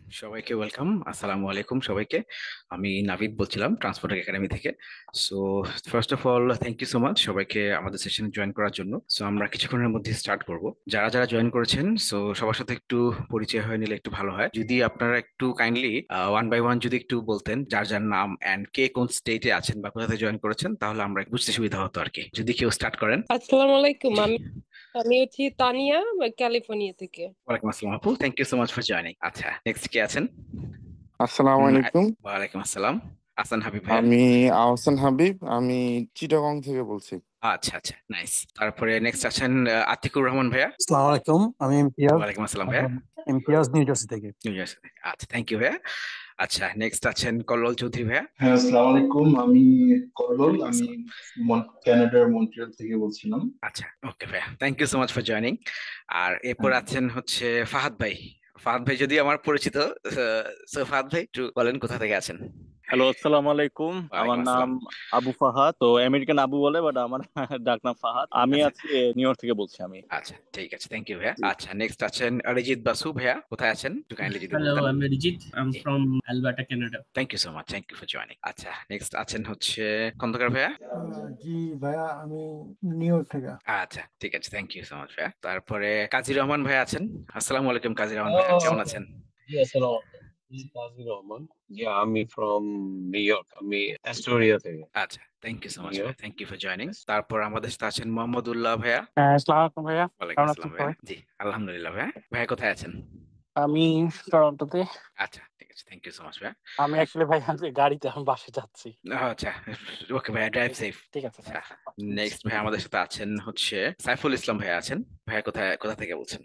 সবাইকে ওয়েলকাম। আসসালামু আলাইকুম সবাইকে। আমি নাভিদ বলছিলাম ট্রান্সপোর্ট একাডেমি থেকে। So first of all thank you so much সবাইকে আমাদের সেশনে জয়েন করার জন্য। সো আমরা কিছুক্ষণের মধ্যে স্টার্ট করব। যারা যারা জয়েন করেছেন সো সবার সাথে একটু পরিচয় হয়ে নিলে একটু ভালো হয়। যদি আপনারা একটু কাইন্ডলি ওয়ান বাই ওয়ান যদি একটু বলতেন যার যার নাম এন্ড কে কোন স্টেটে আছেন বা কোথা থেকে জয়েন করেছেন, তাহলে আমরা বুঝতে সুবিধা হতো আর কি। যদি কেউ স্টার্ট করেন। আসসালামু আলাইকুম। জি। আমি আমি হচ্ছি তানিয়া, ক্যালিফোর্নিয়া থেকে। ওয়ালাইকুম আসসালাম আপু, thank you so much for joining. আচ্ছা, নেক্সট কে আছেন? আসসালামু আলাইকুম। ওয়ালাইকুম আসসালাম। আসান হাবিব ভাইয়া। আমি আহসান হাবিব। আমি চিটাগং থেকে বলছি। আচ্ছা আচ্ছা, নাইস। তারপরে নেক্সট আছেন আতিকুর রহমান ভাইয়া। আসসালামু আলাইকুম, আমি ইমতিয়াজ। ওয়ালাইকুম আসসালাম ভাইয়া। ইমতিয়াজ নিউ জার্সি থেকে। নিউ জার্সি থেকে। আচ্ছা, থ্যাংক ইউ ভাইয়া। আচ্ছা, নেক্সট আছেন কল্লোল চৌধুরী ভাইয়া। হ্যাঁ, আসসালামু আলাইকুম। আমি কল্লোল। ওয়ালাইকুম আমি আসসালাম। কানাডার মন্ট্রিয়াল থেকে বলছিলাম। আচ্ছা, ওকে ভাইয়া, thank you so much for joining. আর এরপর হ্যাঁ, আছেন হচ্ছে ফাহাদ ভাই। ফাহাদ ভাই যদি আমার পরিচিত। সো ফাহাদ ভাই একটু বলেন কোথা থেকে আছেন? হ্যালো, আসসালামু আলাইকুম। ওয়ালাইকুম আমার নাম আসসালাম। আবু ফাহাদ, তো আমেরিকান আবু বলে, বাট আমার ডাকনাম ফাহাদ। আমি আচ্ছা আছি নিউ ইয়র্ক থেকে বলছি আমি। আচ্ছা, ঠিক আছে, থ্যাংক ইউ ভাইয়া। জি। আচ্ছা, নেক্সট আছেন অরিজিৎ বাসু ভাইয়া। কোথায় আছেন একটু কাইন্ডলি যদি Hello, বলতেন। I'm Rijit. I'm from Alberta, Canada. Thank you so much, thank you for joining. আচ্ছা, নেক্সট আছেন হচ্ছে খন্দকার ভাইয়া। জি ভাইয়া, আমি নিউ ইয়র্ক থেকে। আচ্ছা, ঠিক আছে, থ্যাংক ইউ সো মাচ ভাইয়া। তারপরে কাজী রহমান ভাই আছেন। আসসালামু আলাইকুম কাজী রহমান ভাইয়া, কেমন আছেন? Yes, hello. This is Fazil Rahman. Yeah, I'm from New York. আমি অ্যাস্টোরিয়া থেকে। আচ্ছা, thank you so New much ভাইয়া, York. Thank you for joining. তারপর আমাদের সাথে আছেন মোহাম্মদুল্লাহ ভাইয়া। আসসালামু আলাইকুম ভাইয়া, ওয়ালাইকুম কেমন আছেন আসসালাম ভাইয়া। সবাই? জি, আলহামদুলিল্লাহ ভাইয়া। ভাইয়া কোথায় আছেন? আমি টরন্টোতে। আচ্ছা, ঠিক আছে, থ্যাংক ইউ সো মাচ ভাইয়া। আমি অ্যাকচুয়ালি ভাইয়া যে গাড়িতে আমি বাসে যাচ্ছি। আচ্ছা, ওকে ভাইয়া, ড্রাইভ ঠিক সেফ। ঠিক আছে আচ্ছা, ভাইয়া। নেক্সট ভাইয়া আমাদের সাথে আছেন হচ্ছে সাইফুল ইসলাম ভাইয়া আছেন। ভাইয়া কোথায় কোথা থেকে বলছেন?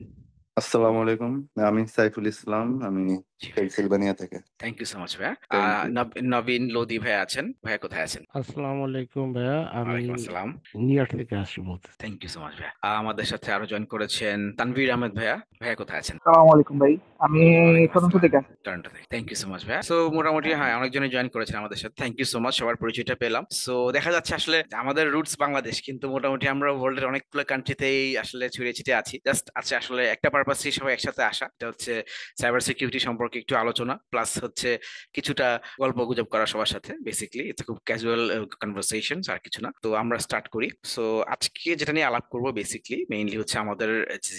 আসসালামু আলাইকুম। আমি সাইফুল ইসলাম। আমি জি ভাইয়া, পেনসিলভানিয়া থেকে। থ্যাংক ইউ সো মাচ ভাইয়া। Thank you. নবীন লোদি ভাইয়া আছেন। ভাইয়া কোথায় আছেন? আসসালামু আলাইকুম ভাইয়া, আমি ওয়ালাইকুম আসসালাম। নিউ ইয়র্ক থেকে আসছি বলতে। থ্যাংক ইউ সো মাচ ভাইয়া। আমাদের সাথে আরো জয়েন করেছেন তানভীর আহমেদ ভাইয়া। ভাইয়া কোথায় আছেন? আসসালামু আলাইকুম ভাই, আমি ওয়ালাইকুম টরন্টো আসসালাম। থেকে আসছি। টরন্টো থেকে, থ্যাংক ইউ সো মাচ ভাইয়া। সো মোটামুটি হ্যাঁ, অনেকজনই জয়েন করেছেন আমাদের সাথে, থ্যাংক ইউ সো মাচ, সবার পরিচয়টা পেলাম। সো দেখা যাচ্ছে আসলে আমাদের রুটস বাংলাদেশ, কিন্তু মোটামুটি আমরা ওয়ার্ল্ডের অনেকগুলো কান্ট্রিতেই আসলে ছড়িয়ে ছিটিয়ে আছি। জাস্ট আছে আসলে একটা পারপাসই সবাই একসাথে আসা, এটা হচ্ছে সাইবার সিকিউরিটি সম্পর্কে একটু আলোচনা, প্লাস হচ্ছে কিছুটা গল্প গুজব করা সবার সাথে। বেসিক্যালি ইটস খুব ক্যাজুয়াল কনভারসেশন, আর কিছু না। তো আমরা স্টার্ট করি। সো আজকে যেটা নিয়ে আলাপ করবো বেসিক্যালি মেইনলি হচ্ছে আমাদের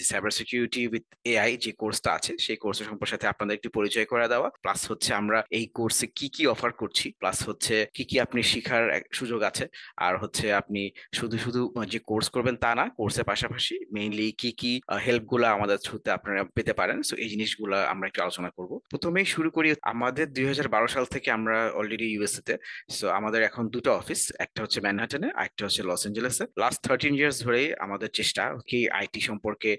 সাইবার সিকিউরিটি উইথ এআই যে কোর্সটা আছে, সেই কোর্সের সম্পর্কে সাথে আপনাদের একটু পরিচয় করে দেওয়া, প্লাস হচ্ছে আমরা এই কোর্সে কি কি অফার করছি, প্লাস হচ্ছে কি কি আপনি শিখার সুযোগ আছে, আর হচ্ছে আপনি শুধু শুধু যে কোর্স করবেন তা না, কোর্সের পাশাপাশি মেইনলি কি কি হেল্প গুলা আমাদের থ্রুতে আপনারা পেতে পারেন। সো এই জিনিসগুলো আমরা একটু আলোচনা করব। প্রথমেই শুরু করি, আমাদের 2012 সাল থেকে আমরা অলরেডি ইউএসএ তে। সো আমাদের এখন দুটো অফিস, একটা হচ্ছে ম্যানহাটনে আর একটা হচ্ছে লস এঞ্জেলেসে। লাস্ট 13 ইয়ার্স ধরেই আমাদের চেষ্টা কি আইটি সম্পর্কে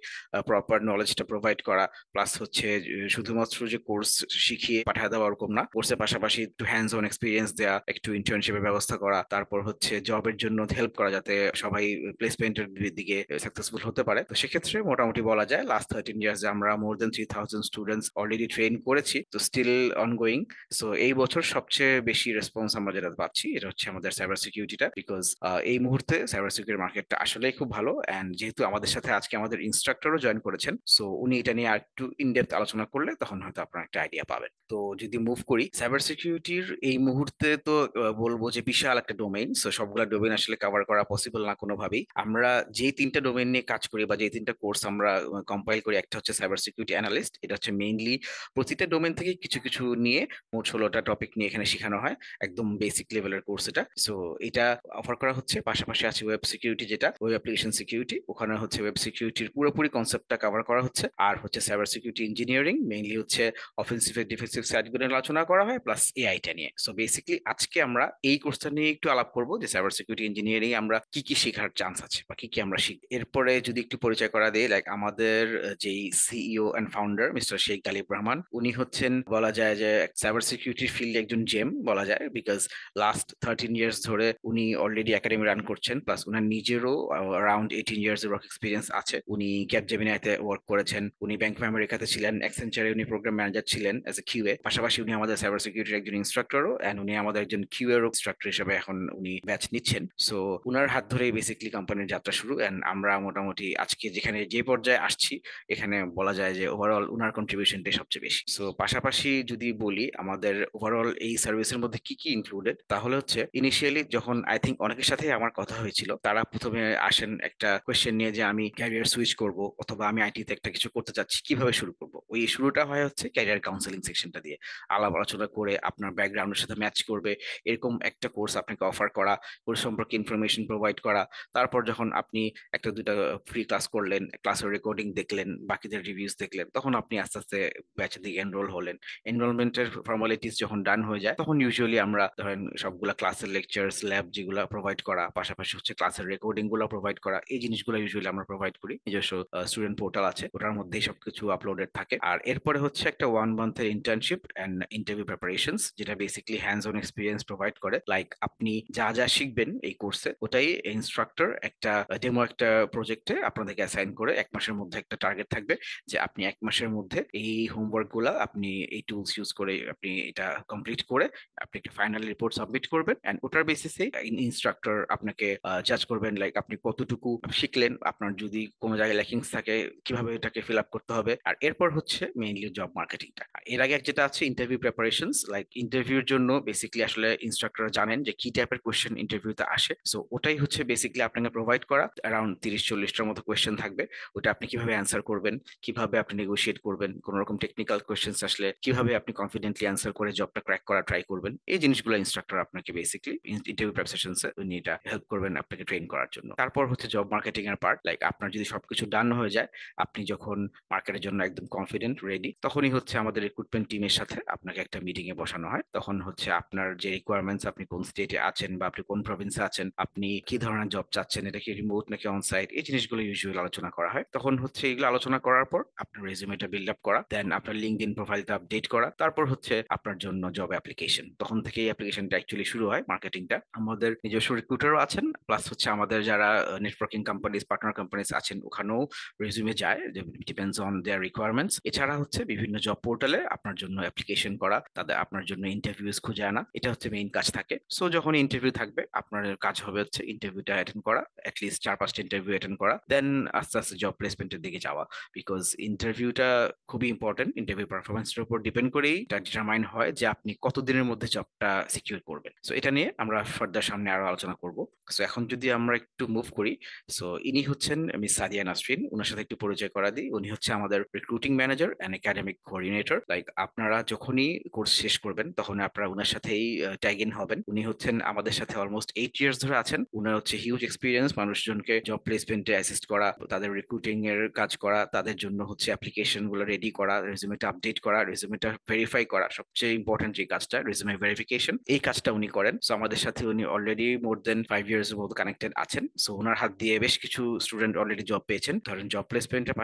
প্রপার নলেজটা প্রোভাইড করা, প্লাস হচ্ছে শুধুমাত্র যে কোর্স শিখিয়ে পাঠিয়ে দেওয়া ওরকম না, কোর্সের পাশাপাশি একটু হ্যান্ডস অন এক্সপিরিয়েন্স দেওয়া, একটু ইন্টার্নশিপের ব্যবস্থা করা, তারপর হচ্ছে জবের জন্য হেল্প করা যাতে সবাই প্লেসমেন্টের দিকে সাকসেসফুল হতে পারে। তো সেক্ষেত্রে মোটামুটি বলা যায় লাস্ট 13 ইয়ার্স আমরা মোর দেন 3000 স্টুডেন্টস অলরেডি ট্রেন করেছি, তো স্টিল অনগোয়িং। সো এই বছর সবচেয়ে বেশি রেসপন্স আমরা যেটা পাচ্ছি এটা হচ্ছে আমাদের সাইবার সিকিউরিটিটা, বিকজ এই মুহূর্তে সাইবার সিকিউরিটি মার্কেটটা আসলেই খুব ভালো। এন্ড যেহেতু আমাদের সাথে আজকে আমাদের ইনস্ট্রাক্টরও জয়েন করেছেন, সো উনি এটা নিয়ে আর একটু ইনডেপথ আলোচনা করলে তখন হয়তো আপনারা একটা আইডিয়া পাবেন। তো যদি মুভ করি সাইবার সিকিউরিটির এই মুহূর্তে, তো বলবো যে বিশাল একটা ডোমেইন। সো সবগুলা ডোমেইন আসলে কভার করা পসিবল না কোনোভাবেই। আমরা যে তিনটা ডোমেইন নিয়ে কাজ করি বা যে তিনটা কোর্স আমরা কম্পাইল করি, একটা হচ্ছে সাইবার সিকিউরিটি অ্যানালিস্ট, এটা হচ্ছে মেইনলি প্রতিটা ডোমেইন থেকে কিছু কিছু নিয়ে মোট 16টা টপিক নিয়ে এখানে শেখানো হয়, একদম বেসিক লেভেলের কোর্স এটা। সো এটা অফার করা হচ্ছে। পাশাপাশি আছে ওয়েব সিকিউরিটি, যেটা ওয়েব অ্যাপ্লিকেশন সিকিউরিটি, ওখানে হচ্ছে ওয়েব সিকিউরিটির পুরোপুরি কনসেপ্টটা কভার করা হচ্ছে। আর হচ্ছে সাইবার সিকিউরিটি ইঞ্জিনিয়ারিং, মেইনলি হচ্ছে অফেন্সিভ এন্ড ডিফেন্সিভ সাইডগুলো নিয়ে আলোচনা করা হয়, প্লাস এআইটা নিয়ে। সো বেসিক্যালি আজকে আমরা এই কোর্সটা নিয়ে একটু আলাপ করবো যে সাইবার সিকিউরিটি ইঞ্জিনিয়ারিং আমরা কি কি শেখার চান্স আছে বা কি কি আমরা শিখব। এরপরে যদি একটু পরিচয় করা দেই, লাইক আমাদের যেই CEO and founder mister Sheikh Galib Rahman, উনি হচ্ছেন বলা যায় যে সাইবার সিকিউরিটির ফিল্ডে একজন জেম বলা যায়, বিকজ লাস্ট 13 ইয়ার্স ধরে উনি অলরেডি একাডেমি রান করছেন, প্লাস উনার নিজেরও অ্যারাউন্ড 18 ইয়ার্স এর ওয়ার্ক এক্সপিরিয়েন্স আছে। উনি ক্যাপজেমিনাইতে ওয়ার্ক করেছেন, উনি ব্যাংক অফ আমেরিকাতে ছিলেন, অ্যাকসেঞ্চারে উনি প্রোগ্রাম ম্যানেজার ছিলেন অ্যাজ এ কিউএ। পাশাপাশি উনি আমাদের সাইবার সিকিউরিটির একজন ইনস্ট্রাক্টরও, এন্ড উনি আমাদের একজন কিউএ ইনস্ট্রাক্টর হিসেবে এখন উনি ব্যাচ নিচ্ছেন। সো উনার হাত ধরেই বেসিক্যালি কোম্পানির যাত্রা শুরু। এন্ড আমরা মোটামুটি আজকে যেখানে যে পর্যায়ে আসছি, এখানে বলা যায় যে ওভারঅল উনার কন্ট্রিবিউশনটাই সবচেয়ে বেশি। সো পাশাপাশি যদি বলি আমাদের ওভারঅল এই সার্ভিসের মধ্যে কি কি ইনক্লুডেড, তাহলে হচ্ছে ইনিশিয়ালি যখন আই থিঙ্ক অনেকের সাথে আমার কথা হয়েছিল, তারা প্রথমে আসেন একটা কোয়েশ্চেন নিয়ে যে আমি ক্যারিয়ার সুইচ করব অথবা আমি আইটিতে একটা কিছু করতে চাচ্ছি, কিভাবে শুরু করব। ওই শুরুটা হয় হচ্ছে ক্যারিয়ার কাউন্সেলিং সেকশনটা দিয়ে, আলাপ আলোচনা করে আপনার ব্যাকগ্রাউন্ডের সাথে ম্যাচ করবে এরকম একটা কোর্স আপনাকে অফার করা, কোর্স সম্পর্কে ইনফরমেশন প্রোভাইড করা। তারপর যখন আপনি একটা দুইটা ফ্রি ক্লাস করলেন, ক্লাসের রেকর্ডিং দেখলেন, বাকিদের রিভিউজ দেখলেন, তখন আপনি আস্তে আস্তে ব্যাচে দিকে এনরোল হলেন। এনরোলমেন্টের ফর্মালিটিস যখন ডান হয়ে যায়, তখন ইউজুয়ালি আমরা ধরেন সবগুলা ক্লাসের লেকচার্স ল্যাব যেগুলো প্রোভাইড করা, পাশাপাশি হচ্ছে ক্লাসের রেকর্ডিং গুলো প্রোভাইড করা, এই জিনিসগুলো ইউজুয়ালি আমরা প্রোভাইড করি। নিজস্ব স্টুডেন্ট পোর্টাল আছে, ওটার মধ্যেই সবকিছু আপলোডেড থাকে। আর এরপরে হচ্ছে একটা 1 মান্থের ইন্টার্নশিপ অ্যান্ড ইন্টারভিউ প্রিপারেশনস, যেটা basically hands on experience provide করে। লাইক আপনি যা যা শিখবেন এই কোর্সে, ওটাই ইনস্ট্রাক্টর একটা ডেমো একটা প্রজেক্টে আপনাদেরকে অ্যাসাইন করে 1 মাসের মধ্যে একটা টার্গেট থাকবে যে আপনি 1 মাসের মধ্যে এই হোমওয়ার্ক গুলা আপনি এই টুলস ইউজ করে আপনি এটা কমপ্লিট করে আপনি একটা ফাইনাল রিপোর্ট সাবমিট করবেন। এন্ড ওটার বেসিসে ইনস্ট্রাক্টর আপনাকে জাজ করবেন, লাইক আপনি কতটুকু শিখলেন, আপনার যদি কোনো জায়গায় ল্যাকিংস থাকে কিভাবে এটাকে ফিল আপ করতে হবে। আর এরপর হচ্ছে মেইনলি জব মার্কেটিংটা। এর আগে যেটা আছে ইন্টারভিউ প্রিপারেশনস, লাইক ইন্টারভিউর জন্য বেসিক্যালি আসলে ইনস্ট্রাক্টর জানেন যে কি টাইপের কোয়েশ্চেন ইন্টারভিউতে আসে। সো ওটাই হচ্ছে বেসিক্যালি আপনাকে প্রোভাইড করা। অ্যারাউন্ড 30-40টার মতো কোয়েশ্চেন থাকবে, ওটা আপনি কিভাবে অ্যান্সার করবেন, কিভাবে আপনি নেগোশিয়েট করবেন, কোন রকম টেকনিক্যাল কোয়েশ্চেন্স আসলে কিভাবে আপনি কনফিডেন্টলি অ্যান্সার করে জবটা ক্র্যাক করা ট্রাই করবেন। এই জিনিসগুলো ইনস্ট্রাক্টর আপনাকে বেসিক্যালি ইন্টারভিউ প্রেপ সেশনসে উনি এটা হেল্প করবেন আপনাকে ট্রেন করার জন্য। তারপর হচ্ছে জব মার্কেটিং এর পার্ট, লাইক আপনার যদি সবকিছু ডান হয়ে যায়, আপনি যখন মার্কেটের জন্য একদম কনফিডেন্ট রেডি, তখনই হচ্ছে আমাদের রিক্রুটমেন্ট টিমের সাথে আপনাকে একটা মিটিং এ বসানো হয়। তখন হচ্ছে আপনার যে রিকোয়ারমেন্টস, আপনি কোন স্টেটে আছেন বা আপনি কোন প্রভিন্সে আছেন, আপনি কি ধরনের জব চাচ্ছেন, এটা কি রিমোট নাকি অন সাইট, এই জিনিসগুলো ইউজুয়ালি আলোচনা করা হয়। তখন হচ্ছে এগুলো আলোচনা করার পর আপনার রেজিউমেটা বিল্ড আপ করা, দেন আপনার লিঙ্কডইন প্রোফাইলটা আপডেট করা, তারপর হচ্ছে আপনার জন্য জব অ্যাপ্লিকেশন। তখন থেকে এই অ্যাপ্লিকেশনটা অ্যাকচুয়ালি শুরু হয়, মার্কেটিংটা। আমাদের নিজস্ব রিক্রুটারও আছেন, প্লাস হচ্ছে আমাদের যারা নেটওয়ার্কিং কোম্পানিজ, পার্টনার কোম্পানিজ আছেন, ওখানেও রেজিউমে যায়, ডিপেন্ডস অন দেয়ার রিকোয়ারমেন্টস। এছাড়া হচ্ছে বিভিন্ন জব পোর্টালে আপনার জন্য অ্যাপ্লিকেশন করা, তাদের আপনার জন্য ইন্টারভিউজ খুঁজে আনা, এটা হচ্ছে মেইন কাজ থাকে। সো যখন ইন্টারভিউ থাকবে, আপনার কাজ হবে হচ্ছে ইন্টারভিউটা অ্যাটেন্ড করা, অ্যাটলিস্ট 4-5টা ইন্টারভিউ অ্যাটেন্ড করা, দেন আস্তে আস্তে জব প্লেসমেন্টের দিকে যাওয়া। বিকজ ইন্টারভিউটা খুবই ইম্পর্টেন্ট, ইন্টারভিউ পারফরমেন্সের উপর ডিপেন্ড করেই এটা ডিটারমাইন হয় যে আপনি কতদিনের মধ্যে জবটা সিকিউর করবেন। সো এটা নিয়ে আমরা ফার্দার সামনে আরো আলোচনা করব। সো এখন যদি আমরা একটু মুভ করি, সো ইনি হচ্ছেন মিস সাদিয়া নাসরিন, ওনার সাথে একটু পরিচয় করা দিই। উনি হচ্ছে আমাদের recruiting manager and academic coordinator. Like আপনারা যখনই কোর্স শেষ করবেন, তখন আপনারা ওনার সাথেই ট্যাগ ইন হবেন। উনি হচ্ছেন আমাদের সাথে অলমোস্ট 8 ইয়ার্স ধরে আছেন। উনার হচ্ছে হিউজ এক্সপিরিয়েন্স মানুষজনকে জব প্লেসমেন্টে অ্যাসিস্ট করা, তাদের রিক্রুটিং এর কাজ করা, তাদের জন্য হচ্ছে অ্যাপ্লিকেশন গুলো রেডি করা, রেজিউমেটা আপডেট করা, রেজিউমেটা ভেরিফাই করা। সবচেয়ে ইম্পর্টেন্ট যে কাজটা রেজিউমে ভেরিফিকেশন, এই কাজটা উনি করেন। সো আমাদের সাথে উনি অলরেডি মোর দেন 5 ইয়ার্স এর মতো কানেক্টেড আছেন। সো ওনার হাত দিয়ে বেশ কিছু স্টুডেন্ট অলরেডি জব পেয়েছেন। ধরেন জব প্লেসমেন্টের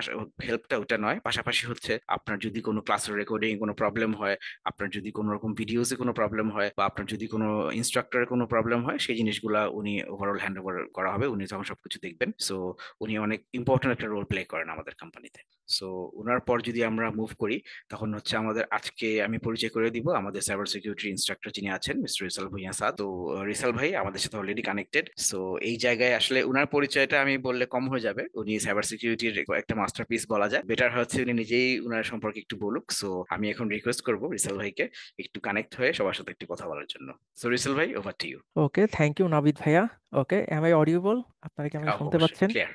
হেল্পটা ওটা নয়, পাশাপাশি হচ্ছে আপনার যদি কোনো ক্লাসের রেকর্ডিং কোনো প্রবলেম হয়, আপনার যদি কোনো রকম ভিডিওসে কোনো প্রবলেম হয়, বা আপনার যদি কোনো ইনস্ট্রাক্টরের কোনো প্রবলেম হয়, সেই জিনিসগুলা উনি ওভারঅল হ্যান্ড ওভার করা হবে, উনি তখন সবকিছু দেখবেন। সো উনি অনেক ইম্পর্টেন্ট একটা রোল প্লে করেন আমাদের কোম্পানিতে। সো ওনার পর যদি আমরা মুভ করি, তখন হচ্ছে আমাদের আজকে আমি পরিচয় করে দিব আমাদের সাইবার সিকিউরিটি ইনস্ট্রাক্টর যিনি আছেন, মিস্টার রিসাল ভুঁইয়া স্যার। তো রিসাল ভাই আমাদের সাথে অলরেডি কানেক্টেড। সো এই জায়গায় আসলে উনার পরিচয়টা আমি বললে কম হয়ে যাবে, উনি সাইবার সিকিউরিটির একটা মাস্টারপিস বলা যায়। বেটার হচ্ছে উনি নিজেই উনার সম্পর্কে একটু বলুক। সো আমি এখন রিকোয়েস্ট করবো রিসাল ভাইকে একটু কানেক্ট হয়ে সবার সাথে একটু কথা বলার জন্য। সো রিসাল ভাই, over to you. Okay, thank you Nabid ভাইয়া। Okay, am I audible? আপনারা কি আমাকে শুনতে অবশ্যই পাচ্ছেন? Clear.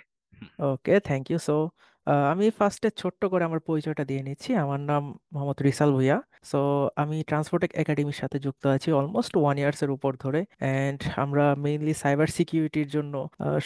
Okay, thank you. So আমি ফার্স্টে ছোট্ট করে আমার পরিচয়টা দিয়ে নিচ্ছি। আমার নাম মোহাম্মদ রিসাল ভুঁইয়া। সো আমি ট্রান্সপোর্টেক একাডেমির সাথে যুক্ত আছি অলমোস্ট 1 ইয়ার্সের উপর ধরে। অ্যান্ড আমরা মেইনলি সাইবার সিকিউরিটির জন্য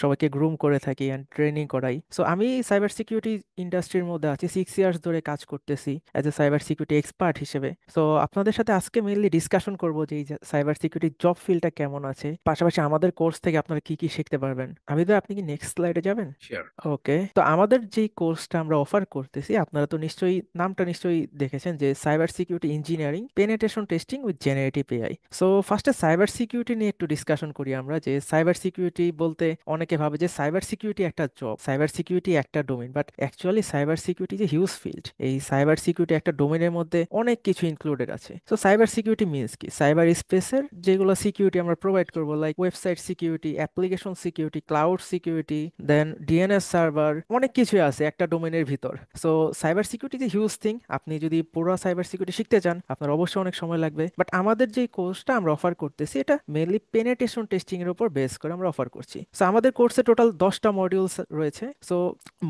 সবাইকে গ্রুম করে থাকি অ্যান্ড ট্রেনিং করাই। সো আমি সাইবার সিকিউরিটি ইন্ডাস্ট্রির মধ্যে আছি, 6 ইয়ার্স ধরে কাজ করতেছি as a cyber security expert হিসেবে। সো আপনাদের সাথে আজকে মেইনলি ডিসকাশন করবো যে এই সাইবার সিকিউরিটি জব ফিল্ডটা কেমন আছে, পাশাপাশি আমাদের কোর্স থেকে আপনারা কি কি শিখতে পারবেন। আমি তো, আপনি কি নেক্সট স্লাইডে যাবেন? শিওর। ওকে, তো আমাদের যে কোর্সটা আমরা অফার করতেছি, আপনারা তো নিশ্চয়ই নামটা নিশ্চয়ই দেখেছেন যে cyber security engineering penetration testing with generative AI. So ফার্স্টে সাইবার সিকিউরিটি নিয়ে একটু ডিসকাশন করি আমরা। যে সাইবার সিকিউরিটি বলতে অনেকে ভাবে যে সাইবার সিকিউরিটি একটা জব, সাইবার সিকিউরিটি একটা domain, but actually cyber security যে হিউজ ফিল্ড। এই সাইবার সিকিউরিটি একটা ডোমেনের মধ্যে অনেক কিছু ইনক্লুডেড আছে। সো সাইবার সিকিউরিটি মিনস কি? সাইবার স্পেসের যেগুলো সিকিউরিটি আমরা প্রোভাইড করবো, like website security, application security, cloud security, then DNS server, অনেক কিছু আছে। একটা ডোমেনের ভিতর। সো সাইবার সিকিউরিটি যে হিউজ থিং, আপনি যদি পুরো সাইবার সিকিউরিটি শিখতে চান আপনার অবশ্যই অনেক সময় লাগবে, বাট আমাদের যে কোর্সটা আমরা অফার করতেছি এটা মেইনলি পেনিট্রেশন টেস্টিং এর উপর বেস করে আমরা অফার করছি। সো আমাদের কোর্সে টোটাল 10টা মডিউলস রয়েছে। সো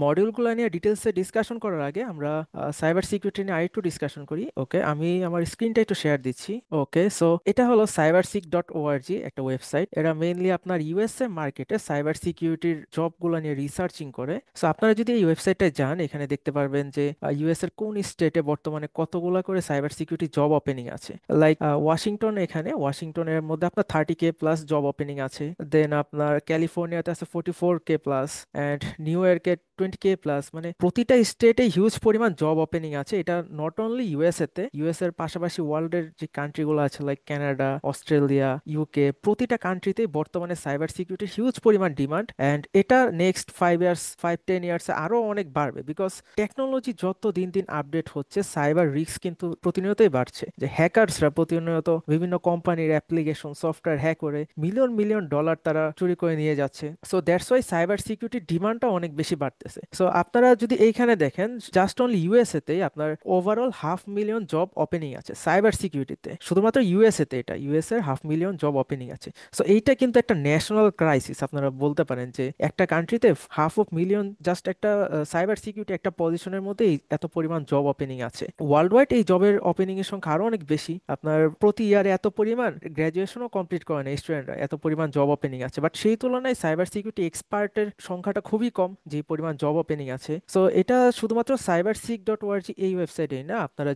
মডিউলগুলো নিয়ে ডিটেলসে ডিসকাশন করার আগে আমরা সাইবার সিকিউরিটি নিয়ে আরেকটু ডিসকাশন করি। ওকে, আমি আমার স্ক্রিনটা একটু শেয়ার দিচ্ছি। ওকে, সো এটা হলো cyberseek.org, একটা ওয়েবসাইট। এটা মেইনলি আপনার ইউএসএ মার্কেটে সাইবার সিকিউরিটির জবগুলো নিয়ে রিসার্চিং করে। সো আপনারা যদি এই ওয়েবসাইটে যান এখানে দেখতে পারবেন যে ইউএস এর কোন স্টেটে বর্তমানে কতগুলো করে সাইবার সিকিউরিটি জব ওপেনিং আছে। লাইক ওয়াশিংটন, এখানে ওয়াশিংটনের মধ্যে আপনার 30K প্লাস জব ওপেনিং আছে। দেন আপনার ক্যালিফোর্নিয়াতে আছে 44K প্লাস, অ্যান্ড নিউ ইয়র্কে 20K প্লাস। মানে প্রতিটা স্টেটে হিউজ পরিমাণ জব ওপেনিং আছে। এটা নট অনলি ইউএসএ তে, ইউএস এর পাশাপাশি ওয়ার্ল্ডের যে কান্ট্রিগুলো আছে লাইক কানাডা, অস্ট্রেলিয়া, ইউকে, প্রতিটা কান্ট্রিতে বর্তমানে সাইবার সিকিউরিটির হিউজ পরিমাণ ডিমান্ড। অ্যান্ড এটা নেক্সট 5 ইয়ার্স 5-10 ইয়ার্স আরো অনেক বাড়বে, বিকজ টেকনোলজি যত দিন দিন আপডেট হচ্ছে সাইবার রিস্ক কিন্তু প্রতিনিয়তই বাড়ছে। যে হ্যাকারসরা প্রতিনিয়ত বিভিন্ন কোম্পানির অ্যাপ্লিকেশন সফটওয়্যার হ্যাক করে মিলিয়ন মিলিয়ন ডলার তারা চুরি করে নিয়ে যাচ্ছে। সো দ্যাটস ওয়াই সাইবার সিকিউরিটির ডিমান্ডটা অনেক বেশি বাড়তেছে। সো আপনারা যদি এইখানে দেখেন জাস্ট অনলি ইউএসএ তে আপনার ওভারঅল 500,000 জব ওপেনিং আছে সাইবার সিকিউরিটিতে, শুধুমাত্র ইউএসএ তে। এটা ইউএস এর 500,000 জব ওপেনিং আছে। সো এইটা কিন্তু একটা ন্যাশনাল ক্রাইসিস। আপনারা বলতে পারেন যে একটা কান্ট্রিতে 500,000 জাস্ট একটা সাইবার সিকিউরিটি একটা পজিশনের মধ্যেই এত পরিমাণ জব ওপেনিং আছে। ওয়ার্ল্ড ওয়াইড এই জবের ওপেনিং এর সংখ্যা আরো অনেক বেশি। আপনার প্রতি ইয়ারে এত পরিমাণ গ্রাজুয়েশনও কমপ্লিট করে না স্টুডেন্টরা, এত পরিমাণ জব ওপেনিং আছে। বাট সেই তুলনায় সাইবার সিকিউরিটি এক্সপার্টের সংখ্যাটা খুবই কম, যে পরিমাণ জব ওপেনিং আছে। সো এটা শুধুমাত্র cyberseek.org এই ওয়েবসাইটেই না, আপনারা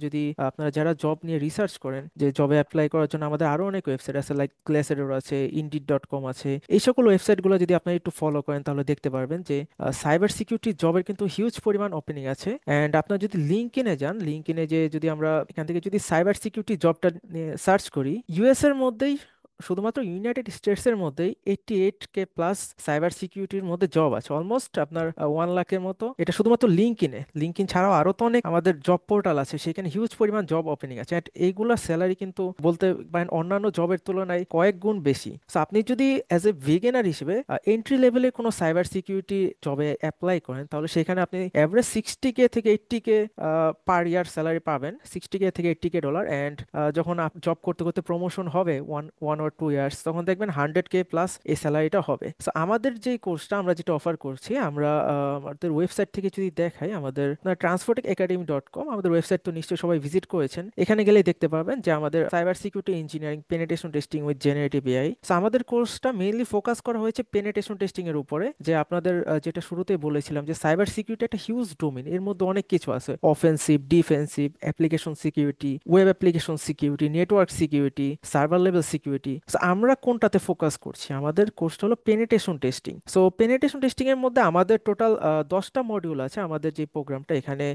যারা জব নিয়ে রিসার্চ করেন যে জবে অ্যাপ্লাই করার জন্য আমাদের আরো অনেক ওয়েবসাইট আছে, লাইক গ্লেসেডর আছে, indeed.com আছে। এই সকল ওয়েবসাইটগুলো যদি আপনারা একটু ফলো করেন তাহলে দেখতে পারবেন যে সাইবার সিকিউরিটি জবের কিন্তু হিউজ পরিমাণ ওপেনিং আছে। অ্যান্ড আপনার যদি লিঙ্কডইনে যান, লিঙ্কডইনে যে যদি আমরা এখান থেকে যদি সাইবার সিকিউরিটি জবটা নিয়ে সার্চ করি, ইউএস এর মধ্যেই শুধুমাত্র ইউনাইটেড স্টেটস এর মধ্যেই 88K প্লাস সাইবার সিকিউরিটির মধ্যে জব আছে, অলমোস্ট আপনার 1 লাখের মতো। এটা শুধুমাত্র লিঙ্কইন ছাড়াও আরো তো অনেক আমাদের জব পোর্টাল আছে, সেখানে হিউজ পরিমাণ জব ওপেনিং আছে। And এইগুলা স্যালারি কিন্তু বলতে পারেন অন্যান্য জবের তুলনায় কয়েক গুণ বেশি। সো আপনি যদি অ্যাজ এ বিগিনার হিসেবে এন্ট্রি লেভেলে কোনো সাইবার সিকিউরিটি জবে অ্যাপ্লাই করেন তাহলে সেখানে আপনি এভারেজ 60K থেকে 80K পার ইয়ার স্যালারি পাবেন, 60K থেকে 80K ডলার। অ্যান্ড যখন জব করতে করতে প্রমোশন হবে 1 or 2 ইয়ার্স, তখন দেখবেন 100K প্লাস এই স্যালারিটা হবে। সো আমাদের যে কোর্সটা আমরা যেটা অফার করছি, আমরা আমাদের ওয়েবসাইট থেকে যদি দেখাই, আমাদের transfortechacademy.com, আমাদের ওয়েবসাইট তো নিশ্চয়ই সবাই ভিজিট করেছেন। এখানে গেলেই দেখতে পাবেন যে আমাদের cyber security engineering penetration testing with generative AI. So আমাদের কোর্সটা মেইনলি ফোকাস করা হয়েছে পেনিট্রেশন টেস্টিং এর উপরে। যে আপনাদের যেটা শুরুতেই বলেছিলাম যে সাইবার সিকিউরিটি একটা হিউজ ডোমেন, এর মধ্যে অনেক কিছু আছে, offensive, defensive, application security, web application security, network security, server level security. আমরা কোনটাতে ফোকাস করছি? আমাদের কোর্সটা হলো penetration testing. So penetration testing এর মধ্যে আমাদের টোটাল 10টা মডিউল আছে আমাদের যে প্রোগ্রামটা। এখানে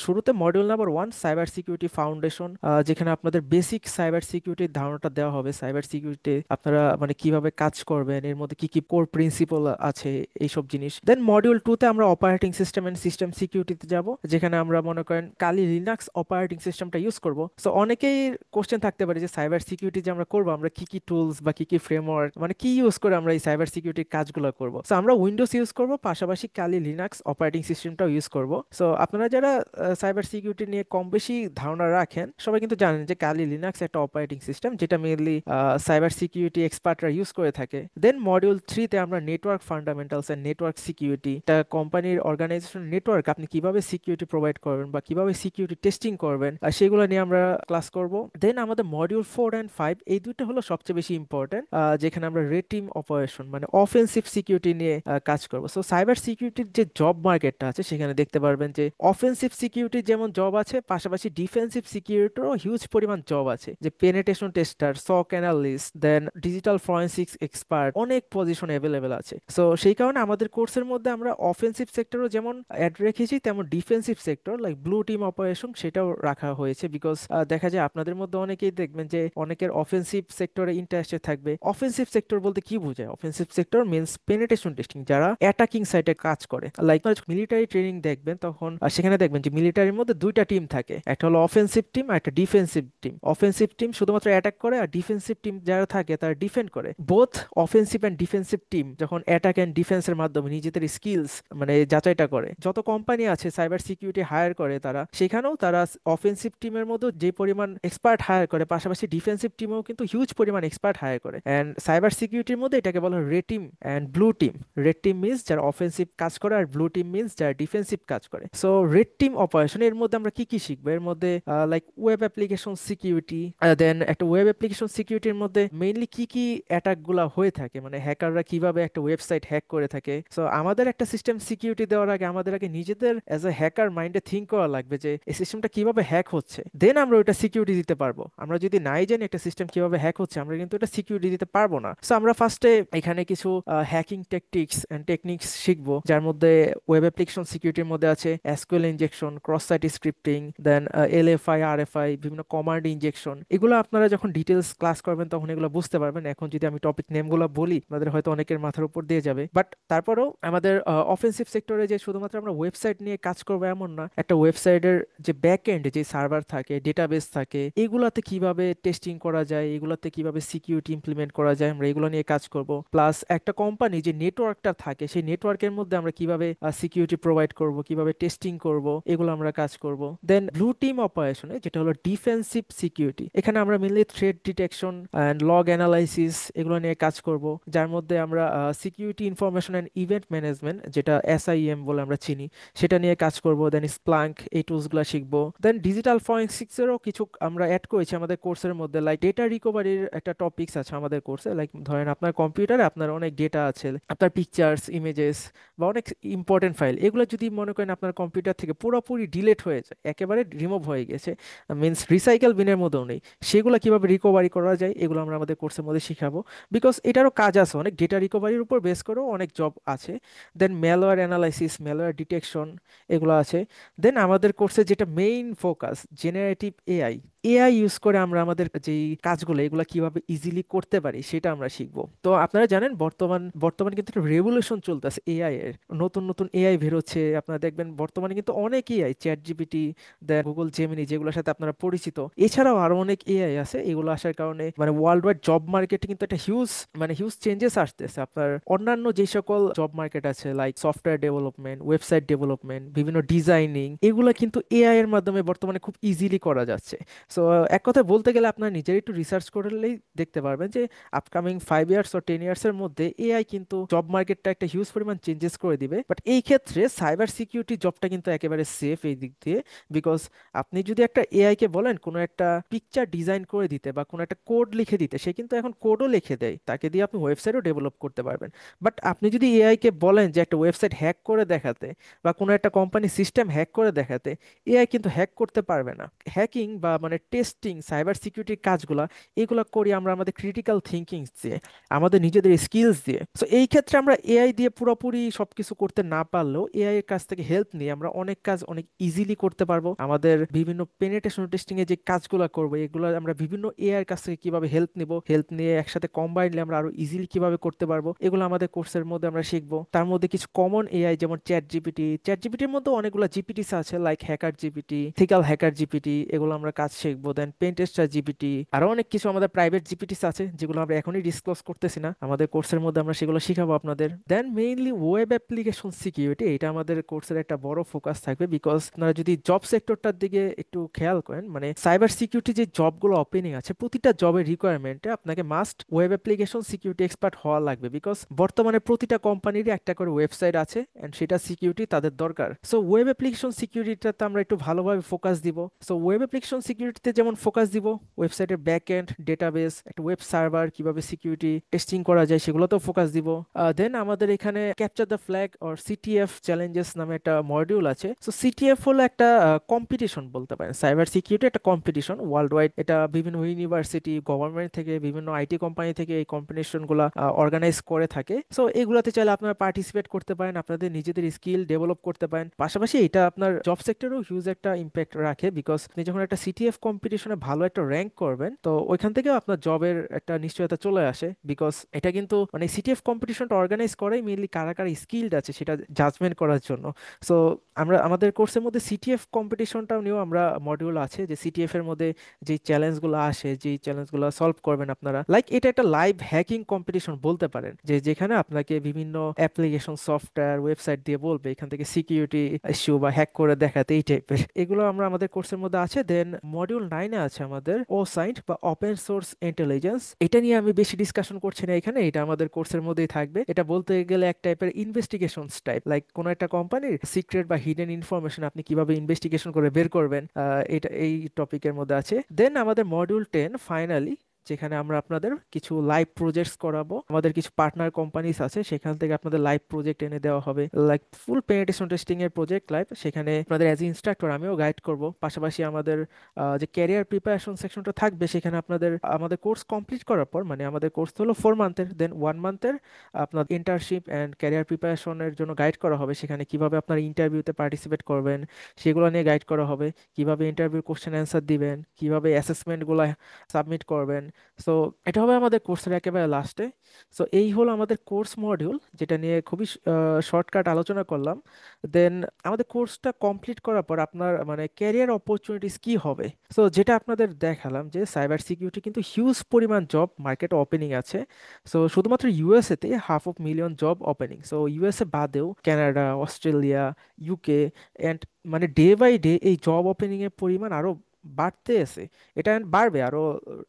শুরুতে module number 1 cyber security foundation, যেখানে আপনাদের বেসিক সাইবার সিকিউরিটির ধারণাটা দেওয়া হবে। সাইবার সিকিউরিটি আপনারা মানে কিভাবে কাজ করবেন, এর মধ্যে কি কি কোর প্রিন্সিপাল আছে, এইসব জিনিস। দেন মডিউল 2তে আমরা অপারেটিং সিস্টেম এন্ড সিস্টেম সিকিউরিটিতে যাব, যেখানে আমরা মনে করেন কালি লিনাক্স অপারেটিং সিস্টেমটা ইউজ করব। সো অনেকেই কোশ্চেন থাকতে পারে যে সাইবার সিকিউরিটি যে আমরা করবো, আমরা কি কি টুলস বা কি কি ফ্রেমওয়ার্ক মানে কি ইউজ করে আমরা এই সাইবার সিকিউরিটির কাজগুলো করব। সো আমরা উইন্ডোজ ইউজ করব, পাশাপাশি কালি লিনাক্স অপারেটিং সিস্টেমটাও ইউজ করব। সো আপনারা যারা সাইবার সিকিউরিটি নিয়ে কম বেশি ধারণা রাখেন সবাই কিন্তু জানেন যে কালি লিনাক্স একটা অপারেটিং সিস্টেম যেটা মেইনলি সাইবার সিকিউরিটি এক্সপার্টরা ইউজ করে থাকে। দেন মডিউল 3তে আমরা network fundamentals and network security, একটা কোম্পানির অর্গানাইজেশন নেটওয়ার্ক আপনি কিভাবে সিকিউরিটি প্রোভাইড করবেন বা কিভাবে সিকিউরিটি টেস্টিং করবেন, সেগুলো নিয়ে আমরা ক্লাস করব। দেন আমাদের মডিউল 4 and 5 এই দুইটা হলো সবচেয়ে বেশি ইম্পর্টেন্ট, যেখানে আমরা রেড টিম অপারেশন মানে অফেন্সিভ সিকিউরিটি নিয়ে কাজ করব। সো সাইবার সিকিউরিটির যে জব মার্কেটটা আছে সেখানে দেখতে পারবেন যে অফেন্সিভ সিকিউরিটি যেমন জব আছে, পাশাপাশি ডিফেন্সিভ সিকিউরিটিরও হিউজ পরিমাণ জব আছে, যে পেনিট্রেশন টেস্টার, সক analyst, then digital forensics expert, অনেক পজিশন অ্যাভেলেবেল আছে। সো সেই কারণে আমাদের কোর্সের মধ্যে আমরা অফেন্সিভ সেক্টরও যেমন অ্যাড রেখেছি, তেমন defensive sector like blue team operation সেটাও রাখা হয়েছে। বিকজ দেখা যায় আপনাদের মধ্যে অনেকেই দেখবেন যে অনেকের অফেন্সিভ সেক্টরে তিনটা অ্যাসে থাকবে। অফেন্সিভ সেক্টর বলতে কি বোঝায়? Offensive sector means penetration testing, যারা অ্যাটাকিং সাইটে কাজ করে। লাইক মিলিটারি ট্রেনিং দেখবেন তখন সেখানে দেখবেন যে মিলিটারির মধ্যে দুইটা টিম থাকে, একটা হলো অফেন্সিভ টিম আর একটা ডিফেন্সিভ টিম। অফেন্সিভ টিম শুধুমাত্র অ্যাটাক করে, আর ডিফেন্সিভ টিম যারা থাকে তারা ডিফেন্ড করে। Both offensive and defensive team যখন অ্যাটাক অ্যান্ড ডিফেন্সের মাধ্যমে নিজেদের স্কিলস মানে যাচাইটা করে, যত কোম্পানি আছে সাইবার সিকিউরিটি হায়ার করে তারা, সেখানেও তারা অফেন্সিভ টিমের মধ্যে যে পরিমাণ এক্সপার্ট হায়ার করে, পাশাপাশি ডিফেন্সিভ টিমেও কিন্তু হিউজ পরিমাণ এক্সপার্ট হায়ার করে। অ্যান্ড সাইবার সিকিউরিটির মধ্যে এটাকে বলা হয় red team and blue team. Red team means যারা অফেন্সিভ কাজ করে, আর ব্লু টিম মিনস যারা ডিফেন্সিভ কাজ করে। সো রেড টিম অপারেশন এর মধ্যে আমরা কি কি শিখবো? এর মধ্যে লাইক ওয়েব অ্যাপ্লিকেশন সিকিউরিটি, দেন একটা ওয়েব অ্যাপ্লিকেশন সিকিউরিটির মধ্যে মেইনলি কি কি অ্যাটাক গুলা হয়ে থাকে, মানে হ্যাকাররা কিভাবে একটা ওয়েবসাইট হ্যাক করে থাকে। সো আমাদের একটা সিস্টেম সিকিউরিটি দেওয়ার আগে আমাদের আগে নিজেদের অ্যাজ এ হ্যাকার মাইন্ডে থিঙ্ক করা লাগবে যে এই সিস্টেমটা কিভাবে হ্যাক হচ্ছে, দেন আমরা ওইটা সিকিউরিটি দিতে পারবো। আমরা যদি নাই জানি একটা সিস্টেম কিভাবে হ্যাক হচ্ছে, আমরা কিন্তু এটা সিকিউরিটি দিতে পারবো না। সো আমরা ফার্স্টে এখানে কিছু হ্যাকিং টেকটিক্স এন্ড টেকনিক্স শিখবো, যার মধ্যে ওয়েব অ্যাপ্লিকেশন সিকিউরিটির মধ্যে আছে SQL injection, cross site scripting, then LFI, RFI, বিভিন্ন কমান্ড ইনজেকশন। এগুলো আপনারা যখন ডিটেলস ক্লাস করবেন তখন এগুলো বুঝতে পারবেন। এখন যদি আমি টপিক নেমগুলো বলি আপনাদের হয়তো অনেকের মাথার উপর দিয়ে যাবে, বাট তারপরেও আমাদের অফেন্সিভ সেক্টরে যে শুধুমাত্র আমরা ওয়েবসাইট নিয়ে কাজ করবো এমন না, একটা ওয়েবসাইটের যে ব্যাক এন্ড যে সার্ভার থাকে, ডেটাবেস থাকে, এগুলাতে কিভাবে টেস্টিং করা যায়, এগুলাতে কিভাবে সিকিউরিটি ইমপ্লিমেন্ট করা যায়, আমরা এগুলো নিয়ে কাজ করব। প্লাস একটা কোম্পানি যে নেটওয়ার্কটা থাকে সেই নেটওয়ার্কের মধ্যে আমরা কিভাবে সিকিউরিটি প্রোভাইড করব, কিভাবে টেস্টিং করব, এগুলো আমরা কাজ করব। দেন ব্লু টিম অপারেশনে যেটা হলো ডিফেন্সিভ সিকিউরিটি, এখানে আমরা mainly threat detection and log analysis এগুলো নিয়ে কাজ করব, যার মধ্যে আমরা security information and event management যেটা SIEM বলে আমরা চিনি সেটা নিয়ে কাজ করব। দেন স্প্লাঙ্ক, এই টুলসগুলো শিখবো। দেন ডিজিটাল ফরেনসিক্সেরও কিছু আমরা অ্যাড করেছি আমাদের কোর্সের মধ্যে, লাইক ডেটা রিকভারির একটা টপিকস আছে আমাদের কোর্সে। লাইক ধরেন আপনার কম্পিউটারে আপনার অনেক ডেটা আছে, আপনার পিকচার্স, ইমেজেস বা অনেক ইম্পর্টেন্ট ফাইল, এগুলো যদি মনে করেন আপনার কম্পিউটার থেকে পুরোপুরি ডিলিট হয়ে যায়, একেবারে রিমুভ হয়ে গেছে, মিনস রিসাইকেল বিনের মধ্যেও নেই, সেগুলো কিভাবে রিকভারি করা যায় এগুলো আমরা আমাদের কোর্সের মধ্যে শিখাবো। বিকজ এটারও কাজ আছে, অনেক ডেটা রিকভারির উপর বেস করেও অনেক জব আছে। দেন ম্যালওয়্যার অ্যানালাইসিস, ম্যালওয়্যার ডিটেকশন এগুলো আছে। দেন আমাদের কোর্সে যেটা main focus, generative AI, AI use করে আমরা আমাদের যেই কাজগুলো এগুলো কিভাবে ইজিলি করতে পারি সেটা আমরা শিখবো। তো আপনারা জানেন বর্তমানে কিন্তু একটা রেভলিউশন চলতেছে এআই এর, নতুন নতুন এআই বেরোচ্ছে। আপনারা দেখবেন বর্তমানে কিন্তু অনেক এআই, চ্যাট জিপিটি, দেন গুগল জেমিনি, যেগুলোর সাথে আপনারা পরিচিত, এছাড়াও আরো অনেক এআই আছে। এগুলো আসার কারণে মানে ওয়ার্ল্ড ওয়াইড জব মার্কেটে কিন্তু একটা হিউজ চেঞ্জেস আসতেছে। আপনার অন্যান্য যে সকল জব মার্কেট আছে like software development, website development, বিভিন্ন ডিজাইনিং, এগুলো কিন্তু এআই এর মাধ্যমে বর্তমানে খুব ইজিলি করা যাচ্ছে। সো এক কথায় বলতে গেলে আপনার নিজের একটু রিসার্চ করলেই দেখতে পারবেন যে আপকামিং 5 ইয়ার্স ও 10 ইয়ার্স এর মধ্যে এআই কিন্তু জব মার্কেটটা একটা হিউজ পরিমাণ চেঞ্জেস করে দিবে। বাট এই ক্ষেত্রে সাইবার সিকিউরিটি জবটা কিন্তু একেবারে সেফ এই দিক দিয়ে, বিকজ আপনি যদি একটা এআই কে বলেন কোনো একটা পিকচার ডিজাইন করে দিতে বা কোনো একটা কোড লিখে দিতে, সে কিন্তু এখন কোডও লিখে দেয়, তাকে দিয়ে আপনি ওয়েবসাইটও ডেভেলপ করতে পারবেন। বাট আপনি যদি এআই কে বলেন যে একটা ওয়েবসাইট হ্যাক করে দেখাতে বা কোনো একটা কোম্পানি সিস্টেম হ্যাক করে দেখাতে, এআই কিন্তু হ্যাক করতে পারবে না। হ্যাকিং বা মানে টেস্টিং, সাইবার সিকিউরিটির কাজগুলা এগুলা করি আমরা আমাদের ক্রিটিক্যাল থিঙ্কিং দিয়ে, আমাদের নিজেদের স্কিলস দিয়ে। সো এই ক্ষেত্রে আমরা এআই দিয়ে পুরোপুরি সবকিছু করতে না পারলেও এআই এর কাছ থেকে হেল্প নিয়ে আমরা অনেক কাজ অনেক ইজিলি করতে পারবো। আমাদের বিভিন্ন পেনিট্রেশন টেস্টিং এ যে কাজগুলো করবো এগুলো আমরা বিভিন্ন এআই এর কাছ থেকে কিভাবে হেল্প নিব, হেল্প নিয়ে একসাথে কম্বাইনলি আমরা আরো ইজিলি কিভাবে করতে পারবো, এগুলো আমাদের কোর্সের মধ্যে আমরা শিখবো। তার মধ্যে কিছু কমন এআই যেমন চ্যাট জিপিটির মধ্যে অনেকগুলো জিপিটিস আছে like hacker GPT, ethical hacker GPT, এগুলো আমরা কাজ শিখবো। দেন পেনটেস্টার জিপিটি, আরো অনেক কিছু আমাদের প্রাইভেট জিপিটিস আছে যেগুলো আমরা এখনই ডিসক্লোজ করতেছি না, আমাদের কোর্সের মধ্যে আমরা সেগুলো শিখাবো আপনাদের। দেন মেইনলি ওয়েব অ্যাপ্লিকেশন সিকিউরিটি, এটা আমাদের কোর্সের একটা বড় ফোকাস থাকবে, বিকজ আপনারা যদি জব সেক্টরটার দিকে একটু খেয়াল করেন, মানে সাইবার সিকিউরিটি যে জবগুলো ওপেনিং আছে প্রতিটা জবের রিকোয়ারমেন্টে আপনাকে must web application security expert হওয়া লাগবে, বিকজ বর্তমানে প্রতিটা কোম্পানিরই একটা করে ওয়েবসাইট আছে এন্ড সেটা সিকিউরিটি তাদের দরকার। সো ওয়েব অ্যাপ্লিকেশন সিকিউরিটিতে আমরা একটু ভালোভাবে ফোকাস দিব। সো ওয়েব অ্যাপ্লিকেশন সিকিউরিটিতে যেমন ফোকাস দিব, ওয়েবসাইটের ব্যাক এন্ড, ডেটাবেস, একটা ওয়েব সার্ভার কিভাবে সিকিউরিটি টেস্টিং করা যায় সেগুলোতেও ফোকাস দিব। দেন আমাদের এখানে capture the flag or CTF challenges নামে একটা মডিউল আছে। সো সিটিএফ হলো একটা কম্পিটিশন বলতে পারেন, সাইবার সিকিউরিটি একটা কম্পিটিশন ওয়ার্ল্ড ওয়াইড। এটা বিভিন্ন ইউনিভার্সিটি, গভর্নমেন্ট থেকে, বিভিন্ন আইটি কোম্পানি থেকে এই কম্পিটিশন গুলা অর্গানাইজ করে থাকে। সো এগুলাতে চাইলে আপনারা পার্টিসিপেট করতে পারেন, আপনাদের নিজেদের স্কিল ডেভেলপ করতে পারেন। পাশাপাশি এটা আপনার জব সেক্টরেও হিউজ একটা ইম্প্যাক্ট রাখে, বিকজ আপনি যখন একটা সিটিএফ কম্পিটিশনে ভালো একটা র্যাঙ্ক করবেন তো ওইখান থেকে আপনার জব জবের একটা নিশ্চয়তা চলে আসে, বিকজ এটা কিন্তু মানে সিটিএফ কম্পিটিশনটা অর্গানাইজ করে মেইনলি কারা কারা স্কিলড আছে সেটা জাজমেন্ট করার জন্য। সো আমরা আমাদের কোর্সের মধ্যে সিটিএফ কম্পিটিশনটাও নিয়েও আমরা মডিউল আছে, যে সিটিএফ এর মধ্যে যে চ্যালেঞ্জগুলো আসে, যে চ্যালেঞ্জগুলো সলভ করবেন আপনারা, লাইক এটা একটা লাইভ হ্যাকিং কম্পিটিশন বলতে পারেন, যে যেখানে আপনাকে বিভিন্ন অ্যাপ্লিকেশন সফটওয়্যার ওয়েবসাইট দিয়ে বলবে এখান থেকে সিকিউরিটি ইস্যু বা হ্যাক করে দেখাতে, এই টাইপের এগুলো আমরা আমাদের কোর্সের মধ্যে আছে। দেন মডিউল 9-এ আছে আমাদের ওসাইন্ট বা ওপেন সোর্স ইন্টেলিজেন্স। এটা নিয়ে আমি বেশি ডিসকাশন করছি না এখানে, এটা আমাদের কোর্সের মধ্যেই থাকবে। এটা বলতে গেলে এক টাইপের ইনভেস্টিগেশনস টাইপ, লাইক কোনো একটা কোম্পানির সিক্রেট বা হিডেন ইনফরমেশন আপনি কিভাবে ইনভেস্টিগেশন করে বের করবেন, এটা এই টপিকের মধ্যে আছে। দেন আমাদের মডিউল 10 ফাইনালি, যেখানে আমরা আপনাদের কিছু লাইভ প্রজেক্টস করাবো। আমাদের কিছু পার্টনার কোম্পানিজ আছে, সেখান থেকে আপনাদের লাইভ প্রজেক্ট এনে দেওয়া হবে, লাইক ফুল পেনিট্রেশন টেস্টিং এর প্রজেক্ট লাইভ। সেখানে আপনাদের অ্যাজ ইনস্ট্রাক্টর আমিও গাইড করব, পাশাপাশি আমাদের যে ক্যারিয়ার প্রিপারেশন সেকশনটা থাকবে, সেখানে আপনাদের আমাদের কোর্স কমপ্লিট করার পর, মানে আমাদের কোর্স হলো 4 মান্থের, দেন 1 মান্থের আপনার ইন্টার্নশিপ অ্যান্ড ক্যারিয়ার প্রিপারেশনের জন্য গাইড করা হবে। সেখানে কিভাবে আপনার ইন্টারভিউতে পার্টিসিপেট করবেন সেগুলো নিয়ে গাইড করা হবে, কিভাবে ইন্টারভিউ কোশ্চেন অ্যান্সার দিবেন, কিভাবে অ্যাসেসমেন্টগুলো সাবমিট করবেন। সো এটা হবে আমাদের কোর্সের একেবারে লাস্টে। সো এই হলো আমাদের কোর্স মডিউল, যেটা নিয়ে খুবই শর্টকাট আলোচনা করলাম। দেন আমাদের কোর্সটা কমপ্লিট করার পর আপনার মানে ক্যারিয়ার অপরচুনিটিস কি হবে, সো যেটা আপনাদের দেখালাম যে সাইবার সিকিউরিটি কিন্তু হিউজ পরিমাণ জব মার্কেট ওপেনিং আছে। সো শুধুমাত্র ইউএসএতে 500,000 জব ওপেনিং, সো ইউএসএ বাদেও কানাডা, অস্ট্রেলিয়া, ইউকে অ্যান্ড মানে ডে বাই ডে এই জব ওপেনিং এর পরিমাণ আরো বাড়তে আছে। এটা বাড়বে আরো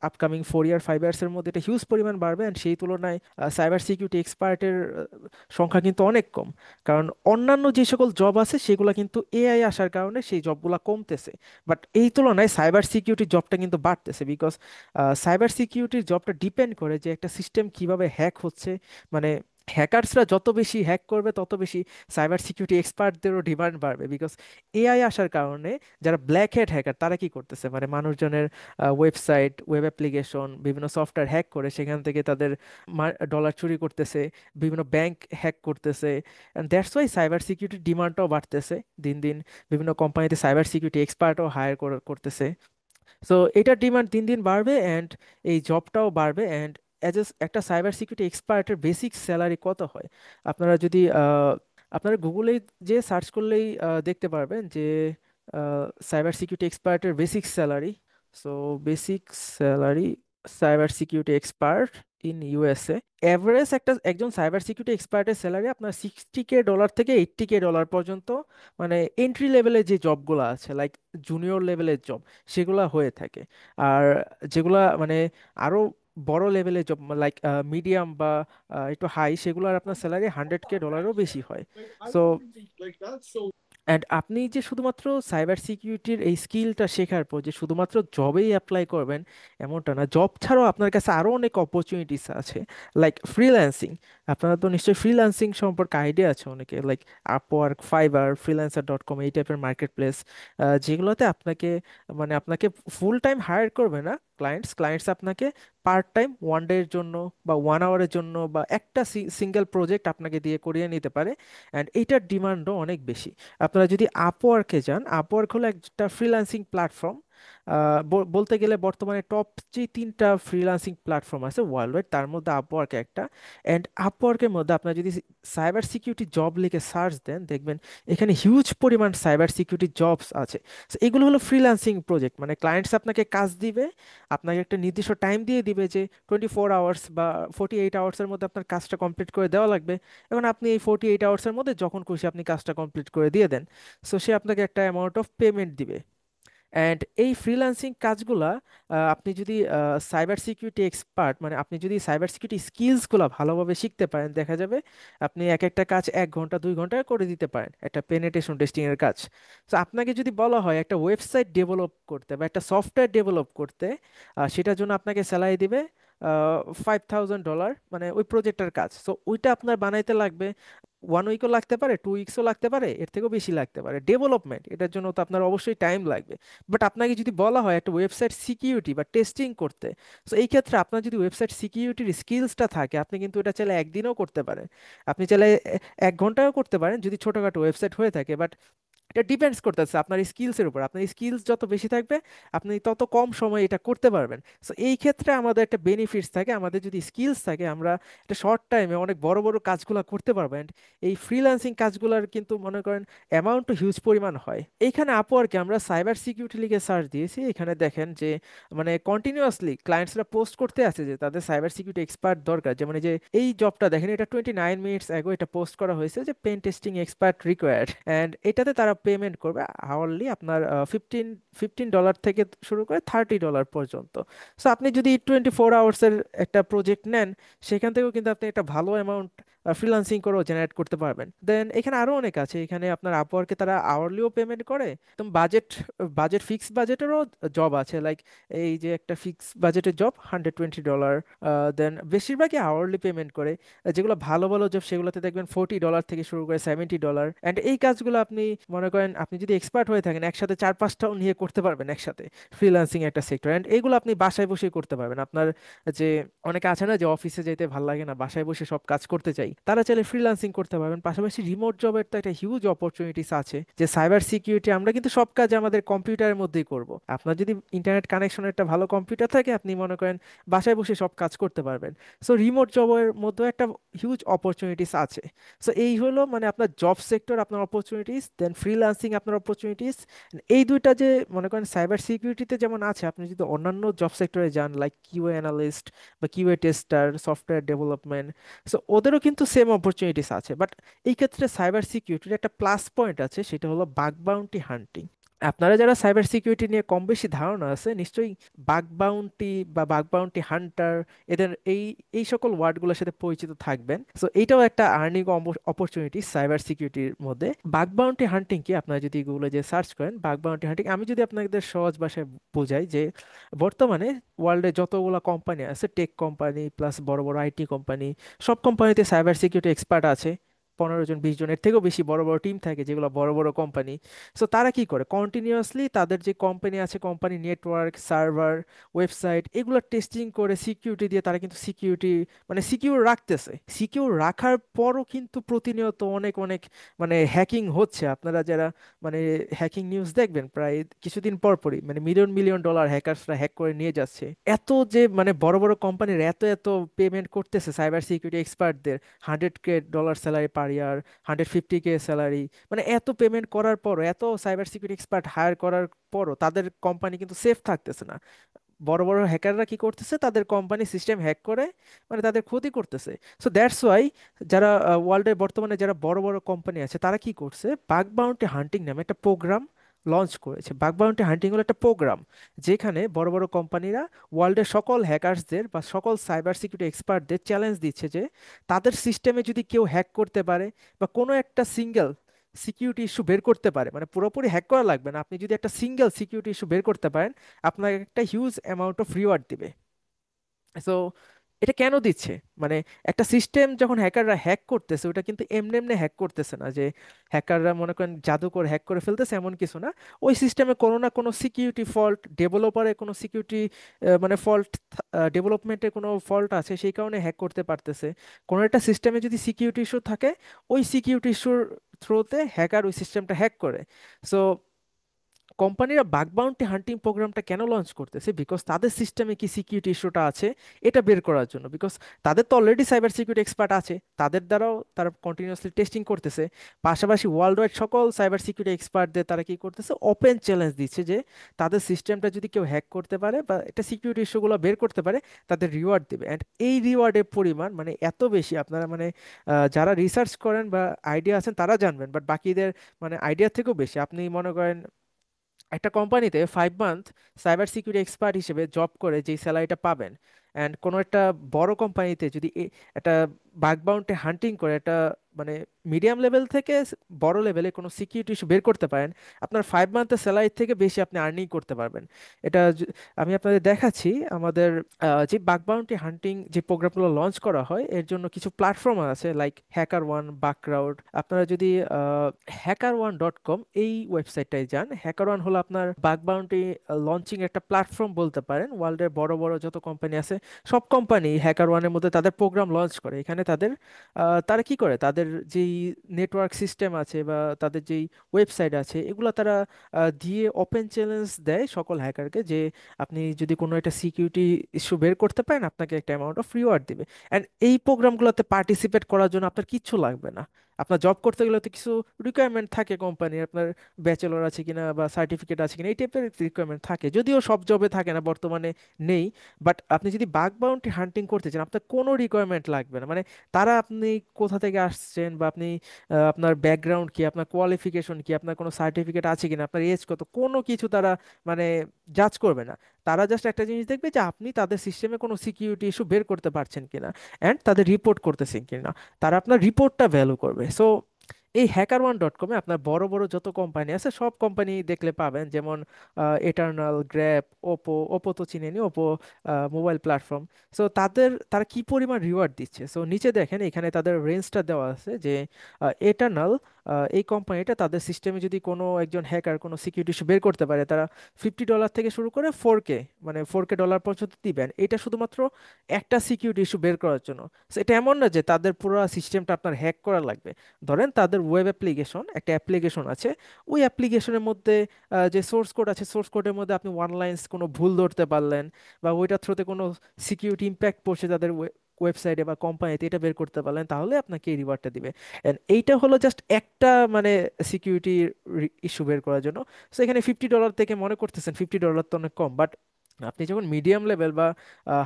আপকামিং 4 ইয়ার 5 ইয়ার্স এর মধ্যে, এটা হিউজ পরিমাণ বাড়বে। অ্যান্ড সেই তুলনায় সাইবার সিকিউরিটি এক্সপার্টের সংখ্যা কিন্তু অনেক কম, কারণ অন্যান্য যে সকল জব আছে সেগুলো কিন্তু এআই আসার কারণে সেই জবগুলো কমতেছে। বাট এই তুলনায় সাইবার সিকিউরিটি জবটা কিন্তু বাড়তেছে, বিকজ সাইবার সিকিউরিটির জবটা ডিপেন্ড করে যে একটা সিস্টেম কিভাবে হ্যাক হচ্ছে। মানে হ্যাকার্সরা যত বেশি হ্যাক করবে তত বেশি সাইবার সিকিউরিটি এক্সপার্টদেরও ডিমান্ড বাড়বে, বিকজ এআই আসার কারণে যারা ব্ল্যাক হ্যাট হ্যাকার তারা কি করতেছে, মানে মানুষজনের ওয়েবসাইট, ওয়েব অ্যাপ্লিকেশন, বিভিন্ন সফটওয়্যার হ্যাক করে সেখান থেকে তাদের ডলার চুরি করতেছে, বিভিন্ন ব্যাংক হ্যাক করতেছে। অ্যান্ড দ্যাটস ওয়াই সাইবার সিকিউরিটির ডিমান্ডটাও বাড়তেছে দিন দিন, বিভিন্ন কোম্পানিতে সাইবার সিকিউরিটি এক্সপার্টও হায়ার করতেছে। সো এটার ডিমান্ড দিন দিন বাড়বে অ্যান্ড এই জবটাও বাড়বে। অ্যান্ড অ্যাজ একটা সাইবার সিকিউরিটি এক্সপার্টের বেসিক স্যালারি কত হয়, আপনারা যদি আপনারা গুগলে যে সার্চ করলেই দেখতে পারবেন যে সাইবার সিকিউরিটি এক্সপার্টের basic salary. So basic salary cyber security expert in USA, average একজন সাইবার সিকিউরিটি এক্সপার্টের স্যালারি আপনার $60K থেকে $80K পর্যন্ত, মানে এন্ট্রি লেভেলের যে জবগুলো আছে লাইক জুনিয়র লেভেলের জব সেগুলা হয়ে থাকে। আর যেগুলা মানে আরো বড় লেভেলের জব লাইক মিডিয়াম বা একটু হাই, সেগুলোর আপনার স্যালারি $100K বেশি হয়। সো অ্যান্ড আপনি যে শুধুমাত্র সাইবার সিকিউরিটির এই স্কিলটা শেখার পর যে শুধুমাত্র জবেই অ্যাপ্লাই করবেন এমনটা না, জব ছাড়াও আপনার কাছে আরও অনেক অপরচুনিটিস আছে, লাইক ফ্রিল্যান্সিং। আপনারা তো নিশ্চয়ই ফ্রিল্যান্সিং সম্পর্কে আইডিয়া আছে অনেকে, লাইক আপওয়ার্ক, ফাইবার, freelancer.com এই টাইপের মার্কেট প্লেস, যেগুলোতে আপনাকে মানে আপনাকে ফুল টাইম হায়ার করবে না ক্লায়েন্টস আপনাকে পার্ট টাইম 1 ডে-এর জন্য বা 1 আওয়ারের জন্য বা একটা সিঙ্গেল প্রজেক্ট আপনাকে দিয়ে করিয়ে নিতে পারে। অ্যান্ড এইটার ডিমান্ডও অনেক বেশি। আপনারা যদি আপওয়ার্কে যান, আপওয়ার্ক হলো একটা ফ্রিল্যান্সিং প্ল্যাটফর্ম। বলতে গেলে বর্তমানে টপ যে 3টা ফ্রিল্যান্সিং প্ল্যাটফর্ম আছে ওয়ার্ল্ড ওয়াইড, তার মধ্যে আপওয়ার্ক একটা। অ্যান্ড আপওয়ার্কের মধ্যে আপনারা যদি সাইবার সিকিউরিটি জব লিখে সার্চ দেন, দেখবেন এখানে হিউজ পরিমাণ সাইবার সিকিউরিটি জবস আছে। So এগুলো হলো ফ্রিল্যান্সিং প্রজেক্ট, মানে ক্লায়েন্টস আপনাকে কাজ দিবে, আপনাকে একটা নির্দিষ্ট টাইম দিয়ে দিবে যে 24 আওয়ার্স বা 48 আওয়ার্সের মধ্যে আপনার কাজটা কমপ্লিট করে দেওয়া লাগবে। এখন আপনি এই 48 আওয়ার্সের মধ্যে যখন খুশি আপনি কাজটা কমপ্লিট করে দিয়ে দেন, সো সে আপনাকে একটা অ্যামাউন্ট অফ পেমেন্ট দিবে। অ্যান্ড এই ফ্রিল্যান্সিং কাজগুলা আপনি যদি সাইবার সিকিউরিটি এক্সপার্ট, মানে আপনি যদি সাইবার সিকিউরিটি স্কিলসগুলো ভালোভাবে শিখতে পারেন, দেখা যাবে আপনি এক একটা কাজ 1 ঘন্টা 2 ঘন্টায় করে দিতে পারেন, একটা পেনিট্রেশন টেস্টিং এর কাজ। তো আপনাকে যদি বলা হয় একটা ওয়েবসাইট ডেভেলপ করতে বা একটা সফটওয়্যার ডেভেলপ করতে, সেটার জন্য আপনাকে স্যালারি দিবে $5,000, মানে ওই প্রজেক্টের কাজ। সো ওইটা আপনার বানাইতে লাগবে 1 উইকও লাগতে পারে, 2 উইকসও লাগতে পারে, এর থেকেও বেশি লাগতে পারে। ডেভেলপমেন্ট এটার জন্য তো আপনার অবশ্যই টাইম লাগবে। বাট আপনাকে যদি বলা হয় একটা ওয়েবসাইট সিকিউরিটি বা টেস্টিং করতে, তো এই ক্ষেত্রে আপনার যদি ওয়েবসাইট সিকিউরিটির স্কিলসটা থাকে, আপনি কিন্তু এটা চাইলে একদিনও করতে পারেন, আপনি চাইলে 1 ঘন্টাও করতে পারেন যদি ছোটখাটো ওয়েবসাইট হয়ে থাকে। বাট এটা ডিপেন্ডস করতেছে আপনার স্কিলসের উপর। আপনার স্কিলস যত বেশি থাকবে আপনি তত কম সময়ে এটা করতে পারবেন। সো এই ক্ষেত্রে আমাদের একটা বেনিফিটস থাকে, আমাদের যদি স্কিলস থাকে আমরা একটা শর্ট টাইমে অনেক বড় বড় কাজগুলো করতে পারবো। And এই ফ্রিল্যান্সিং কাজগুলোর কিন্তু মনে করেন অ্যামাউন্টও হিউজ পরিমাণ হয়। এইখানে আপওয়ার্কে আমরা সাইবার সিকিউরিটি লিগে সার্চ দিয়েছি, এখানে দেখেন যে মানে কন্টিনিউয়াসলি ক্লায়েন্টসরা পোস্ট করতে আছে যে তাদের সাইবার সিকিউরিটি এক্সপার্ট দরকার। যেমন এই যে এই জবটা দেখেন, এটা 29 মিনিটস অ্যাগো এটা পোস্ট করা হয়েছে যে pen testing expert required, and এটাতে তারা পেমেন্ট করবে আওয়ারলি আপনার $15 থেকে শুরু করে $30 পর্যন্ত। সো আপনি যদি 24 আওয়ার্সের একটা প্রজেক্ট নেন, সেখান থেকেও কিন্তু আপনি একটা ভালো অ্যামাউন্ট ফ্রিল্যান্সিং করেও জেনারেট করতে পারবেন। দেন এখানে আরো অনেক আছে, এখানে আপনার আপওয়ার্কে তারা আওয়ারলিও পেমেন্ট করে, একদম বাজেট ফিক্স বাজেটেরও জব আছে। লাইক এই যে একটা ফিক্স বাজেটের জব $120, দেন বেশিরভাগই আওয়ারলি পেমেন্ট করে। যেগুলো ভালো ভালো জব সেগুলোতে দেখবেন $40 থেকে শুরু করে $70। অ্যান্ড এই কাজগুলো আপনি মনে করেন আপনি যদি এক্সপার্ট হয়ে থাকেন একসাথে 4-5টাও নিয়ে করতে পারবেন একসাথে, ফ্রিল্যান্সিং একটা সেক্টর। অ্যান্ড এইগুলো আপনি বাসায় বসেই করতে পারবেন। আপনার যে অনেকে আছে না যে অফিসে যেতে ভালো লাগে না, বাসায় বসে সব কাজ করতে চাই, তারা চাইলে ফ্রিল্যান্সিং করতে পারবেন। পাশাপাশি রিমোট জবের তো একটা হিউজ অপরচুনিটিস আছে, যে সাইবার সিকিউরিটি আমরা কিন্তু সব কাজ আমাদের কম্পিউটারের মধ্যেই করব। আপনার যদি ইন্টারনেট কানেকশনের একটা ভালো কম্পিউটার থাকে আপনি মনে করেন বাসায় বসে সব কাজ করতে পারবেন। সো রিমোট জবের মধ্যে একটা হিউজ অপরচুনিটিস আছে। সো এই হলো মানে আপনার জব সেক্টর, আপনার অপরচুনিটিস, দেন ফ্রিল্যান্সিং আপনার অপরচুনিটিস। এই দুইটা যে মনে করেন সাইবার সিকিউরিটিতে যেমন আছে, আপনি যদি অন্যান্য জব সেক্টরে যান লাইক কিউএ অ্যানালিস্ট বা QA tester, software development, so ওদেরও কিন্তু সেম অপরচুনিটিস আছে। বাট এই ক্ষেত্রে সাইবার সিকিউরিটির একটা প্লাস পয়েন্ট আছে, সেটা হলো বাগ বাউন্টি হান্টিং। আপনারা যারা সাইবার সিকিউরিটি নিয়ে কম বেশি ধারণা আছে নিশ্চয়ই বাগ বাউন্টি বা বাগ বাউন্টি হান্টার এদের এই সকল ওয়ার্ডগুলোর সাথে পরিচিত থাকবেন। সো এইটাও একটা আর্নিং অপরচুনিটি সাইবার সিকিউরিটির মধ্যে। বাগ বাউন্টি হান্টিং কি আপনারা যদি গুগলে যে সার্চ করেন বাগ বাউন্টি হান্টিং, আমি যদি আপনাদের সহজ ভাষায় বোঝাই যে বর্তমানে ওয়ার্ল্ডে যতগুলো কোম্পানি আছে, টেক কোম্পানি প্লাস বড় বড় আইটি কোম্পানি, সব কোম্পানিতে সাইবার সিকিউরিটি এক্সপার্ট আছে। 15 জন 20 জনের থেকেও বেশি বড় বড় টিম থাকে যেগুলো বড় বড় কোম্পানি। সো তারা কি করে কন্টিনিউয়াসলি তাদের যে কোম্পানি আছে, কোম্পানি নেটওয়ার্ক, সার্ভার, ওয়েবসাইট, এগুলো টেস্টিং করে সিকিউরিটি দিয়ে তারা কিন্তু সিকিউরিটি মানে সিকিউর রাখতেছে। সিকিউর রাখার পরও কিন্তু প্রতিনিয়ত অনেক অনেক মানে হ্যাকিং হচ্ছে। আপনারা যারা মানে হ্যাকিং নিউজ দেখবেন প্রায় কিছুদিন পর পরই মানে মিলিয়ন মিলিয়ন ডলার হ্যাকার্সরা হ্যাক করে নিয়ে যাচ্ছে। এত যে মানে বড় বড় কোম্পানির এত এত পেমেন্ট করতেছে সাইবার সিকিউরিটি এক্সপার্টদের, $100K salary per year, 150K salary, মানে এত পেমেন্ট করার পরও, এত সাইবার সিকিউরিটি এক্সপার্ট হায়ার করার পরও তাদের কোম্পানি কিন্তু সেফ থাকতেছে না। বড় বড় হ্যাকাররা কি করতেছে, তাদের কোম্পানি সিস্টেম হ্যাক করে মানে তাদের ক্ষতি করতেছে। সো দ্যাটস ওয়াই যারা ওয়ার্ল্ডের বর্তমানে যারা বড় বড় কোম্পানি আছে তারা কি করছে, বাগ বাউন্টি হান্টিং নামে একটা প্রোগ্রাম লঞ্চ করেছে। বাগ বাউন্টি হান্টিং হলো একটা প্রোগ্রাম যেখানে বড় বড় কোম্পানিরা ওয়ার্ল্ডের সকল হ্যাকার্সদের বা সকল সাইবার সিকিউরিটি এক্সপার্টদের চ্যালেঞ্জ দিচ্ছে যে তাদের সিস্টেমে যদি কেউ হ্যাক করতে পারে বা কোনো একটা সিঙ্গেল সিকিউরিটি ইস্যু বের করতে পারে, মানে পুরোপুরি হ্যাক করা লাগবে না, আপনি যদি একটা সিঙ্গেল সিকিউরিটি ইস্যু বের করতে পারেন আপনাকে একটা হিউজ অ্যামাউন্ট অফ রিওয়ার্ড দিবে। সো এটা কেন দিচ্ছে, মানে একটা সিস্টেম যখন হ্যাকাররা হ্যাক করতেছে ওটা কিন্তু এমনি এমনি হ্যাক করতেছে না যে হ্যাকাররা মনে করেন জাদু করে হ্যাক করে ফেলতেছে, এমন কিছু না। ওই সিস্টেমে কোনো না কোনো সিকিউরিটি ফল্ট, ডেভেলপারের কোনো সিকিউরিটি মানে ফল্ট, ডেভেলপমেন্টের কোনো ফল্ট আছে, সেই কারণে হ্যাক করতে পারতেছে। কোনো একটা সিস্টেমে যদি সিকিউরিটি ইস্যু থাকে ওই সিকিউরিটি ইস্যুর থ্রুতে হ্যাকার ওই সিস্টেমটা হ্যাক করে। সো কোম্পানিরা বাগ বাউন্টি হান্টিং প্রোগ্রামটা কেন লঞ্চ করতেছে, বিকজ তাদের সিস্টেমে কি সিকিউরিটি ইস্যুটা আছে এটা বের করার জন্য। বিকজ তাদের তো অলরেডি সাইবার সিকিউরিটি এক্সপার্ট আছে, তাদের দ্বারাও তারা কন্টিনিউয়াসলি টেস্টিং করতেছে। পাশাপাশি ওয়ার্ল্ড ওয়াইড সকল সাইবার সিকিউরিটি এক্সপার্টদের তারা কি করতেছে, ওপেন চ্যালেঞ্জ দিচ্ছে যে তাদের সিস্টেমটা যদি কেউ হ্যাক করতে পারে বা একটা সিকিউরিটি ইস্যুগুলো বের করতে পারে তাদের রিওয়ার্ড দেবে। অ্যান্ড এই রিওয়ার্ডের পরিমাণ মানে এত বেশি, আপনারা মানে যারা রিসার্চ করেন বা আইডিয়া আছেন তারা জানবেন, বাট বাকিদের মানে আইডিয়া থেকেও বেশি। আপনি মনে করেন একটা কোম্পানিতে 5 মান্থ সাইবার সিকিউরিটি এক্সপার্ট হিসেবে জব করে যেই স্যালারিটা পাবেন, অ্যান্ড কোনো একটা বড় কোম্পানিতে যদি একটা বাগ বাউন্টি হান্টিং করে একটা মানে মিডিয়াম লেভেল থেকে বড় লেভেলে কোনো সিকিউরিটি ইস্যু বের করতে পারেন, আপনার 5 মান্থের স্যালারি থেকে বেশি আপনি আর্নিং করতে পারবেন। এটা আমি আপনাদের দেখাচ্ছি। আমাদের যে বাগ বাউন্টি হান্টিং যে প্রোগ্রামগুলো লঞ্চ করা হয় এর জন্য কিছু প্ল্যাটফর্ম আছে লাইক হ্যাকার ওয়ান, বাকক্রাউড। আপনারা যদি hackerone.com এই ওয়েবসাইটটায় যান, হ্যাকার ওয়ান হলো আপনার বাগ বাউন্টি লঞ্চিং একটা প্ল্যাটফর্ম বলতে পারেন। ওয়ার্ল্ডের বড় বড় যত কোম্পানি আছে সব কোম্পানি হ্যাকার ওয়ানের মধ্যে তাদের প্রোগ্রাম লঞ্চ করে। এখানে তাদের তারা কি করে, তাদের যেই নেটওয়ার্ক সিস্টেম আছে বা তাদের যেই ওয়েবসাইট আছে এগুলো তারা দিয়ে ওপেন চ্যালেঞ্জ দেয় সকল হ্যাকারকে যে আপনি যদি কোনো একটা সিকিউরিটি ইস্যু বের করতে পারেন আপনাকে একটা অ্যামাউন্ট অফ রিওয়ার্ড দিবে। অ্যান্ড এই প্রোগ্রামগুলোতে পার্টিসিপেট করার জন্য আপনার কিচ্ছু লাগবে না। আপনার জব করতে গেলে তো কিছু রিকোয়ারমেন্ট থাকে কোম্পানির, আপনার ব্যাচেলর আছে কিনা বা সার্টিফিকেট আছে কিনা এই টাইপের রিকোয়ারমেন্ট থাকে, যদিও সব জবে থাকে না বর্তমানে, নেই। বাট আপনি যদি বাগ বাউন্টি হান্টিং করতে চান আপনার কোনো রিকোয়ারমেন্ট লাগবে না। মানে তারা আপনি কোথা থেকে আসছেন বা আপনি আপনার ব্যাকগ্রাউন্ড কি, আপনার কোয়ালিফিকেশন কি, আপনার কোনো সার্টিফিকেট আছে কিনা, আপনার এজ কত, কোনো কিছু তারা মানে জাজ করবে না। তারা জাস্ট একটা জিনিস দেখবে যে আপনি তাদের সিস্টেমে কোনো সিকিউরিটি ইস্যু বের করতে পারছেন কিনা অ্যান্ড তাদের রিপোর্ট করতেছেন কিনা, তারা আপনার রিপোর্টটা ভ্যালু করবে। সো এই HackerOne.com-এ আপনার বড় বড় যত কোম্পানি আছে সব কোম্পানি দেখলে পাবেন, যেমন এটার্নাল, গ্র্যাব, ওপো। ওপো তো চিনেনি, ওপো মোবাইল প্ল্যাটফর্ম। সো তারা কি পরিমাণ রিওয়ার্ড দিচ্ছে, সো নিচে দেখেন এখানে তাদের রেঞ্জটা দেওয়া আছে যে এটার্নাল এই কোম্পানিটা তাদের সিস্টেমে যদি কোনো একজন হ্যাকার কোনো সিকিউরিটি ইস্যু বের করতে পারে তারা $50 থেকে শুরু করে 4K, মানে 4K ডলার পর্যন্ত দিবেন, এটা শুধুমাত্র একটা সিকিউরিটি ইস্যু বের করার জন্য। So, এটা এমন না যে তাদের পুরো সিস্টেমটা আপনার হ্যাক করা লাগবে। ধরেন তাদের ওয়েব অ্যাপ্লিকেশন, একটা অ্যাপ্লিকেশন আছে, ওই অ্যাপ্লিকেশনের মধ্যে যে সোর্স কোড আছে সোর্স কোডের মধ্যে আপনি ওয়ান লাইন্স কোনো ভুল ধরতে পারলেন বা ওইটার থ্রুতে কোনো সিকিউরিটি ইম্প্যাক্ট পড়ছে তাদের ওয়েবসাইটে বা কোম্পানিতে, এটা বের করতে পারলেন, তাহলে আপনাকে এই রিওয়ার্ডটা দিবে। এন্ড এইটা হলো জাস্ট একটা মানে সিকিউরিটি ইস্যু বের করার জন্য। সো এখানে $50 থেকে মনে করতেছেন $50 তো অনেক কম, বাট আপনি যখন মিডিয়াম লেভেল বা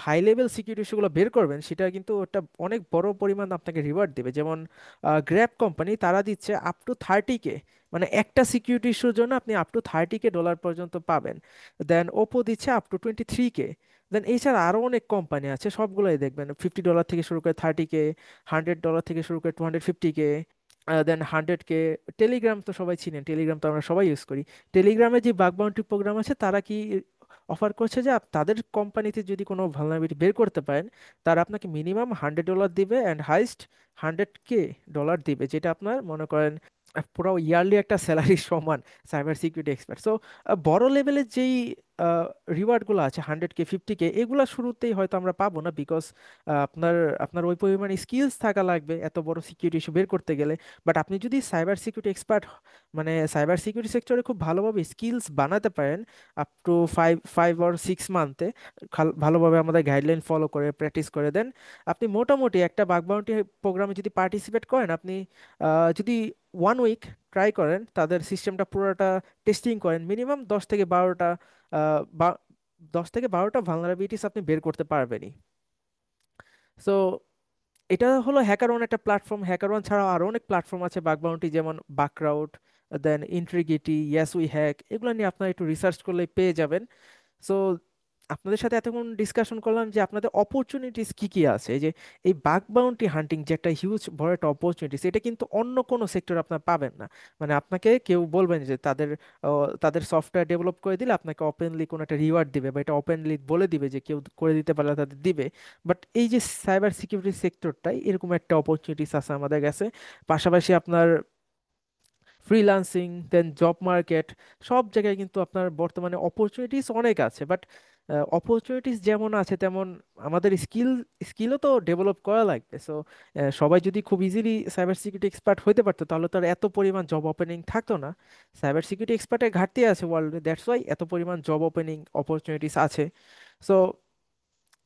হাই লেভেল সিকিউরিটি ইস্যুগুলো বের করবেন সেটা কিন্তু ওটা অনেক বড় পরিমাণ আপনাকে রিওয়ার্ড দেবে। যেমন গ্র্যাব কোম্পানি তারা দিচ্ছে আপ টু 30K, মানে একটা সিকিউরিটি ইস্যুর জন্য আপনি আপ টু $30K পর্যন্ত পাবেন। দেন ওপো দিচ্ছে আপ টু 23K। দেন এছাড়া আরও অনেক কোম্পানি আছে, সবগুলোই দেখবেন $50 থেকে শুরু করে 30K, $100 থেকে শুরু করে 250K, দেন 100K। টেলিগ্রাম তো সবাই চিনেন, টেলিগ্রাম তো আমরা সবাই ইউজ করি। টেলিগ্রামে যে বাগ বাউন্টি প্রোগ্রাম আছে তারা কি অফার করছে যে তাদের কোম্পানিতে যদি কোনো ভালনারেবিলিটি বের করতে পারেন তারা আপনাকে মিনিমাম $100 দিবে অ্যান্ড হাইস্ট $100K দিবে, যেটা আপনার মনে করেন পুরো ইয়ারলি একটা স্যালারি সমান সাইবার সিকিউরিটি এক্সপার্ট। সো বড় লেভেলের যেই রিওয়ার্ডগুলো আছে 100K, 50K, এগুলো শুরুতেই হয়তো আমরা পাবো না, বিকজ আপনার আপনার ওই পরিমাণ স্কিলস থাকা লাগবে এত বড় সিকিউরিটি ইস্যু বের করতে গেলে। বাট আপনি যদি সাইবার সিকিউরিটি এক্সপার্ট, মানে সাইবার সিকিউরিটি সেক্টরে খুব ভালোভাবে স্কিলস বানাতে পারেন আপ টু 5 or 6 মান্থে, ভালোভাবে আমাদের গাইডলাইন ফলো করে প্র্যাকটিস করে দেন, আপনি মোটামুটি একটা বাগ বাউন্টি প্রোগ্রামে যদি পার্টিসিপেট করেন, আপনি যদি 1 উইক ট্রাই করেন, তাদের সিস্টেমটা পুরোটা টেস্টিং করেন, মিনিমাম 10 থেকে 12টা বা 10 থেকে 12টা ভালনারাবিলিটিস আপনি বের করতে পারবেনই। সো এটা হলো হ্যাকারওয়ান একটা প্ল্যাটফর্ম। হ্যাকারওয়ান ছাড়াও আরো অনেক প্ল্যাটফর্ম আছে বাগ বাউন্টি, যেমন বাকরাউট, দেন ইন্ট্রিগিটি, ইয়েস উই হ্যাক, এগুলো নিয়ে আপনারা একটু রিসার্চ করলে পেয়ে যাবেন। সো আপনাদের সাথে এতক্ষণ ডিসকাশন করলাম যে আপনাদের অপরচুনিটিস কি কি আছে। এই যে এই বাগ বাউন্টি হান্টিং যে একটা হিউজ বড় একটা অপরচুনিটিস, এটা কিন্তু অন্য কোনো সেক্টর আপনার পাবেন না। মানে আপনাকে কেউ বলবেন যে তাদের সফটওয়্যার ডেভেলপ করে দিলে আপনাকে ওপেনলি কোনো একটা রিওয়ার্ড দিবে বা এটা ওপেনলি বলে দিবে যে কেউ করে দিতে পারলে তাদের দিবে। বাট এই যে সাইবার সিকিউরিটি সেক্টরটাই এরকম একটা অপরচুনিটিস আছে আমাদের কাছে। পাশাপাশি আপনার ফ্রিল্যান্সিং, দেন জব মার্কেট, সব জায়গায় কিন্তু আপনার বর্তমানে অপরচুনিটিস অনেক আছে। বাট অপরচুনিটিস যেমন আছে তেমন আমাদের স্কিলও তো ডেভেলপ করা লাগবে। সো সবাই যদি খুব ইজিলি সাইবার সিকিউরিটি এক্সপার্ট হতে পারতো তাহলে তো আর এত পরিমাণ জব ওপেনিং থাকতো না। সাইবার সিকিউরিটি এক্সপার্টের ঘাটতি আছে ওয়ার্ল্ডে, দ্যাটস ওয়াই এত পরিমাণ জব ওপেনিং অপরচুনিটিস আছে। সো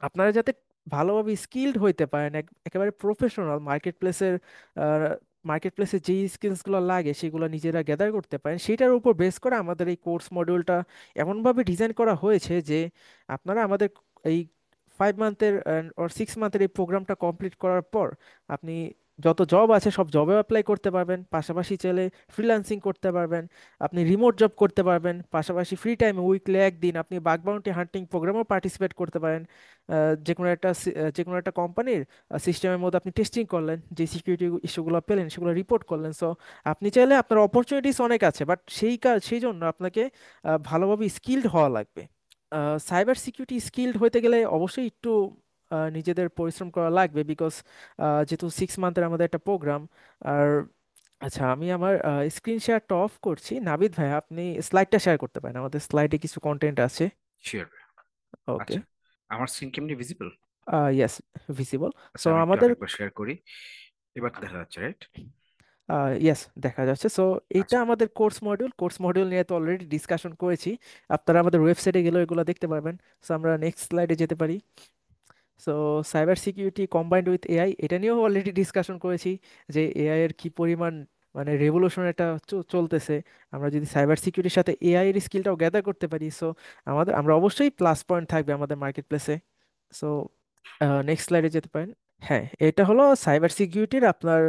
আপনারা যাতে ভালোভাবে স্কিলড হইতে পারেন, একেবারে প্রফেশনাল মার্কেট প্লেসে যেই স্কিলসগুলো লাগে সেগুলো নিজেরা গ্যাদার করতে পারেন, সেটার উপর বেস করে আমাদের এই কোর্স মডিউলটা এমনভাবে ডিজাইন করা হয়েছে যে আপনারা আমাদের এই 5 মান্থের ওর 6 মান্থের এই প্রোগ্রামটা কমপ্লিট করার পর আপনি যত জব আছে সব জবে অ্যাপ্লাই করতে পারবেন, পাশাপাশি চাইলে ফ্রিল্যান্সিং করতে পারবেন, আপনি রিমোট জব করতে পারবেন, পাশাপাশি ফ্রি টাইমে উইকলি একদিন আপনি বাগ বাউন্টি হান্টিং প্রোগ্রামও পার্টিসিপেট করতে পারেন। যে কোনো একটা কোম্পানির সিস্টেমের মধ্যে আপনি টেস্টিং করলেন, যে সিকিউরিটি ইস্যুগুলো পেলেন সেগুলো রিপোর্ট করলেন। সো আপনি চাইলে আপনার অপরচুনিটিস অনেক আছে, বাট সেই জন্য আপনাকে ভালোভাবে স্কিলড হওয়া লাগবে। সাইবার সিকিউরিটি স্কিলড হইতে গেলে অবশ্যই একটু নিজেদের পরিশ্রম করা লাগবে, বিকজ যেহেতু 6 মান্থের আমাদের একটা প্রোগ্রাম। আর আচ্ছা, আমি আমার স্ক্রিন শেয়ারটা অফ করছি। নাবিদ ভাই আপনি স্লাইডটা শেয়ার করতে পারেন, আমাদের স্লাইডে কিছু কন্টেন্ট আছে। শিওর। ওকে। আচ্ছা, আমার স্ক্রিন কেমনি ভিজিবল? Yes, visible. আচ্ছা সো আমি একটু আমাদের আরেকবার শেয়ার করি, এবার তো দেখা যাচ্ছে, রাইট? ইয়েস, দেখা যাচ্ছে। সো এইটা আচ্ছা আমাদের কোর্স মডিউল নিয়ে তো অলরেডি ডিসকাশন করেছি। আপনারা আমাদের ওয়েবসাইটে গেলে এগুলো দেখতে পারবেন। সো আমরা নেক্সট স্লাইডে যেতে পারি। So cyber security combined with AI, এটা নিয়েও অলরেডি ডিসকাশন করেছি যে এআই এর কি পরিমাণ মানে রেভলিউশন এটা চলতেছে। আমরা যদি সাইবার সিকিউরিটির সাথে এআই এর স্কিলটাও গ্যাদার করতে পারি, সো আমরা অবশ্যই প্লাস পয়েন্ট থাকবে আমাদের মার্কেট প্লেসে। সো নেক্সট স্লাইডে যেতে পারেন। হ্যাঁ, এটা হলো সাইবার সিকিউরিটির আপনার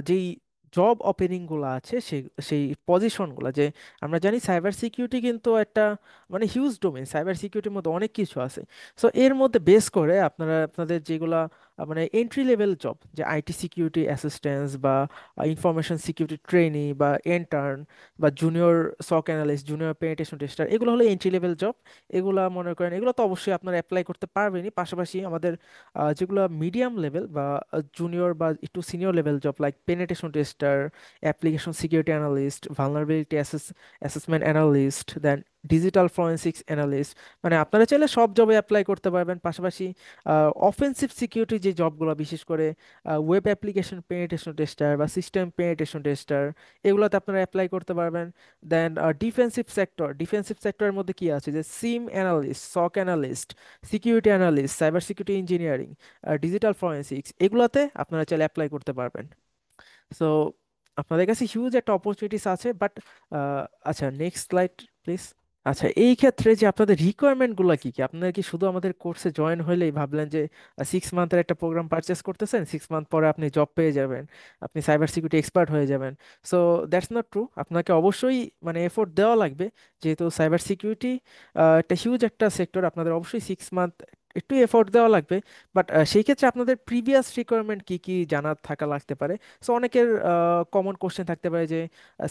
যেই জব ওপেনিং গুলো আছে সেই সেই পজিশনগুলো। যে আমরা জানি সাইবার সিকিউরিটি কিন্তু একটা মানে হিউজ ডোমেন, সাইবার সিকিউরিটির মধ্যে অনেক কিছু আছে। সো এর মধ্যে বেস করে আপনারা আপনাদের যেগুলা মানে এন্ট্রি লেভেল জব, যে আইটি সিকিউরিটি অ্যাসিস্ট্যান্স বা ইনফরমেশন সিকিউরিটি ট্রেনি বা ইন্টার্ন বা জুনিয়র সক অ্যানালিস্ট, জুনিয়র পেনিট্রেশন টেস্টার, এগুলো হলো এন্ট্রি লেভেল জব। এগুলা মনে করেন এগুলো তো অবশ্যই আপনারা অ্যাপ্লাই করতে পারবেনই। পাশাপাশি আমাদের যেগুলো মিডিয়াম লেভেল বা জুনিয়র বা একটু senior level job like penetration tester, application security analyst, vulnerability assessment analyst, then digital forensics analyst, মানে আপনারা চাইলে সব জবে অ্যাপ্লাই করতে পারবেন। পাশাপাশি অফেন্সিভ সিকিউরিটি যে জবগুলো, বিশেষ করে ওয়েব অ্যাপ্লিকেশন পেনিট্রেশন টেস্টার বা সিস্টেম পেনিট্রেশন টেস্টার, এগুলোতে আপনারা অ্যাপ্লাই করতে পারবেন। দেন ডিফেন্সিভ সেক্টরের মধ্যে কি আছে, যে SIEM analyst, SOC analyst, security analyst, cyber security engineering, digital forensics, এগুলাতে আপনারা চাইলে অ্যাপ্লাই করতে পারবেন। সো আপনাদের কাছে হিউজ একটা অপরচুনিটিস আছে, বাট আচ্ছা নেক্সট স্লাইড প্লিজ। আচ্ছা, এই ক্ষেত্রে যে আপনাদের রিকোয়ারমেন্ট গুলো কি কি, আপনারা কি শুধু আমাদের কোর্সে জয়েন হলেই ভাবলেন যে 6 মান্থের একটা প্রোগ্রাম পারচেস করতেছেন, 6 মান্থ পরে আপনি জব পেয়ে যাবেন, আপনি সাইবার সিকিউরিটি এক্সপার্ট হয়ে যাবেন? So that's not true. আপনাকে অবশ্যই মানে এফোর্ট দেওয়া লাগবে, যেহেতু সাইবার সিকিউরিটি একটা হিউজ একটা সেক্টর। আপনাদের অবশ্যই 6 মান্থ একটু এফোর্ট দেওয়া লাগবে। বাট সেই ক্ষেত্রে আপনাদের প্রিভিয়াস রিকোয়ারমেন্ট কি কি জানা থাকা লাগতে পারে। সো অনেকের কমন কোশ্চেন থাকতে পারে যে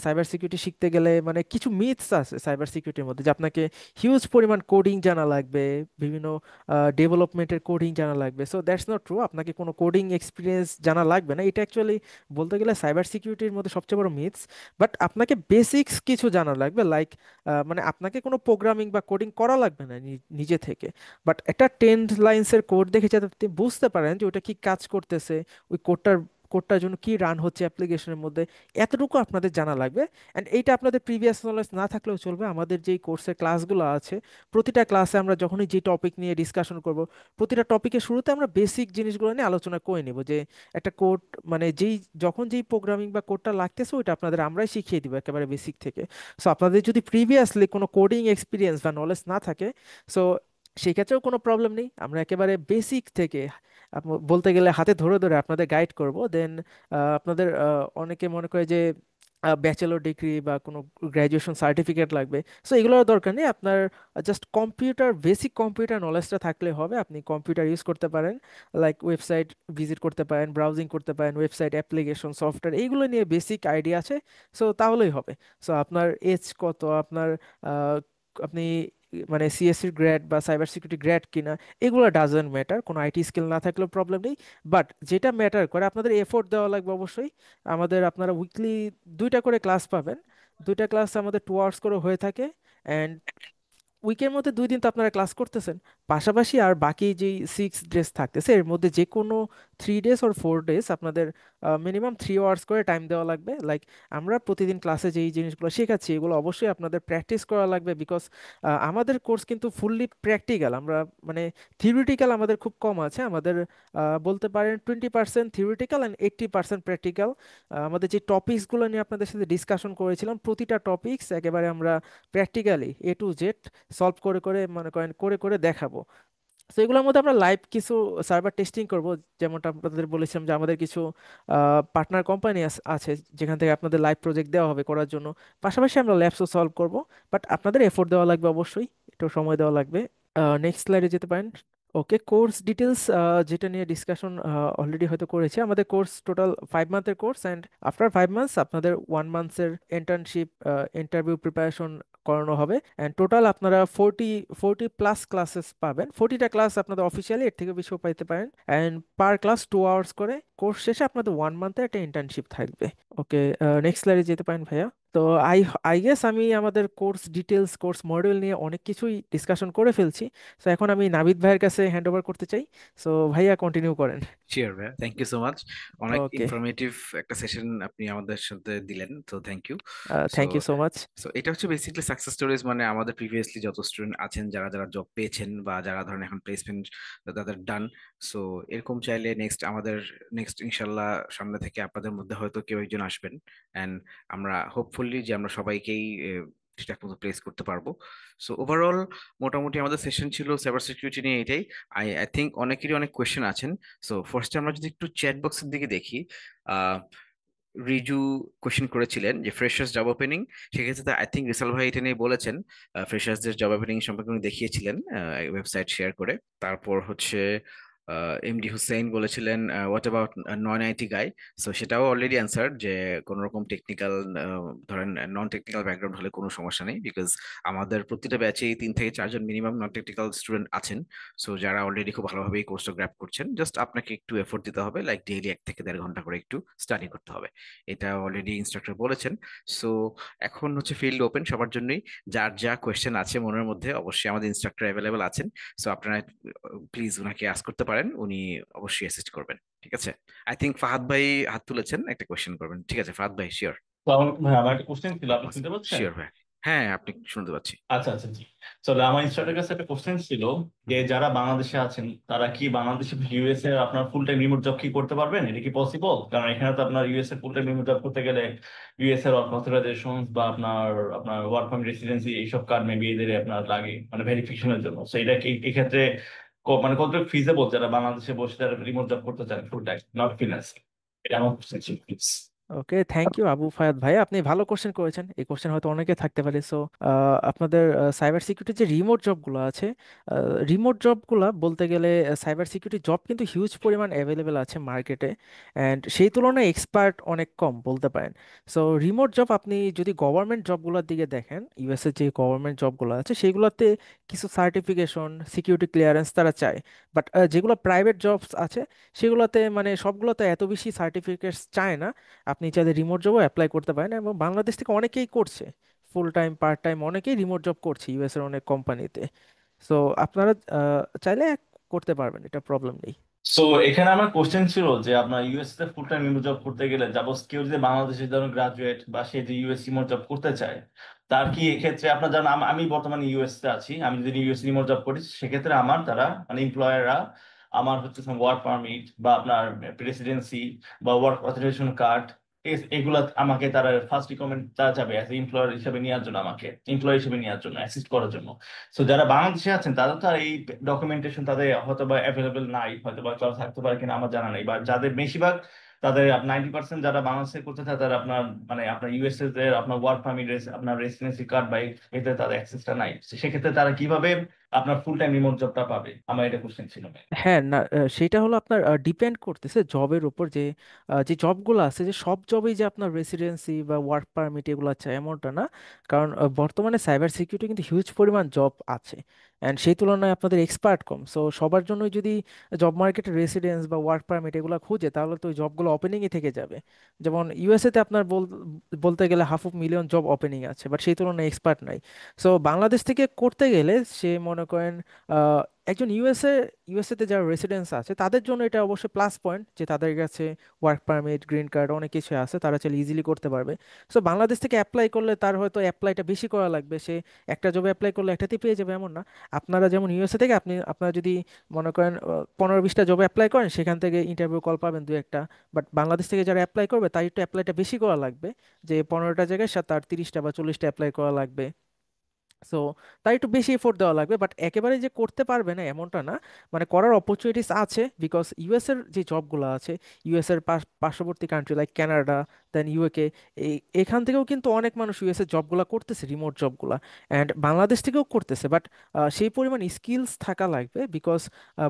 সাইবার সিকিউরিটি শিখতে গেলে মানে কিছু মিথস আছে সাইবার সিকিউরিটির মধ্যে, যে আপনাকে হিউজ পরিমাণ কোডিং জানা লাগবে, বিভিন্ন ডেভেলপমেন্টের কোডিং জানা লাগবে। সো দ্যাটস নট ট্রু, আপনাকে কোনো কোডিং এক্সপিরিয়েন্স জানা লাগবে না। এটা অ্যাকচুয়ালি বলতে গেলে সাইবার সিকিউরিটির মধ্যে সবচেয়ে বড় মিথস। বাট আপনাকে বেসিক্স কিছু জানা লাগবে, লাইক মানে আপনাকে কোনো প্রোগ্রামিং বা কোডিং করা লাগবে না নিজে থেকে। বাট একটা 10 লাইন্সের কোড দেখে যাতে আপনি বুঝতে পারেন যে ওটা কি কাজ করতেছে, ওই কোডটার জন্য কি রান হচ্ছে অ্যাপ্লিকেশনের মধ্যে, এতটুকু আপনাদের জানা লাগবে। অ্যান্ড এইটা আপনাদের প্রিভিয়াস নলেজ না থাকলেও চলবে। আমাদের যেই কোর্সের ক্লাসগুলো আছে, প্রতিটা ক্লাসে আমরা যখনই যে টপিক নিয়ে ডিসকাশন করব, প্রতিটা টপিকের শুরুতে আমরা বেসিক জিনিসগুলো নিয়ে আলোচনা করে নেব, যে একটা কোড মানে যখন যেই প্রোগ্রামিং বা কোডটা লাগতেছে ওইটা আপনাদের আমরাই শিখিয়ে দিব একেবারে বেসিক থেকে। সো আপনাদের যদি প্রিভিয়াসলি কোনো কোডিং এক্সপিরিয়েন্স বা নলেজ না থাকে, সো সেই ক্ষেত্রেও কোনো প্রবলেম নেই। আমরা একেবারে বেসিক থেকে বলতে গেলে হাতে ধরে ধরে আপনাদের গাইড করব। দেন আপনাদের অনেকে মনে করে যে ব্যাচেলর ডিগ্রি বা কোনো গ্র্যাজুয়েশন সার্টিফিকেট লাগবে। সো এগুলোর দরকার নেই। আপনার জাস্ট বেসিক কম্পিউটার নলেজটা থাকলে হবে। আপনি কম্পিউটার ইউজ করতে পারেন, লাইক ওয়েবসাইট ভিজিট করতে পারেন, ব্রাউজিং করতে পারেন, ওয়েবসাইট অ্যাপ্লিকেশন সফটওয়্যার, এইগুলো নিয়ে বেসিক আইডিয়া আছে। সো তাহলেই হবে। সো আপনার এজ কত, আপনার আহ, আপনি মানে সিএসসি গ্র্যাড বা সাইবার সিকিউরিটি গ্র্যাড কিনা, এগুলো ডাজন্ট ম্যাটার। কোনো আইটি স্কিল না থাকলেও প্রবলেম নেই। বাট যেটা ম্যাটার করে, আপনাদের এফোর্ট দেওয়া লাগবে অবশ্যই। আপনারা উইকলি 2টা করে ক্লাস পাবেন। 2টা ক্লাস আমাদের 2 আওয়ার্স করে হয়ে থাকে। অ্যান্ড উইকের মধ্যে 2 দিন তো আপনারা ক্লাস করতেছেন। পাশাপাশি আর বাকি যেই 6 ডেজ থাকতেছে, এর মধ্যে যে কোনো 3 ডেজ আর 4 ডেজ আপনাদের মিনিমাম 3 আওয়ার্স করে টাইম দেওয়া লাগবে। লাইক আমরা প্রতিদিন ক্লাসে যেই জিনিসগুলো শেখাচ্ছি এগুলো অবশ্যই আপনাদের প্র্যাকটিস করা লাগবে, বিকজ আমাদের কোর্স কিন্তু ফুললি প্র্যাকটিক্যাল। আমরা মানে থিওরিটিক্যাল আমাদের খুব কম আছে। আমাদের বলতে পারেন 20% থিওরিটিক্যাল অ্যান্ড 80% প্র্যাকটিক্যাল। আমাদের যে টপিকসগুলো নিয়ে আপনাদের সাথে ডিসকাশন করেছিলাম, প্রতিটা টপিকস একেবারে আমরা practically A to Z solve করে করে মনে করেন করে করে দেখাবো। তো এগুলোর মধ্যে আমরা লাইভ কিছু সার্ভার টেস্টিং করব। যেমনটা আপনাদের বলেছিলাম যে আমাদের কিছু পার্টনার কোম্পানি আছে যেখান থেকে আপনাদের লাইভ প্রজেক্ট দেওয়া হবে করার জন্য। পাশাপাশি আমরা ল্যাবসও সলভ করব। বাট আপনাদের এফোর্ট দেওয়া লাগবে অবশ্যই, একটু সময় দেওয়া লাগবে। নেক্সট স্লাইডে যেতে পারেন। ওকে, কোর্স ডিটেলস যেটা নিয়ে ডিসকাশন অলরেডি হয়তো করেছে। আমাদের কোর্স টোটাল 5 মান্থের কোর্স, অ্যান্ড আফটার 5 মান্থস আপনাদের 1 মান্থসের ইন্টার্নশিপ ইন্টারভিউ প্রিপারেশন করানো হবে। অ্যান্ড টোটাল আপনারা 40 প্লাস ক্লাসেস পাবেন। 40টা ক্লাস আপনাদের অফিসিয়ালি, এর থেকে বেশিও পাইতে পারেন। অ্যান্ড পার ক্লাস 2 আওয়ার্স করে। কোর্স শেষে আপনাদের 1 মান্থের একটা ইন্টার্নশিপ থাকবে। ওকে, নেক্সট স্লাইডে যেতে পারেন ভাইয়া। তো আই আই গেস আমি আমাদের কোর্স ডিটেলস কোর্স মডিউল নিয়ে অনেক কিছুই ডিসকাশন করে ফেলছি। তো এখন আমি নাবিদ ভাইয়ের কাছে হ্যান্ড ওভার করতে চাই। সো ভাইয়া কন্টিনিউ করেন। শিওর ভাই, থ্যাংক ইউ সো মাচ। অনেক ওকে, ইনফরমেটিভ একটা সেশন আপনি আমাদের সাথে দিলেন, তো thank you. So thank you so much. So এটা হচ্ছে বেসিক্যালি সাকসেস স্টোরিজ, মানে আমাদের প্রিভিয়াসলি যত স্টুডেন্ট আছেন যারা যারা জব পেয়েছেন বা যারা ধরেন এখন প্লেসমেন্ট তাদের ডান। সো এরকম চাইলে নেক্সট ইনশাল্লাহ সামনে থেকে আপনাদের মধ্যে হয়তো কেউ একজন আসবেন, অ্যান্ড আমরা হোপফুলি যে আমরা সবাইকেই ঠিকঠাক মতো প্লেস করতে পারবো। সো ওভারঅল মোটামুটি আমাদের সেশন ছিল সাইবার সিকিউরিটি নিয়ে এটাই। আই থিঙ্ক অনেকেরই অনেক কোয়েশ্চেন আছেন। সো ফার্স্টে আমরা যদি একটু চ্যাট বক্সের দিকে দেখি, রিজু কোশ্চেন করেছিলেন যে ফ্রেশার্স জব ওপেনিং। সেক্ষেত্রে আই থিঙ্ক রিসাল ভাই এটা নিয়ে বলেছেন, ফ্রেশার্সদের জব ওপেনিং সম্পর্কে উনি দেখিয়েছিলেন ওয়েবসাইট শেয়ার করে। তারপর হচ্ছে এমডি হুসেইন বলেছিলেন what about non IT guy. So সেটাও অলরেডি অ্যান্সার, যে কোনো রকম টেকনিক্যাল ধরেন নন টেকনিক্যাল ব্যাকগ্রাউন্ড হলে কোনো সমস্যা নেই, বিকজ আমাদের প্রতিটা ব্যাচেই 3 থেকে 4 জন মিনিমাম নন টেকনিক্যাল স্টুডেন্ট আছেন। সো যারা অলরেডি খুব ভালোভাবে এই কোর্সটা গ্র্যাপ করছেন, জাস্ট আপনাকে একটু এফোর্ট দিতে হবে, লাইক ডেইলি 1 থেকে 1.5 ঘন্টা করে একটু স্টাডি করতে হবে। এটা অলরেডি ইনস্ট্রাক্টর বলেছেন। সো এখন হচ্ছে ফিল্ড ওপেন সবার জন্যই। যার যা কোয়েশ্চেন আছে মনের মধ্যে, অবশ্যই আমাদের ইনস্ট্রাক্টর অ্যাভেলেবেল আছেন। সো আপনারা প্লিজ উনাকে আস্ক করতে পারেন, উনি অবশ্যই অ্যাসিস্ট করবেন। ঠিক আছে, আই থিঙ্ক ফাহাদ ভাই হাত তুলেছেন, একটা কোয়েশ্চেন করবেন। ঠিক আছে ফাহাদ ভাই, শিওর। ভাই আমার একটা কোশ্চেন ছিল, আপনি শুনতে পাচ্ছেন? শিওর ভাই, হ্যাঁ আপনি শুনতে পাচ্ছি। আচ্ছা আচ্ছা জি। চলো, আমার ইনস্ট্রাক্টরের কাছে একটা কোশ্চেন ছিল যে যারা বাংলাদেশে আছেন তারা কি বাংলাদেশে ইউএস এর আপনার ফুল টাইম রিমোট জব কি করতে পারবেন? এটা কি পসিবল? কারণ এখানে তো আপনার ইউএস এর ফুল টাইম রিমোট জব করতে গেলে ইউএস এর অথরাইজেশন বা আপনার আপনার ওয়ার্ক পারমিট রেসিডেন্সি এইসব কার্ড মেবি এদের আপনার লাগে মানে ভেরিফিকেশনের জন্য। তো এটা কি এক্ষেত্রে মানে কতটুকু ফিজেবল যারা বাংলাদেশে বসে তারা রিমোট জব করতে চান ফুল টাইম নট ফ্রিল্যান্স? এটা আমার কোশ্চেন ছিল please. Okay, thank you Abu Fayad ভাই, আপনি ভালো কোশ্চেন করেছেন। এই কোশ্চেন হয়তো অনেকে থাকতে পারে। সো আপনাদের সাইবার সিকিউরিটি যে রিমোট জবগুলো আছে, রিমোট জবগুলো বলতে গেলে সাইবার সিকিউরিটি জব কিন্তু হিউজ পরিমাণ অ্যাভেলেবেল আছে মার্কেটে, অ্যান্ড সেই তুলনায় এক্সপার্ট অনেক কম বলতে পারেন। সো রিমোট জব আপনি যদি গভর্নমেন্ট জবগুলোর দিকে দেখেন, ইউএসএ যে গভর্নমেন্ট জবগুলো আছে সেগুলোতে কিছু সার্টিফিকেশন সিকিউরিটি ক্লিয়ারেন্স তারা চায়। বাট যেগুলো প্রাইভেট জবস আছে সেগুলোতে মানে সবগুলোতে এত বেশি সার্টিফিকেটস চায় না। আপনি চাইলে রিমোট জবও অ্যাপ্লাই করতে পারেন, এবং বাংলাদেশ থেকে অনেকেই করছে, ফুল টাইম পার্ট টাইম অনেকেই রিমোট জব করছে ইউএস এর অনেক কোম্পানিতে। সো আপনারা চাইলে করতে পারবেন, এটা প্রবলেম নেই। সো এখানে আমার কোশ্চেন ছিল যে আপনার ইউএস তে ফুল টাইম রিমোট জব করতে গেলে সাপোজ কেউ যদি বাংলাদেশের ধরুন গ্রাজুয়েট বা সে যে ইউএস রিমোট জব করতে চায়, তার কি এক্ষেত্রে আপনার জানেন আমি বর্তমানে ইউএস তে আছি, আমি যদি ইউএস রিমোট জব করি সেক্ষেত্রে আমার তারা মানে এমপ্লয়াররা আমার হচ্ছে ওয়ার্ক পারমিট বা আপনার প্রেসিডেন্সি বা ওয়ার্ক অথরাইজেশন কার্ড এগুলা আমাকে তারা ফার্স্ট রিকমেন্ড তারা যাবে অ্যাজ এমপ্লয়ার হিসেবে নেওয়ার জন্য, আমাকে এমপ্লয় হিসেবে নেওয়ার জন্য অ্যাসিস্ট করার জন্য। সো যারা বাংলাদেশে আছেন তাদের তো আর এই ডকুমেন্টেশন তাদের হয়তো বা অ্যাভেলেবেল নাই, হয়তো বা কারো থাকতে পারে কিনা আমার জানা নেই, বা যাদের বেশিরভাগ তাদের 90% যারা বাংলাদেশে করতে চায় তারা আপনার মানে আপনার ইউএসএ এর আপনার ওয়ার্ক পারমিট আপনার রেসিডেন্সি কার্ড বা এতে তাদের অ্যাক্সেসটা নাই। সেক্ষেত্রে তারা কিভাবে আপনার ফুল টাইম রিমোট জবটা পাবে? আমার এটা কোশ্চেন ছিল। হ্যাঁ, না, সেটা হলো আপনার ডিপেন্ড করতেছে জবের উপর, যে যে জবগুলো আছে, যে সব জবেই যে আপনার রেসিডেন্সি বা ওয়ার্ক পারমিট এগুলো চাই এমনটা না। কারণ বর্তমানে সাইবার সিকিউরিটি কিন্তু হিউজ পরিমাণ জব আছে, অ্যান্ড সেই তুলনায় আপনাদের এক্সপার্ট কম। সো সবার জন্যই যদি জব মার্কেটে রেসিডেন্স বা ওয়ার্ক পারমিট এগুলো খুঁজে, তাহলে তো ওই জবগুলো ওপেনিংই থেকে যাবে। যেমন ইউএসএতে আপনার বলতে গেলে 500,000 জব ওপেনিং আছে, বাট সেই তুলনায় এক্সপার্ট নাই। সো বাংলাদেশ থেকে করতে গেলে সে মনে করেন একজন ইউএসএ তে যারা রেসিডেন্স আছে তাদের জন্য এটা অবশ্যই প্লাস পয়েন্ট, যে তাদের কাছে ওয়ার্ক পারমিট গ্রিন কার্ড অনেক কিছু আছে, তারা চাইলে ইজিলি করতে পারবে। সো বাংলাদেশ থেকে অ্যাপ্লাই করলে তার হয়তো অ্যাপ্লাইটা বেশি করা লাগবে, সে একটা জবে অ্যাপ্লাই করলে একটাতেই পেয়ে যাবে এমন না। আপনারা যেমন ইউএসএ থেকে আপনারা যদি মনে করেন 15-20টা জবে অ্যাপ্লাই করেন, সেখান থেকে ইন্টারভিউ কল পাবেন দু একটা। বাট বাংলাদেশ থেকে যারা অ্যাপ্লাই করবে তার একটু অ্যাপ্লাইটা বেশি করা লাগবে, যে 15টা জায়গায় তার 30টা বা 40টা অ্যাপ্লাই করা লাগবে। সো তার একটু বেশি এফোর্ট দেওয়া লাগবে, বাট একেবারে যে করতে পারবে না এমনটা না। মানে করার অপরচুনিটিস আছে, বিকজ ইউএস এর যে জবগুলো আছে, ইউএস এর পার্শ্ববর্তী কান্ট্রি লাইক কানাডা, দেন ইউকে, এখান থেকেও কিন্তু অনেক মানুষ ইউএস এর জবগুলো করতেছে, রিমোট জবগুলো, অ্যান্ড বাংলাদেশ থেকেও করতেছে। বাট সেই পরিমাণ স্কিলস থাকা লাগবে, বিকজ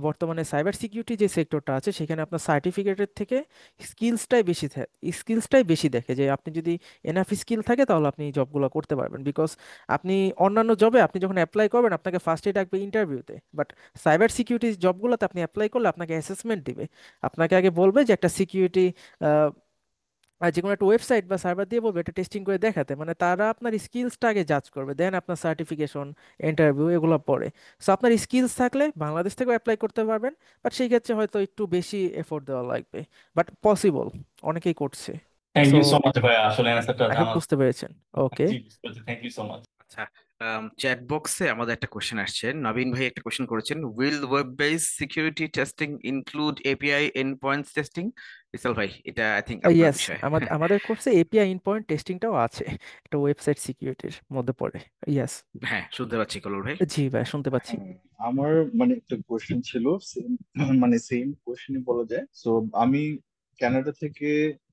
বর্তমানে সাইবার সিকিউরিটি যে সেক্টরটা আছে সেখানে আপনার সার্টিফিকেটের থেকে স্কিলসটাই বেশি দেখে, যে আপনি যদি এনাফ স্কিল থাকে তাহলে আপনি জবগুলো করতে পারবেন। বিকজ আপনি অন্যান্য জবে আপনি যখন অ্যাপ্লাই করবেন আপনাকে ফার্স্টে ডাকবে ইন্টারভিউতে, বাট সাইবার সিকিউরিটি জবগুলোতে আপনি অ্যাপ্লাই করলে আপনাকে অ্যাসেসমেন্ট দিবে। আপনাকে আগে বলবে যে একটা সিকিউরিটি যে কোনো একটা ওয়েবসাইট বা সার্ভার দিয়ে বলবে এটা টেস্টিং করে দেখাতে, মানে তারা আপনার স্কিলসটা আগে জাজ করবে, দেন আপনার সার্টিফিকেশন, ইন্টারভিউ এগুলো পড়ে। সো আপনার স্কিলস থাকলে বাংলাদেশ থেকেও অ্যাপ্লাই করতে পারবেন, বাট সেই ক্ষেত্রে হয়তো একটু বেশি এফোর্ট দেওয়া লাগবে, বাট পসিবল, অনেকেই করছে। Thank so you so much ভাইয়া, আসলে অ্যান্সারটা আই হোপ জানার। বুঝতে পেরেছেন। ওকে, জি, বুঝতে পেরেছি, থ্যাংক ইউ সো মাচ। আচ্ছা, চ্যাট বক্সে আমাদের একটা কোশ্চেন আসছে। নবীন ভাই একটা কোশ্চেন করেছেন, will web base security testing include API end points testing? Bishal ভাই, এটা আই থিঙ্ক আপনার ইয়েস, বিষয়। আমাদের কোর্সে এপিআই ইনপয়েন্ট টেস্টিংটাও আছে, এটা ওয়েবসাইট সিকিউরিটির মধ্যে পড়ে। ইয়েস, হ্যাঁ, শুনতে পাচ্ছি কলর ভাই। জি ভাই শুনতে পাচ্ছি। হ্যাঁ, আমার মানে একটা কোশ্চেন ছিল, মানে সেম কোশ্চেনই বলা যায়। সো আমি কানাডা থেকে,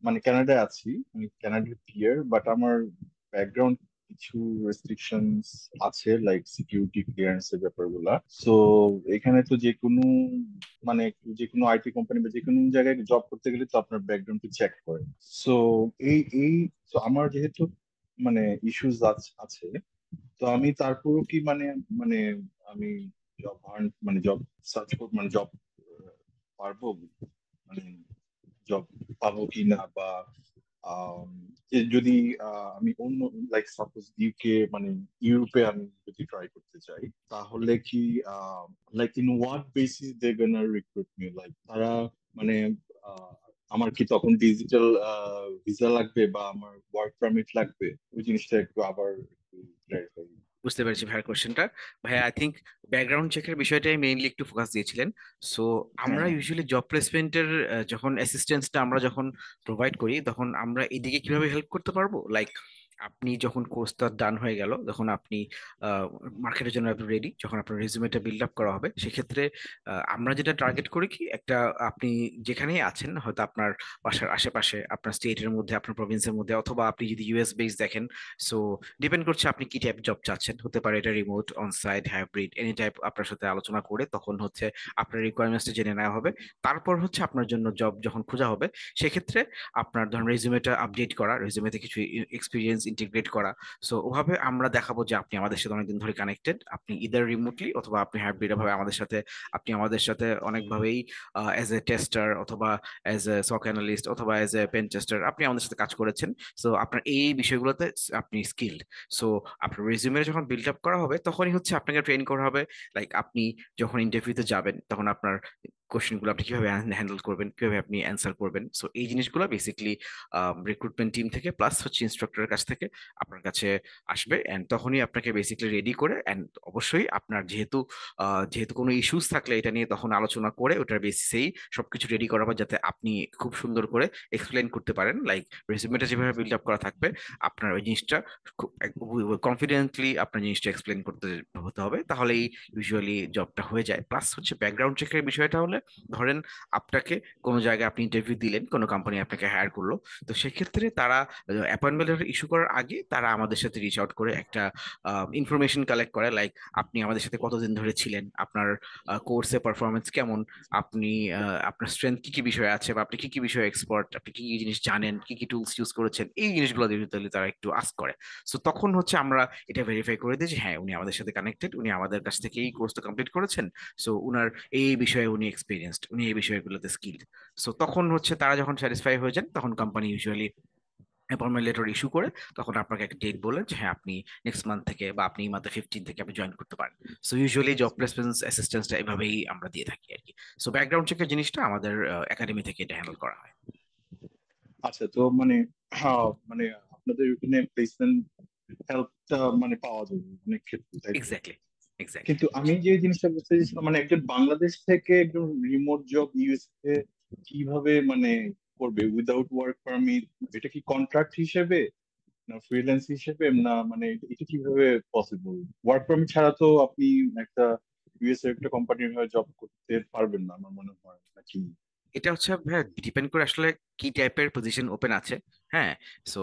মানে কানাডায় আছি, আমি কানাডার পিয়ার, বাট আমার ব্যাকগ্রাউন্ড কিছু রেস্ট্রিকশনস আছে, লাইক সিকিউরিটি ক্লিয়ারেন্সের ব্যাপারগুলা। সো এখানে তো যে কোনো, মানে যে কোনো আইটি কোম্পানি বা যে কোনো জায়গায় জব করতে গেলে তো আপনার ব্যাকগ্রাউন্ড চেক করে। সো এই এই তো আমার যেহেতু মানে ইস্যুস আছে, তো আমি তারপরও কি মানে, মানে আমি জব মানে জব সার্চ করব, মানে জব পারবো, মানে জব পাবো কি না, বা আম, যদি আমি অন্য, লাইক সাপোজ ইউকে, মানে ইউরোপে আমি যদি ট্রাই করতে চাই, তাহলে কি like in what basis they gonna recruit me, like তারা মানে আহ, আমার কি তখন ডিজিটাল ভিসা লাগবে বা আমার ওয়ার্ক পারমিট লাগবে? ওই জিনিসটা একটু আবার ক্লারিফাই। বুঝতে পেরেছি ভাইয়ের কোশ্চেনটা। ভাইয়া আই থিঙ্ক ব্যাকগ্রাউন্ড চেকের বিষয়টাই মেইনলি একটু ফোকাস দিয়েছিলেন। সো আমরা হ্যাঁ, ইউজুয়ালি জব প্লেসমেন্টের যখন অ্যাসিস্ট্যান্সটা আমরা যখন প্রোভাইড করি, তখন আমরা এদিকে কিভাবে হেল্প করতে পারবো, লাইক আপনি যখন কোর্সটা ডান হয়ে গেল, যখন আপনি মার্কেটের জন্য আপনি রেডি, যখন আপনার রেজিউমেটা বিল্ড আপ করা হবে, সেক্ষেত্রে আমরা যেটা টার্গেট করি কি, একটা আপনি যেখানেই আছেন, হয়তো আপনার বাসার আশেপাশে, আপনার স্টেটের মধ্যে, আপনার প্রভিন্সের মধ্যে, অথবা আপনি যদি ইউএস বেস দেখেন, সো ডিপেন্ড করছে আপনি কি টাইপ জব চাচ্ছেন। হতে পারে এটা remote, on site, hybrid, any type. আপনার সাথে আলোচনা করে তখন হচ্ছে আপনার রিকোয়ারমেন্টসটা জেনে নেওয়া হবে। তারপর হচ্ছে আপনার জন্য জব যখন খোঁজা হবে, সেক্ষেত্রে আপনার ধরুন রেজিউমেটা আপডেট করা, রেজিউমেতে কিছু এক্সপিরিয়েন্স ইন্টিগ্রেট করা। সো ওভাবে আমরা দেখাবো যে আপনি আমাদের সাথে অনেকদিন ধরে কানেক্টেড, আপনি ইদার রিমোটলি অথবা আপনি হাইব্রিড ভাবে আমাদের সাথে, আপনি আমাদের সাথে অনেকভাবেই অ্যাজ এ টেস্টার অথবা অ্যাজ এ সক অ্যানালিস্ট অথবা অ্যাজ এ পেন টেস্টার আপনি আমাদের সাথে কাজ করেছেন। সো আপনার এই বিষয়গুলোতে আপনি স্কিলড। সো আপনার রেজিউমে যখন বিল্ড আপ করা হবে, তখনই হচ্ছে আপনাকে ট্রেন করা হবে, লাইক আপনি যখন ইন্টারভিউতে যাবেন, তখন আপনার কোশ্চেনগুলো আপনি কিভাবে হ্যান্ডেল করবেন, কিভাবে আপনি অ্যান্সার করবেন। সো এই জিনিসগুলো বেসিকলি রিক্রুটমেন্ট টিম থেকে প্লাস হচ্ছে ইনস্ট্রাক্টরের কাছ থেকে আপনার কাছে আসবে, এন্ড তখনই আপনাকে বেসিক্যালি রেডি করে, এন্ড অবশ্যই আপনার যেহেতু যেহেতু কোনো ইস্যুস থাকলে এটা নিয়ে তখন আলোচনা করে ওটার বেসিসেই সবকিছু রেডি করা হবে, যাতে আপনি খুব সুন্দর করে এক্সপ্লেন করতে পারেন, লাইক রেজিউমেটা যেভাবে বিল্ড আপ করা থাকবে, আপনার ওই জিনিসটা খুব কনফিডেন্টলি আপনার জিনিসটা এক্সপ্লেন করতে হতে হবে, তাহলেই ইউজুয়ালি জবটা হয়ে যায়। প্লাস হচ্ছে ব্যাকগ্রাউন্ড চেকের বিষয়টা হলে, ধরেন আপনাকে কোনো জায়গায় আপনি ইন্টারভিউ দিলেন, কোনো কোম্পানি আপনাকে হায়ার করলো, তো সেক্ষেত্রে তারা অ্যাপয়েন্টমেন্ট লেটার ইস্যু করার আগে তারা আমাদের সাথে রিচ আউট করে একটা ইনফরমেশন কালেক্ট করে, লাইক আপনি আমাদের সাথে কতদিন ধরে ছিলেন, আপনার কোর্সে পারফরমেন্স কেমন, আপনি আপনার স্ট্রেংথ কি কি বিষয় আছে, বা আপনি কি কি বিষয়ে এক্সপার্ট, আপনি কি কি জিনিস জানেন, কি কি টুলস ইউজ করেছেন, এই জিনিসগুলো দিয়ে তারা একটু আস্ক করে। সো তখন হচ্ছে আমরা এটা ভেরিফাই করে দিই যে হ্যাঁ, উনি আমাদের সাথে কানেক্টেড, উনি আমাদের কাছ থেকে এই কোর্সটা কমপ্লিট করেছেন, সো উনার এই বিষয়ে উনি এক্সপিরিয়েন্সড, উনি এই বিষয়গুলোতে স্কিলড। সো তখন হচ্ছে তারা যখন স্যাটিসফাই হয়ে যান, তখন company usually appointment letter issue করে, তখন আপনাকে একটা ডেট বলেন যে হ্যাঁ, আপনি নেক্সট মান্থ থেকে বা আপনি এই মান্থে 15 থেকে আপনি জয়েন করতে পারেন। সো ইউজুয়ালি জব প্লেসমেন্ট অ্যাসিস্ট্যান্সটা এভাবেই আমরা দিয়ে থাকি আর কি। সো ব্যাকগ্রাউন্ড চেকের জিনিসটা আমাদের একাডেমি থেকে এটা হ্যান্ডেল করা হয়। আচ্ছা, তো মানে মানে আপনাদের ওখানে প্লেসমেন্ট হেল্পটা মানে পাওয়া যাবে অনেক ক্ষেত্রে, তাই তো? Exactly, exactly. কিন্তু আমি যে জিনিসটা বুঝতে চাইছিলাম, মানে একজন বাংলাদেশ থেকে একজন রিমোট জব ইউএসএ কিভাবে মানে করবে উইদাউট ওয়ার্ক পারমিট? এটা কি কন্ট্রাক্ট হিসেবে না ফ্রিল্যান্স হিসেবে, না মানে এটা কিভাবে পসিবল? ওয়ার্ক পারমিট ছাড়া তো আপনি একটা ইউএসএ একটা কোম্পানির হয়ে জব করতে পারবেন না আমার মনে হয়, নাকি? এটা হচ্ছে ভাই ডিপেন্ড করে আসলে কি টাইপের পজিশন ওপেন আছে। হ্যাঁ, সো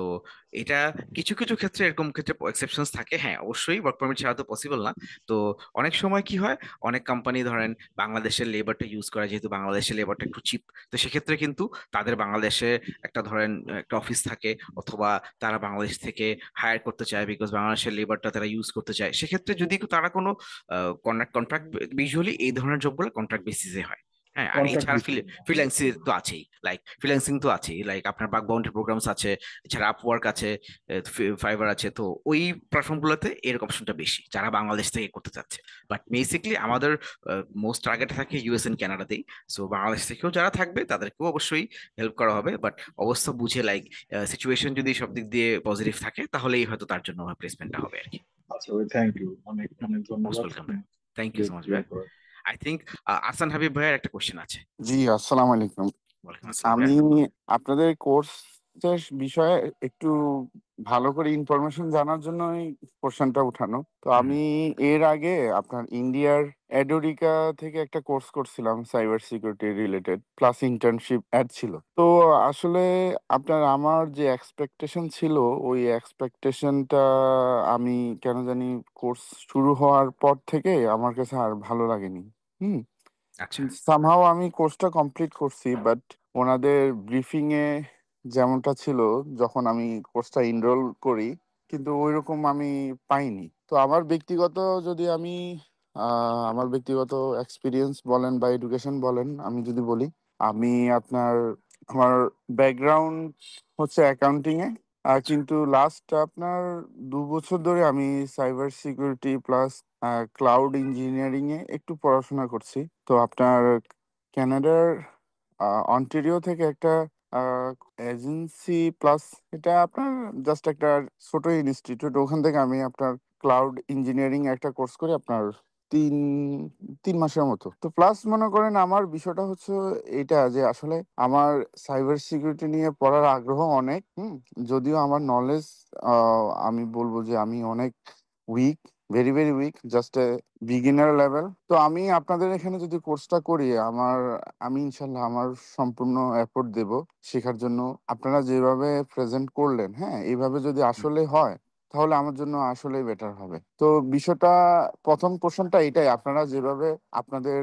এটা কিছু কিছু ক্ষেত্রে এরকম ক্ষেত্রে এক্সেপশনস থাকে। হ্যাঁ, অবশ্যই ওয়ার্ক পারমিট ছাড়া তো পসিবল না। তো অনেক সময় কি হয়, অনেক কোম্পানি ধরেন বাংলাদেশের লেবারটা ইউজ করে, যেহেতু বাংলাদেশের লেবারটা একটু চিপ, তো সেক্ষেত্রে কিন্তু তাদের বাংলাদেশে একটা ধরেন একটা অফিস থাকে, অথবা তারা বাংলাদেশ থেকে হায়ার করতে চায় বিকজ বাংলাদেশের লেবারটা তারা ইউজ করতে চায়। সেক্ষেত্রে যদি তারা কোনো কন্ট্রাক্ট, ইউজুয়ালি এই ধরনের জবগুলো কন্ট্রাক্ট বেসিসে হয়। হ্যাঁ, আর কন্ট্রাক্ট এছাড়া বেসিস। ফ্রিল্যান্সিং তো আছেই, ফ্রিল্যান্সিং তো আছেই, আপনার বাগ বাউন্ডারি প্রোগ্রামস আছে, এছাড়া আপওয়ার্ক আছে, ফাইবার আছে। তো ওই প্ল্যাটফর্মগুলোতে এর অপশনটা বেশি যারা বাংলাদেশ থেকে করতে চাচ্ছে। বাট বেসিকলি আমাদের মোস্ট টার্গেট থাকে ইউএস এন্ড কানাডাতেই। সো বাংলাদেশ থেকেও যারা থাকবে তাদেরকেও অবশ্যই হেল্প করা হবে, বাট অবস্থা বুঝে, সিচুয়েশন যদি সব দিক দিয়ে পজিটিভ থাকে তাহলেই হয়তো তার জন্য প্লেসমেন্টটা হবে আর কি। আচ্ছা ভাই, থ্যাংক ইউ, অনেক অনেক মোস্ট ধন্যবাদ ওয়েলকাম ভাই, থ্যাংক ইউ সো মাচ ভাই। করার। আই থিঙ্ক আহসান হাবিব ভাইয়ের একটা কোশ্চেন আছে। জি, আসসালামু আলাইকুম। ওয়ালাইকুম আসসালাম আমি ভাইয়া। আপনাদের কোর্সের বিষয়ে একটু ভালো করে ইনফরমেশন জানার জন্যই কোশ্চেনটা উঠানো। তো হুম, আমি এর আগে আপনার ইন্ডিয়ার এডোরিকা থেকে একটা কোর্স করছিলাম cyber security related, plus internship add ছিল। তো আসলে আপনার আমার যে এক্সপেকটেশন ছিল ওই এক্সপেকটেশনটা আমি কেন জানি কোর্স শুরু হওয়ার পর থেকে আমার কাছে আর ভালো লাগেনি। হুম। আচ্ছা সামহাও আমি কোর্সটা কমপ্লিট করছি, বাট ওনাদের ব্রিফিং এ যেমনটা ছিল যখন আমি কোর্সটা এনরোল করি, কিন্তু ওইরকম আমি পাইনি। তো আমার ব্যক্তিগত, যদি আমি আমার ব্যক্তিগত এক্সপিরিয়েন্স বলেন বা এডুকেশন বলেন, আমি যদি বলি, আমি আপনার আমার ব্যাকগ্রাউন্ড হচ্ছে অ্যাকাউন্টিং এ, কিন্তু লাস্ট আপনার 2 বছর ধরে আমি cyber security plus cloud engineering এ একটু পড়াশোনা করছি। তো আপনার কানাডার অন্টারিও থেকে একটা এজেন্সি প্লাস, এটা আপনার জাস্ট একটা ছোট ইনস্টিটিউট, ওখান থেকে আমি আপনার ক্লাউড ইঞ্জিনিয়ারিং একটা কোর্স করি আপনার তিন 3 মাসের মতো। তো প্লাস মনে করেন আমার বিষয়টা হচ্ছে এটা যে আসলে আমার সাইবার সিকিউরিটি নিয়ে পড়ার আগ্রহ অনেক। যদিও আমার নলেজ, আমি বলবো যে আমি অনেক weak, very very weak, just a beginner level. তো আমি আপনাদের এখানে যদি কোর্সটা করি, আমি ইনশাল্লাহ আমার সম্পূর্ণ এফোর্ট দেব শেখার জন্য। আপনারা যেভাবে প্রেজেন্ট করলেন, হ্যাঁ, এইভাবে যদি আসলে হয় তাহলে আমার জন্য আসলেই বেটার হবে। তো বিষয়টা, প্রথম কোশ্চেনটা এটাই, আপনারা যেভাবে আপনাদের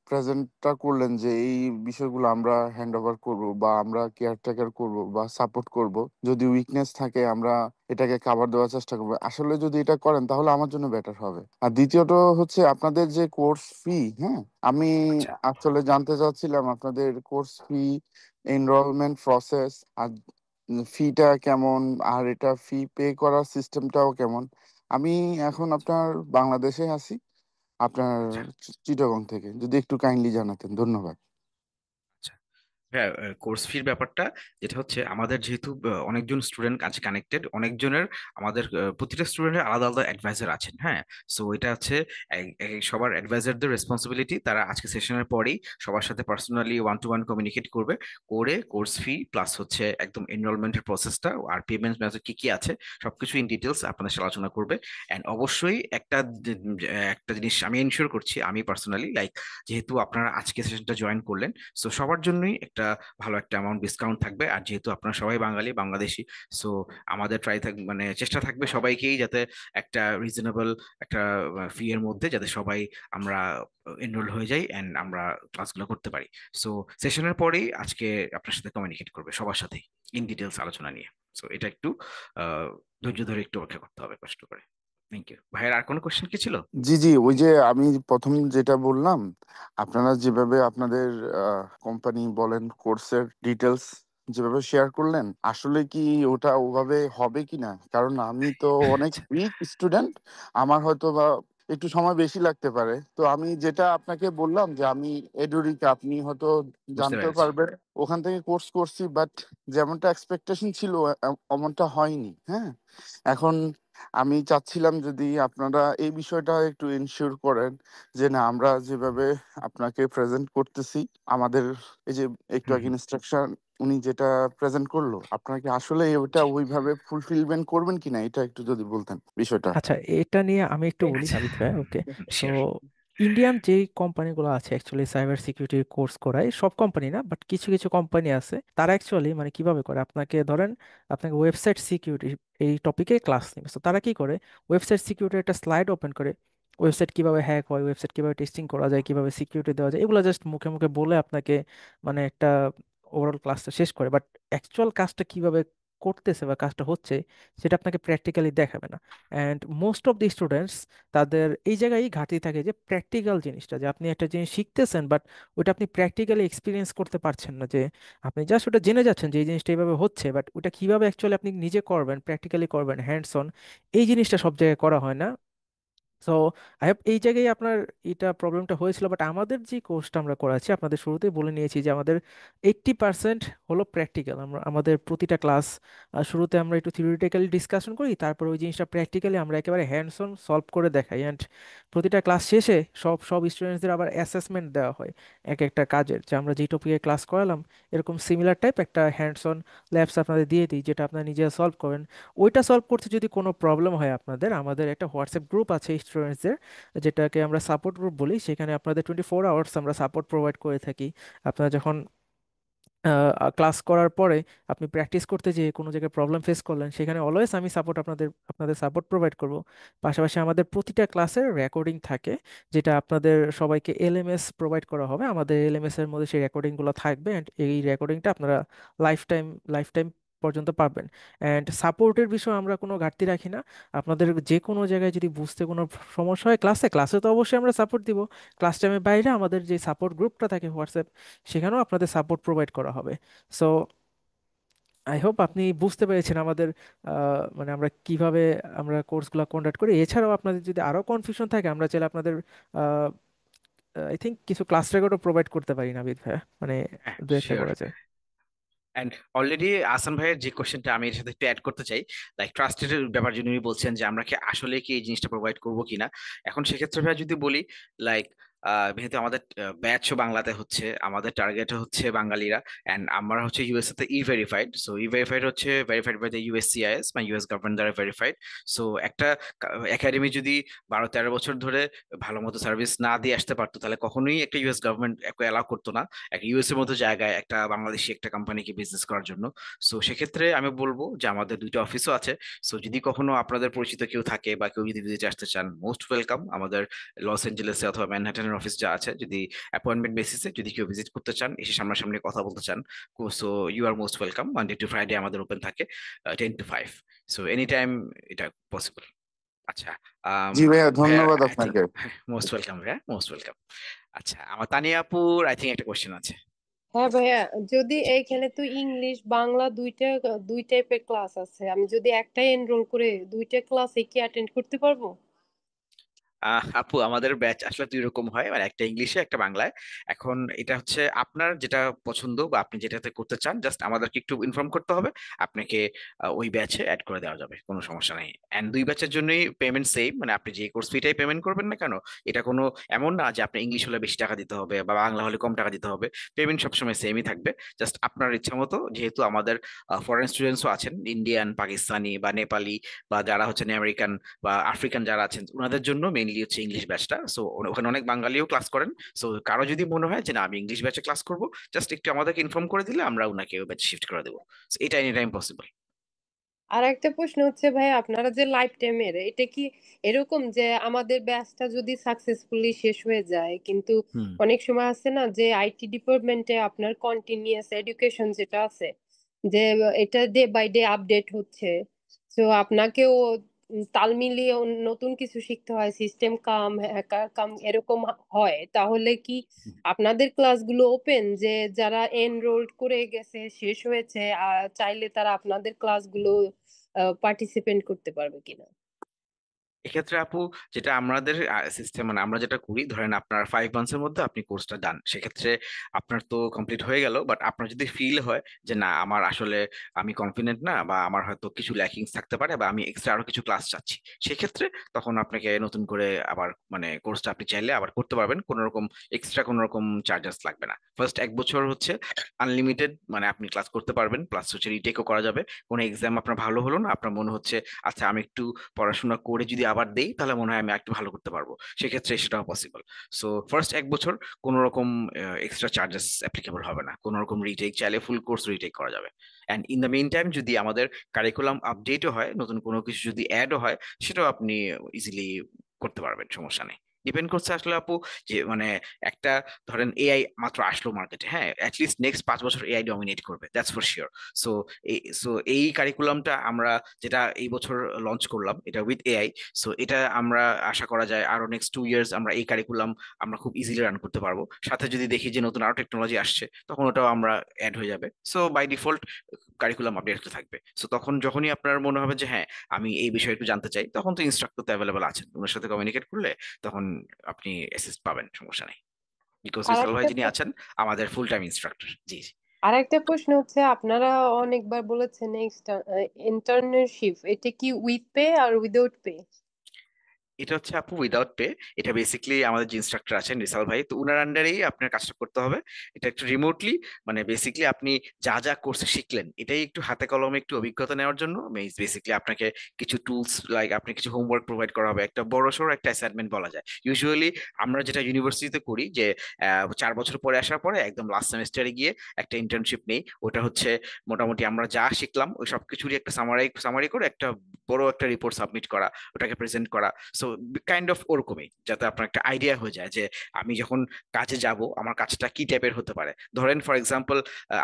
প্রেজেন্টটা করলেন যে এই বিষয়গুলো আমরা হ্যান্ড ওভার করবো বা আমরা কেয়ারটেকার করব বা সাপোর্ট করব, যদি উইকনেস থাকে আমরা এটাকে কাভার দেওয়ার চেষ্টা করবো, আসলে যদি এটা করেন তাহলে আমার জন্য বেটার হবে। আর দ্বিতীয়ত হচ্ছে আপনাদের যে কোর্স ফি, হ্যাঁ, আমি আচ্ছা আসলে জানতে চাচ্ছিলাম আপনাদের কোর্স ফি, এনরোলমেন্ট প্রসেস, আর ফিটা কেমন, আর এটা ফি পে করার সিস্টেমটাও কেমন। আমি এখন আপনার বাংলাদেশে আছি, আপনার আচ্ছা চিটাগং থেকে, যদি একটু কাইন্ডলি জানাতেন, ধন্যবাদ। আচ্ছা। হ্যাঁ, কোর্স ফির ব্যাপারটা যেটা হচ্ছে, আমাদের যেহেতু অনেকজন স্টুডেন্ট আছে কানেক্টেড, অনেকজনের, আমাদের প্রতিটা স্টুডেন্টের আলাদা আলাদা অ্যাডভাইজার আছেন। হ্যাঁ, সো এটা হচ্ছে সবার অ্যাডভাইজারদের রেসপন্সিবিলিটি, তারা আজকে সেশনের পরেই সবার সাথে personally one to one communicate করবে, করে কোর্স ফি প্লাস হচ্ছে একদম এনরোলমেন্টের প্রসেসটা আর পেমেন্ট মেথড কি কি আছে সবকিছু ইন ডিটেলস আপনাদের সাথে আলোচনা করবে। অ্যান্ড অবশ্যই একটা জিনিস আমি এনশিওর করছি, আমি পার্সোনালি, যেহেতু আপনারা আজকে সেশনটা জয়েন করলেন, সো সবার জন্যই একটা ভালো একটা অ্যামাউন্ট ডিসকাউন্ট থাকবে। আর যেহেতু আপনারা সবাই বাঙালি বাংলাদেশি, সো আমাদের চেষ্টা থাকবে সবাইকেই যাতে একটা রিজনেবল একটা ফি এর মধ্যে যাতে সবাই আমরা এনরোল হয়ে যাই এন্ড আমরা ক্লাসগুলো করতে পারি। সো সেশনের পরেই আজকে আপনার সাথে কমিউনিকেট করবে সবার সাথেই ইন ডিটেলস আলোচনা নিয়ে। সো এটা একটু আহ ধৈর্য ধরে একটু অপেক্ষা করতে হবে, কষ্ট করে। থ্যাংক ইউ ভাইয়ের। আর কোনো কোশ্চেন কি ছিল? জি জি, ওই যে আমি প্রথম যেটা বললাম, আপনারা যেভাবে আপনাদের কোম্পানি বলেন কোর্সের ডিটেলস যেভাবে শেয়ার করলেন, আসলে কি ওটা ওভাবে হবে কিনা? কারণ আমি তো অনেক আচ্ছা, উইক স্টুডেন্ট, আমার হয়তো বা একটু সময় বেশি লাগতে পারে। তো আমি যেটা আপনাকে বললাম যে আমি এডুরিকা, আপনি হয়তো বুঝতে জানতেও পেরেছি। পারবেন, ওখান থেকে কোর্স করছি, বাট যেমনটা এক্সপেকটেশন ছিল অমনটা হয়নি। হ্যাঁ, এখন আমি চাচ্ছিলাম যদি আপনারা এই বিষয়টা একটু এনশিওর করেন যে না, আমরা যেভাবে আপনাকে প্রেজেন্ট করতেছি, আমাদের এই যে একটু হুম আগে হুম, ইনস্ট্রাকশন উনি যেটা প্রেজেন্ট করলো, আপনারা কি আসলে ওটা জি ওইভাবে ফুলফিলমেন্ট করবেন কিনা, এটা একটু যদি বলতেন বিষয়টা। আচ্ছা, এটা নিয়ে আমি একটু বলি আচ্ছা, নাবিদ ভাই। ওকে, সো শিওর। ইন্ডিয়ান যেই কোম্পানিগুলো আছে অ্যাকচুয়ালি সাইবার সিকিউরিটির কোর্স করায়, সব কোম্পানি না, বাট কিছু কিছু কোম্পানি আছে, তারা অ্যাকচুয়ালি মানে কিভাবে করে, আপনাকে ধরেন আপনাকে ওয়েবসাইট সিকিউরিটি এই টপিকে ক্লাস নেবে। তো তারা কি করে, ওয়েবসাইট সিকিউরিটির একটা স্লাইড ওপেন করে, ওয়েবসাইট কিভাবে হ্যাক হয়, ওয়েবসাইট কিভাবে টেস্টিং করা যায়, কিভাবে সিকিউরিটি দেওয়া যায়, এগুলো জাস্ট মুখে মুখে বলে আপনাকে মানে একটা ওভারঅল ক্লাসটা শেষ করে। বাট অ্যাকচুয়াল কাজটা কিভাবে করতেছে বা কাজটা হচ্ছে সেটা আপনাকে প্র্যাকটিক্যালি দেখাবে না। And most of the students তাদের এই জায়গায় ঘাটতি থাকে যে প্র্যাকটিক্যাল জিনিসটা, যে আপনি একটা জিনিস শিখতেছেন বাট ওটা আপনি প্র্যাকটিক্যালি এক্সপিরিয়েন্স করতে পারছেন না, যে আপনি জাস্ট ওটা জেনে যাচ্ছেন যে এই জিনিসটা এইভাবে হচ্ছে, বাট ওটা কিভাবে অ্যাকচুয়ালি আপনি নিজে করবেন, প্র্যাকটিক্যালি করবেন, হ্যান্ডস অন, এই জিনিসটা সব জায়গায় করা হয় না। সো আই হোপ এই জায়গায় আপনার এটা প্রবলেমটা হয়েছিল, বাট আমাদের যে কোর্সটা আমরা করাচ্ছি আপনাদের শুরুতেই বলে নিয়েছি যে আমাদের 80% হলো প্র্যাকটিক্যাল। আমরা আমাদের প্রতিটা ক্লাস শুরুতে আমরা একটু থিওরিটিক্যালি ডিসকাশন করি, তারপর ওই জিনিসটা প্র্যাকটিক্যালি আমরা একেবারে হ্যান্ডস অন সলভ করে দেখাই, অ্যান্ড প্রতিটা ক্লাস শেষে সব সব স্টুডেন্টসদের আবার অ্যাসেসমেন্ট দেওয়া হয় এক একটা কাজের, যে আমরা যে টপিকে ক্লাস করালাম এরকম সিমিলার টাইপ একটা হ্যান্ডস অন ল্যাবস আপনাদের দিয়ে দিই, যেটা আপনারা নিজে সলভ করেন। ওইটা সলভ করতে যদি কোনো প্রবলেম হয় আপনাদের, আমাদের একটা হোয়াটসঅ্যাপ গ্রুপ আছে স্টুডেন্টসদের, যেটাকে আমরা সাপোর্ট গ্রুপ বলি, সেখানে আপনাদের 24 আওয়ার্স আমরা সাপোর্ট প্রোভাইড করে থাকি। আপনারা যখন ক্লাস করার পরে আপনি প্র্যাকটিস করতে যেয়ে কোনো জায়গায় প্রবলেম ফেস করলেন, সেখানে অলওয়েজ আমি সাপোর্ট আপনাদের আপনাদের সাপোর্ট প্রোভাইড করব। পাশাপাশি আমাদের প্রতিটা ক্লাসের রেকর্ডিং থাকে, যেটা আপনাদের সবাইকে এলএমএস প্রোভাইড করা হবে। আমাদের এলএমএস এর মধ্যে সেই রেকর্ডিংগুলো থাকবে, অ্যান্ড এই রেকর্ডিংটা আপনারা লাইফ টাইম লাইফ টাইম পর্যন্ত পাবেন। অ্যান্ড সাপোর্টের বিষয়ে আমরা কোনো ঘাটতি রাখি না। আপনাদের যে কোনো জায়গায় যদি বুঝতে কোনো সমস্যা হয় ক্লাসে ক্লাসে তো অবশ্যই আমরা সাপোর্ট দিব। ক্লাস টাইমের বাইরে আমাদের যে সাপোর্ট গ্রুপটা থাকে হোয়াটসঅ্যাপ, সেখানেও আপনাদের সাপোর্ট প্রোভাইড করা হবে। সো আই হোপ আপনি বুঝতে পেরেছেন আমাদের মানে আমরা কিভাবে আমরা কোর্সগুলো কন্ডাক্ট করি। এছাড়াও আপনাদের যদি আরো কনফিউশন থাকে আমরা চাইলে আপনাদের আই থিঙ্ক কিছু ক্লাস রেকর্ডও প্রোভাইড করতে পারি নাবিদ ভাইয়া, মানে হ্যাঁ, দু একটা শিওর। করা যায়। অ্যান্ড অলরেডি আসান ভাইয়ের যে কোশ্চেনটা আমি এর সাথে একটু অ্যাড করতে চাই, লাইক ট্রাস্টেড ব্যাপার যদি উনি বলছেন যে আমরা কি আসলে কি এই জিনিসটা প্রোভাইড করবো কিনা। এখন সেক্ষেত্রে ভাই যদি বলি, লাইক যেহেতু আমাদের ব্যাচও বাংলাতে হচ্ছে, আমাদের টার্গেট হচ্ছে বাঙালিরা, অ্যান্ড আমরা হচ্ছে ইউএসএ তে ই ভেরিফাইড। সো ই ভেরিফাইড হচ্ছে ভেরিফাইড বাই দ্য ইউএসসিআইএস বা ইউএস গভর্নমেন্ট দ্বারা ভেরিফাইড। সো একটা একাডেমি যদি 12-13 বছর ধরে ভালো মতো সার্ভিস না দিয়ে আসতে পারতো, তাহলে কখনোই একটা ইউএস গভর্নমেন্ট অ্যালাউ করতো না একটা ইউএস এর মতো জায়গায় একটা বাংলাদেশি একটা কোম্পানিকে বিজনেস করার জন্য। সো সেক্ষেত্রে আমি বলবো যে আমাদের 2টা অফিসও আছে। সো যদি কখনো আপনাদের পরিচিত কেউ থাকে বা কেউ যদি ভিজিটে আসতে চান, মোস্ট ওয়েলকাম। আমাদের লস এঞ্জেলেসে অথবা ম্যানহাটনের অফিস যা আছে, যদি অ্যাপয়েন্টমেন্ট বেসিসে যদি কেউ ভিজিট করতে চান, এসে সামনাসামনি কথা বলতে চান, so you are most welcome. Monday to Friday আমাদের ওপেন থাকে 10 to 5। সো এনি টাইম এটা পসিবল। আচ্ছা, জি ভাইয়া, ভাইয়া ধন্যবাদ আই থিঙ্ক আপনাকে। মোস্ট ওয়েলকাম ভাইয়া, মোস্ট ওয়েলকাম। আচ্ছা, আমার তানিয়া আপুর আই থিঙ্ক একটা কোশ্চেন আছে। হ্যাঁ ভাইয়া, যদি এইখানে তো ইংলিশ বাংলা দুই টাইপের ক্লাস আছে, আমি যদি একটাই এনরোল করে দুইটা ক্লাস কি অ্যাটেন্ড করতে পারবো? আপু, আমাদের ব্যাচ আসলে 2 রকম হয়, মানে একটা ইংলিশে একটা বাংলায়। এখন এটা হচ্ছে আপনার যেটা পছন্দ বা আপনি যেটাতে করতে চান, জাস্ট আমাদেরকে একটু ইনফর্ম করতে হবে, আপনাকে ওই ব্যাচে অ্যাড করে দেওয়া যাবে, কোনো সমস্যা নেই। এন্ড 2 ব্যাচের জন্যই পেমেন্ট সেম, মানে আপনি যে কোর্স ফিটাই পেমেন্ট করবেন না কেন, এটা কোনো এমন না যে আপনি ইংলিশ হলে বেশি টাকা দিতে হবে বা বাংলা হলে কম টাকা দিতে হবে। পেমেন্ট সবসময় সেমই থাকবে। জাস্ট আপনার ইচ্ছা মতো, যেহেতু আমাদের ফরেন স্টুডেন্টসও আছেন, ইন্ডিয়ান, পাকিস্তানি বা নেপালি বা যারা হচ্ছেন আমেরিকান বা আফ্রিকান যারা আছেন, ওনাদের জন্য মেইনলি হচ্ছে ইংলিশ ব্যাচটা। সো ওখানে অনেক বাঙালিও ক্লাস করেন। সো কারো যদি মনে হয় যে না আমি ইংলিশ ব্যাচে ক্লাস করব, জাস্ট একটু আমাদেরকে ইনফর্ম করে দিলে আমরা ওনাকে ওই ব্যাচে শিফট করে দেবো। So, এটা এনি টাইম পসিবল। আর একটা প্রশ্ন হচ্ছে ভাই, আপনারা যে লাইফ টাইমের এটা কি এরকম যে আমাদের ব্যাচটা যদি সাকসেসফুলি শেষ হয়ে যায়, কিন্তু হুম। অনেক সময় আছে না যে আইটি ডিপার্টমেন্টে আপনার কন্টিনিউয়াস এডুকেশন যেটা আছে, যে এটা ডে বাই ডে আপডেট হচ্ছে, তো আপনাকেও তাল মিলিয়ে নতুন কিছু শিখতে হয়, সিস্টেম কাম হ্যাকার কাম এরকম হয়, তাহলে কি আপনাদের ক্লাসগুলো ওপেন, যে যারা এনরোলড করে গেছে শেষ হয়েছে চাইলে তারা আপনাদের ক্লাসগুলো পার্টিসিপেট করতে পারবে কিনা? এক্ষেত্রে আপু, যেটা আমাদের সিস্টেম, মানে আমরা যেটা করি, ধরেন আপনার 5 মান্থসের মধ্যে আপনি কোর্সটা ডান, সেক্ষেত্রে আপনার তো কমপ্লিট হয়ে গেল। বাট আপনার যদি ফিল হয় যে না আমার আসলে আমি কনফিডেন্ট না, বা আমার হয়তো কিছু ল্যাকিংস থাকতে পারে, বা আমি এক্সট্রা আরো কিছু ক্লাস চাচ্ছি, সেক্ষেত্রে তখন আপনাকে নতুন করে আবার মানে কোর্সটা আপনি চাইলে আবার করতে পারবেন। কোনো রকম এক্সট্রা কোনো রকম চার্জেস লাগবে না। ফার্স্ট 1 বছর হচ্ছে আনলিমিটেড, মানে আপনি ক্লাস করতে পারবেন, প্লাস হচ্ছে রিটেকও করা যাবে। কোনো এক্সাম আপনার ভালো হলো না, আপনার মনে হচ্ছে আচ্ছা আমি একটু পড়াশোনা করে যদি আবার দেই তাহলে মনে হয় আমি একটু ভালো করতে পারবো, সেক্ষেত্রে সেটাও পসিবল। সো ফার্স্ট 1 বছর কোনো রকম এক্সট্রা চার্জেস অ্যাপ্লিকেবল হবে না, কোনো রকম রিটেক চাইলে ফুল কোর্স রিটেক করা যাবে। And in the main time যদি আমাদের কারিকুলাম আপডেটও হয়, নতুন কোনো কিছু যদি অ্যাডও হয়, সেটাও আপনি ইজিলি করতে পারবেন, সমস্যা নেই। ডিপেন্ড করছে আসলে আপু, যে মানে একটা ধরেন এআই মাত্র আসলো মার্কেটে, হ্যাঁ অ্যাটলিস্ট নেক্সট 5 বছর এআই ডমিনেট করবে, দ্যাটস ফর শিওর। সো এই কারিকুলামটা আমরা যেটা এই বছর লঞ্চ করলাম এটা উইথ এআই, সো এটা আমরা আশা করা যায় আরো নেক্সট 2 ইয়ার্স আমরা এই কারিকুলাম আমরা খুব ইজিলি রান করতে পারবো। সাথে যদি দেখি যে নতুন আরো টেকনোলজি আসছে তখন ওটাও আমরা অ্যাড হয়ে যাবে। So by default curriculum update হতে থাকবে। সো তখন যখনই আপনার মনে হবে যে হ্যাঁ আমি এই বিষয়ে একটু জানতে চাই, তখন তো ইনস্ট্রাক্টর তো অ্যাভেলেবল আছেন, ওনার সাথে কমিউনিকেট করলে তখন আপনি অ্যাসিস্ট পাবেন, সমস্যা নেই। বিকজ আর রিসাল ভাই একটা যিনি আছেন আমাদের ফুল টাইম ইনস্ট্রাক্টর। জি জি। আর একটা প্রশ্ন হচ্ছে, আপনারা অনেকবার বলেছেন ইন্টার্নশিপ, এটা কি উইথ পে আর উইদাউট পে? এটা হচ্ছে আপু উইদাউট পে। এটা বেসিক্যালি আমাদের যে ইনস্ট্রাক্টর আছেন রিসাল ভাই, তো উনার আন্ডারেই আপনার কাজটা করতে হবে। এটা একটু রিমোটলি, মানে বেসিক্যালি আপনি যা যা কোর্সে শিখলেন এটাই একটু হাতে কলমে একটু অভিজ্ঞতা নেওয়ার জন্য বেসিক্যালি আপনাকে কিছু টুলস লাইক আপনি কিছু হোমওয়ার্ক প্রোভাইড করা হবে, একটা বড় সড়ো একটা অ্যাসাইনমেন্ট বলা যায়। ইউজুয়ালি আমরা যেটা ইউনিভার্সিটিতে করি যে 4 বছর পরে আসার পরে একদম লাস্ট সেমিস্টারে গিয়ে একটা ইন্টার্নশিপ নেই। ওটা হচ্ছে মোটামুটি আমরা যা শিখলাম ওই সব কিছুরই একটা সামারি করে একটা বড় একটা রিপোর্ট সাবমিট করা, ওটাকে প্রেজেন্ট করা। সো কাইন্ড অফ ওরকমই, যাতে আপনার একটা আইডিয়া হয়ে যায় যে আমি যখন কাজে যাব আমার কাজটা কি টাইপের হতে পারে। ধরেন ফর এক্সাম্পল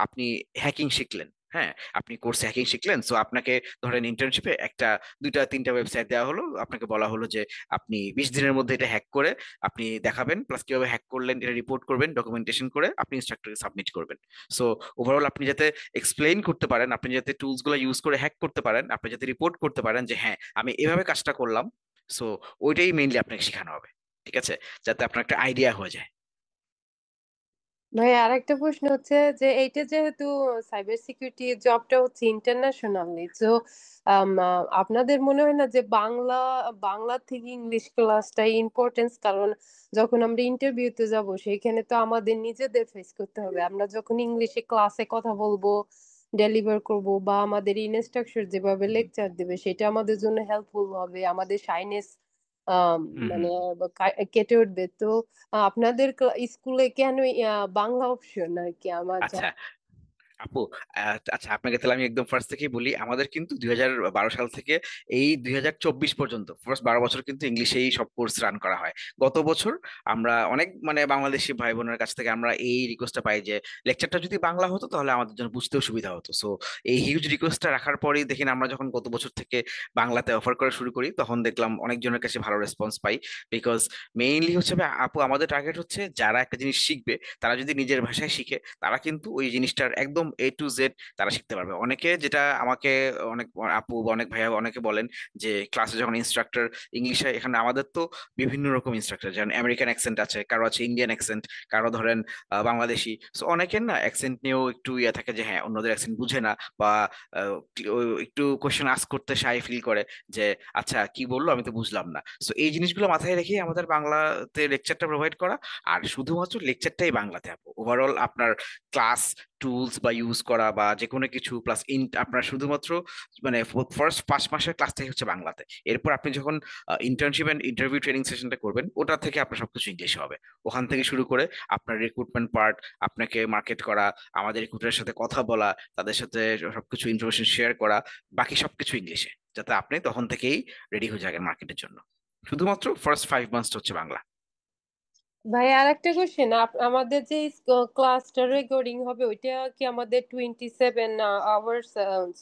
আপনি হ্যাকিং শিখলেন, হ্যাঁ আপনি কোর্সে হ্যাকিং শিখলেন, সো আপনাকে ধরেন ইন্টার্নশিপে একটা 2টা 3টা ওয়েবসাইট দেওয়া হলো, আপনাকে বলা হলো যে আপনি 20 দিনের মধ্যে এটা হ্যাক করে আপনি দেখাবেন, প্লাস কিভাবে হ্যাক করলেন এটা রিপোর্ট করবেন, ডকুমেন্টেশন করে আপনি ইনস্ট্রাক্টরকে সাবমিট করবেন। সো ওভারঅল আপনি যাতে এক্সপ্লেইন করতে পারেন, আপনি যাতে টুলস গুলো ইউজ করে হ্যাক করতে পারেন, আপনি যাতে রিপোর্ট করতে পারেন যে হ্যাঁ আমি এভাবে কাজটা করলাম, সো ওইটাই মেইনলি আপনাকে শেখানো হবে, ঠিক আছে, যাতে আপনার একটা আইডিয়া হয়ে যায়। ভাই আর একটা প্রশ্ন হচ্ছে যে এইটা যেহেতু সাইবার সিকিউরিটি জবটা হচ্ছে ইন্টারন্যাশনালি, তো আপনাদের মনে হয় না যে বাংলা থেকে ইংলিশ ক্লাসটাই ইম্পর্টেন্স? কারণ যখন আমরা ইন্টারভিউতে যাব সেইখানে তো আমাদের নিজেদের ফেস করতে হবে। আমরা যখন ইংলিশে ক্লাসে কথা বলবো, ডেলিভার করব, বা আমাদের ইনস্ট্রাকচার যেভাবে লেকচার দেবে সেটা আমাদের জন্য হেল্পফুল হবে, আমাদের শাইনেস হুম মানে হুম। কেটে উঠবে। তো আপনাদের স্কুলে কেন বাংলা অপশন আর কি আমার আচ্ছা আপু, আচ্ছা আপনাকে তাহলে আমি একদম ফার্স্ট থেকেই বলি, আমাদের কিন্তু 2012 সাল থেকে এই 2024 পর্যন্ত ফার্স্ট 12 বছর কিন্তু ইংলিশেই সব কোর্স রান করা হয়। গত বছর আমরা অনেক মানে বাংলাদেশি ভাই বোনের কাছ থেকে আমরা এই রিকোয়েস্টটা পাই যে লেকচারটা যদি বাংলা হতো তাহলে আমাদের জন্য বুঝতেও সুবিধা হতো। সো এই হিউজ রিকোয়েস্টটা রাখার পরেই দেখেন আমরা যখন গত বছর থেকে বাংলাতে অফার করা শুরু করি তখন দেখলাম অনেকজনের কাছে ভালো রেসপন্স পাই। বিকজ মেইনলি হচ্ছে আপু আমাদের টার্গেট হচ্ছে যারা একটা জিনিস শিখবে তারা যদি নিজের ভাষায় শিখে তারা কিন্তু ওই জিনিসটার একদম A to Z তারা শিখতে পারবে। অনেকে যেটা আমাকে অনেক আপু বা অনেক ভাইয়া অনেকে বলেন যে ক্লাসে যখন ইনস্ট্রাক্টর ইংলিশে, এখানে আমাদের তো বিভিন্ন রকম ইনস্ট্রাক্টর, যেমন আমেরিকান অ্যাকসেন্ট আছে, কারো আছে ইন্ডিয়ান অ্যাকসেন্ট, কারো ধরেন বাংলাদেশি। সো অনেকের না অ্যাকসেন্ট নিয়েও একটু ইয়ে থাকে যে হ্যাঁ অন্যদের অ্যাকসেন্ট বুঝে না, বা একটু কোশ্চেন আস্ক করতে শাই ফিল করে যে আচ্ছা কি বললো আমি তো বুঝলাম না। সো এই জিনিসগুলো মাথায় রেখে আমাদের বাংলাতে লেকচারটা প্রোভাইড করা, আর শুধুমাত্র লেকচারটাই বাংলাতে আপু। ওভারঅল আপনার ক্লাস টুলস বা ইউজ করা বা যে কোনো কিছু প্লাস আপনার শুধুমাত্র মানে ফার্স্ট 5 মাসের ক্লাসটাই হচ্ছে বাংলাতে। এরপর আপনি যখন ইন্টার্নশিপ এন্ড ইন্টারভিউ ট্রেনিং সেশনটা করবেন ওটা থেকে আপনার সবকিছু ইংলিশে হবে। ওখান থেকে শুরু করে আপনার রিক্রুটমেন্ট পার্ট, আপনাকে মার্কেট করা, আমাদের রিক্রুটারের সাথে কথা বলা, তাদের সাথে সবকিছু ইনফরমেশন শেয়ার করা, বাকি সবকিছু ইংলিশে, যাতে আপনি তখন থেকেই রেডি হয়ে যাবেন মার্কেটের জন্য। শুধুমাত্র ফার্স্ট 5 মান্থস হচ্ছে বাংলা। ভাই আর একটা কোশ্চেন, আমাদের যে ক্লাসটা রেকর্ডিং হবে ওইটা কি আমাদের 27 আওয়ার্স,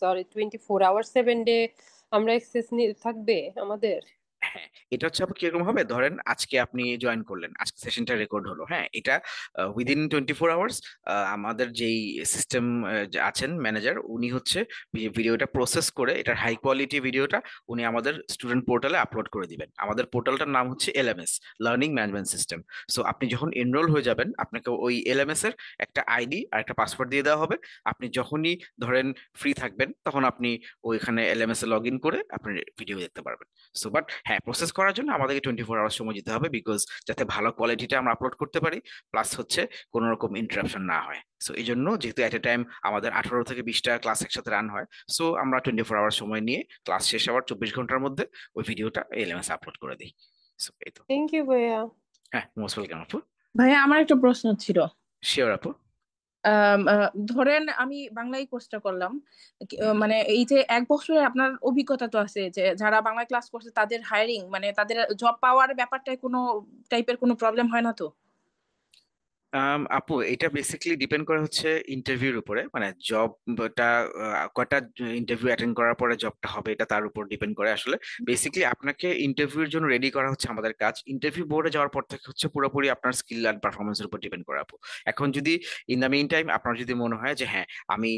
সরি 24 আওয়ার্স 7 ডে আমরা অ্যাক্সেস থাকবে আমাদের? হ্যাঁ এটা হচ্ছে আপু কিরকম হবে, ধরেন আজকে আপনি জয়েন করলেন, আজকে সেশনটা রেকর্ড হলো, হ্যাঁ এটা উইদিন 24 আওয়ার্স আমাদের যেই সিস্টেম আছেন ম্যানেজার উনি হচ্ছে ভিডিওটা প্রসেস করে এটার হাই কোয়ালিটি ভিডিওটা উনি আমাদের স্টুডেন্ট পোর্টালে আপলোড করে দিবেন। আমাদের পোর্টালটার নাম হচ্ছে LMS, learning management system. So আপনি যখন এনরোল হয়ে যাবেন আপনাকে ওই LMS এর একটা আইডি আর একটা পাসওয়ার্ড দিয়ে দেওয়া হবে। আপনি যখনই ধরেন ফ্রি থাকবেন তখন আপনি ওইখানে LMS এ লগ ইন করে আপনি ভিডিও দেখতে পারবেন। সো বাট হ্যাঁ প্রসেস করার জন্য আমাদেরকে 24 আওয়ার্স সময় দিতে হবে, বিকজ যাতে ভালো কোয়ালিটিটা আমরা আপলোড করতে পারি, প্লাস হচ্ছে কোনো রকম ইন্টারাপশন না হয়। সো এই জন্য যেহেতু এট এ টাইম আমাদের 18 থেকে 20টা ক্লাস একসাথে রান হয়, সো আমরা 24 আওয়ার্স সময় নিয়ে ক্লাস শেষ হওয়ার 24 ঘন্টার মধ্যে ওই ভিডিওটা LMS আপলোড করে দিই। সো এই তো। থ্যাংক ইউ ভাইয়া। হ্যাঁ মোস্ট ওয়েলকাম আপু। ভাইয়া আমার একটা প্রশ্ন ছিল। শিওর আপু। ধরেন আমি বাংলায় কোর্সটা করলাম, হুম। মানে এই যে 1 বছরে আপনার অভিজ্ঞতা তো আছে যে যারা বাংলা ক্লাস করছে তাদের হায়ারিং মানে তাদের জব পাওয়ার ব্যাপারটায় কোনো টাইপের কোনো প্রবলেম হয় না তো? আপু এটা বেসিক্যালি ডিপেন্ড করে হচ্ছে ইন্টারভিউর উপরে, মানে জবটা কয়টা ইন্টারভিউ অ্যাটেন্ড করার পরে জবটা হবে এটা তার উপর ডিপেন্ড করে আসলে। বেসিক্যালি আপনাকে ইন্টারভিউর জন্য রেডি করা হচ্ছে আমাদের কাজ। ইন্টারভিউ বোর্ডে যাওয়ার পর থেকে হচ্ছে পুরোপুরি আপনার স্কিল অ্যান্ড পারফরমেন্সের উপর ডিপেন্ড করে আপু। এখন যদি ইন দ্য মিন টাইম আপনার যদি মনে হয় যে হ্যাঁ আমি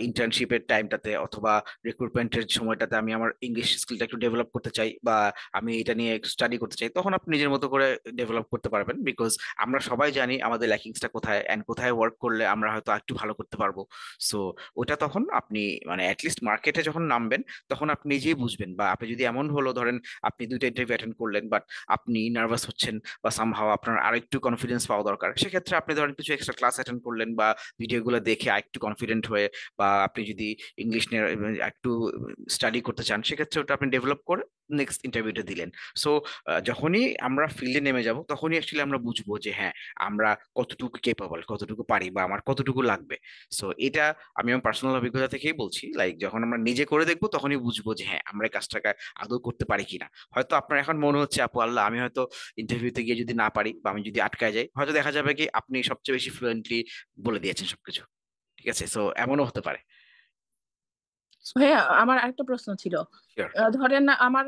ইন্টার্নশিপের টাইমটাতে অথবা রিক্রুটমেন্টের সময়টাতে আমি আমার ইংলিশ স্কিলটা একটু ডেভেলপ করতে চাই বা আমি এটা নিয়ে একটু স্টাডি করতে চাই, তখন আপনি নিজের মতো করে ডেভেলপ করতে পারবেন। বিকজ আমরা সবাই জানি আমাদের ল্যাকিংসটা কোথায় এন্ড কোথায় ওয়ার্ক করলে আমরা হয়তো একটু ভালো করতে পারবো। সো ওটা তখন আপনি মানে অ্যাটলিস্ট মার্কেটে যখন নামবেন তখন আপনি নিজেই বুঝবেন। বা আপনি যদি এমন হলো ধরেন আপনি 2টা ইন্টারভিউ অ্যাটেন্ড করলেন বাট আপনি নার্ভাস হচ্ছেন বা সামহাও আপনার আরেকটু কনফিডেন্স পাওয়া দরকার, সেক্ষেত্রে আপনি ধরেন কিছু এক্সট্রা ক্লাস অ্যাটেন্ড করলেন বা ভিডিওগুলো দেখে আরেকটু কনফিডেন্ট হয়ে, বা আপনি যদি ইংলিশ নিয়ে একটু স্টাডি করতে চান সেক্ষেত্রে ওটা আপনি ডেভেলপ করে নেক্সট ইন্টারভিউটা দিলেন। সো যখনই আমরা ফিল্ডে নেমে যাব তখনই অ্যাকচুয়ালি আমরা বুঝবো যে হ্যাঁ আমরা কতটুকু কেপেবল, কতটুকু পারি বা আমার কতটুকু লাগবে। সো এটা আমি আমার পার্সোনাল অভিজ্ঞতা থেকেই বলছি, লাইক যখন আমরা নিজে করে দেখবো তখনই বুঝবো যে হ্যাঁ আমরা এই কাজটাকে আদৌ করতে পারি কিনা। হয়তো আপনার এখন মনে হচ্ছে আপু আল্লাহ আমি হয়তো ইন্টারভিউতে গিয়ে যদি না পারি বা আমি যদি আটকায় যাই, হয়তো দেখা যাবে কি আপনি সবচেয়ে বেশি ফ্লুয়েন্টলি বলে দিয়েছেন সবকিছু, ঠিক আছে? সো এমনও হতে পারে। হ্যাঁ, আমার আরেকটা প্রশ্ন ছিল। শিওর। ধরেন আমার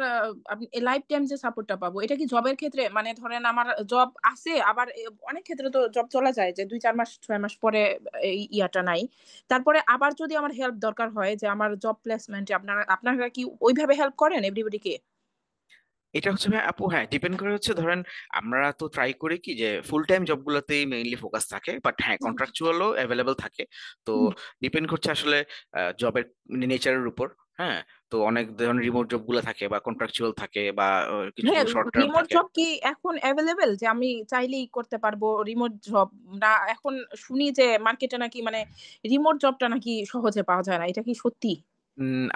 লাইফ টাইম যে সাপোর্টটা পাবো এটা কি জবের ক্ষেত্রে, মানে ধরেন আমার জব আছে আবার অনেক ক্ষেত্রে তো জব চলে যায় যে 2-4 মাস 6 মাস পরে এই ইয়াটা নাই, তারপরে আবার যদি আমার হেল্প দরকার হয় যে আমার জব প্লেসমেন্টে আপনারা কি ওইভাবে হেল্প করেন এভরিবডিকে? এটা হচ্ছে ভাই আপু হ্যাঁ ডিপেন্ড করে হচ্ছে ধরেন আমরা তো ট্রাই করি কি যে ফুল টাইম জবগুলোতেই মেইনলি ফোকাস থাকে, বাট হ্যাঁ কন্ট্রাকচুয়ালও অ্যাভেলেবল থাকে। তো ডিপেন্ড করছে আসলে জবের নেচারের উপর। হ্যাঁ, তো অনেক ধরনের রিমোট জবগুলো থাকে বা কন্ট্রাকচুয়াল থাকে বা কিছু হ্যাঁ, শর্ট টার্ম রিমোট থাকে। জব কি এখন অ্যাভেলেবেল যে আমি চাইলেই করতে পারবো রিমোট জব? না এখন শুনি যে মার্কেটে নাকি মানে রিমোট জবটা নাকি সহজে পাওয়া যায় না, এটা কি সত্যি?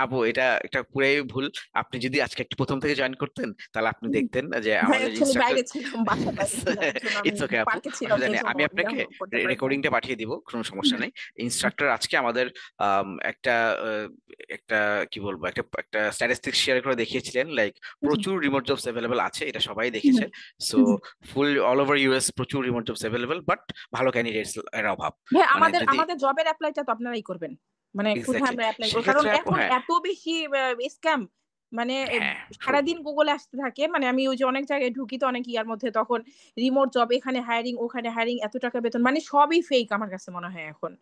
আপু এটা এটা পুরাই ভুল। আপনি যদি আজকে একটু প্রথম থেকে জয়েন করতেন তাহলে আপনি দেখতেন যে ভাই আমাদের অ্যাকচুয়ালি ইনস্ট্রাক্টর বাইরে ছিলাম, বাসার বাইরে ছিলাম, এই জন্য আমি ইটস ওকে আপু, পার্কে ছিলাম, অসুবিধা এই নেই, জন্য আমি আপনাকে করতে পারি না। রেকর্ডিংটা পাঠিয়ে দিব, কোনো সমস্যা নেই। ইনস্ট্রাক্টর আজকে আমাদের একটা একটা কি বলবো একটা একটা স্ট্যাটিস্টিক্স শেয়ার করে দেখিয়েছিলেন, লাইক প্রচুর রিমোট জবস অ্যাভেলেবল আছে, এটা সবাই দেখেছে। So full all over US প্রচুর রিমোট জবস অ্যাভেলেবল, বাট ভালো ক্যান্ডিডেটস এর অভাব। ভাই মানে আমাদের যদি আমাদের জবের অ্যাপ্লাইটা তো আপনারাই করবেন, মানে কোথায় এক্স্যাক্টলি আমরা অ্যাপ্লাই করব? কারণ সেক্ষেত্রে আপু এখন হ্যাঁ এত বেশি স্ক্যাম, মানে হ্যাঁ সারাদিন গুগলে আসতে থাকে, মানে আমি ওই যে অনেক জায়গায় ঢুকি তো অনেক ইয়ার মধ্যে, তখন রিমোট জব, এখানে হায়ারিং ওখানে হায়ারিং, এত টাকা বেতন, মানে সবই ফেক আমার কাছে মনে হয় এখন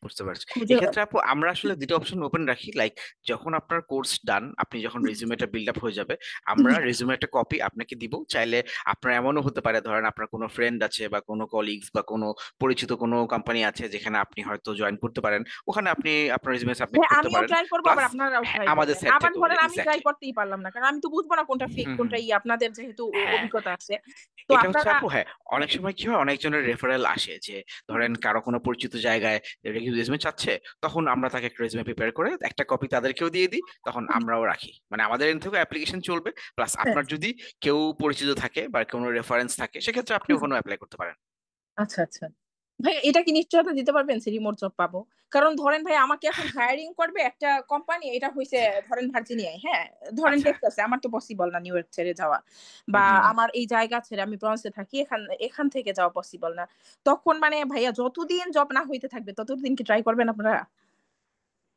বুঝতে পারছি। খুঁজে। এক্ষেত্রে আপু আমরা আসলে 2টা অপশন ওপেন রাখি, লাইক যখন আপনার কোর্স ডান আপনি যখন রেজিউমেটা বিল্ড আপ হয়ে যাবে আমরা রেজিউমে একটা কপি আপনাকে দিব। চাইলে আপনার এমনও হতে পারে ধরেন আপনার কোনো ফ্রেন্ড আছে বা কোনো কলিগস বা কোনো পরিচিত কোনো কোম্পানি আছে যেখানে আপনি হয়তো জয়েন করতে পারেন, ওখানে আপনি আপনার রেজিউমে সাবমিট হ্যাঁ, করতে আমিও পারেন। ট্রাই করবো প্লাস আবার আপনারাও হ্যাঁ ট্রাই আমাদের করবেন, সাইড আবার থেকে ধরেন আমি ট্রাই এক্স্যাক্টলি। করতেই পারলাম না, কারণ আমি তো বুঝবো না কোনটা ফেক হুম কোনটা হুম আপনাদের যেহেতু হ্যাঁ অভিজ্ঞতা আছে, তো এটা হচ্ছে আপনারা। আপু হ্যাঁ অনেক সময় কি হয় অনেকজনের রেফারেল আসে যে ধরেন কারো কোনো পরিচিত জায়গায় রেজিউমে চাচ্ছে, তখন আমরা তাকে একটা রেজিউমে প্রিপেয়ার করে একটা কপি তাদেরকেও দিয়ে দিই, তখন আমরাও রাখি, মানে আমাদের এখান থেকে অ্যাপ্লিকেশন চলবে। প্লাস আপনার যদি কেউ পরিচিত থাকে বা কোনো রেফারেন্স থাকে সেক্ষেত্রে আপনি ওখানে অ্যাপ্লাই করতে পারেন। আচ্ছা আচ্ছা, ভাই এটা কি নিশ্চয়তা দিতে পারবেন যে রিমোট জব পাবো? কারণ ধরেন ভাই আমাকে এখন হায়ারিং করবে একটা কোম্পানি, এটা হইছে ধরেন ভার্জিনিয়ায়, হ্যাঁ ধরেন আচ্ছা। টেক্সাসে, আমার তো পসিবল না নিউ ইয়র্ক ছেড়ে যাওয়া, হুম বা হুম হুম। আমার এই জায়গা ছেড়ে আমি ব্রন্সে থাকি, এখান এখান থেকে যাওয়া পসিবল না, তখন মানে ভাইয়া যতদিন জব না হইতে থাকবে ততদিন কি ট্রাই করবেন আপনারা?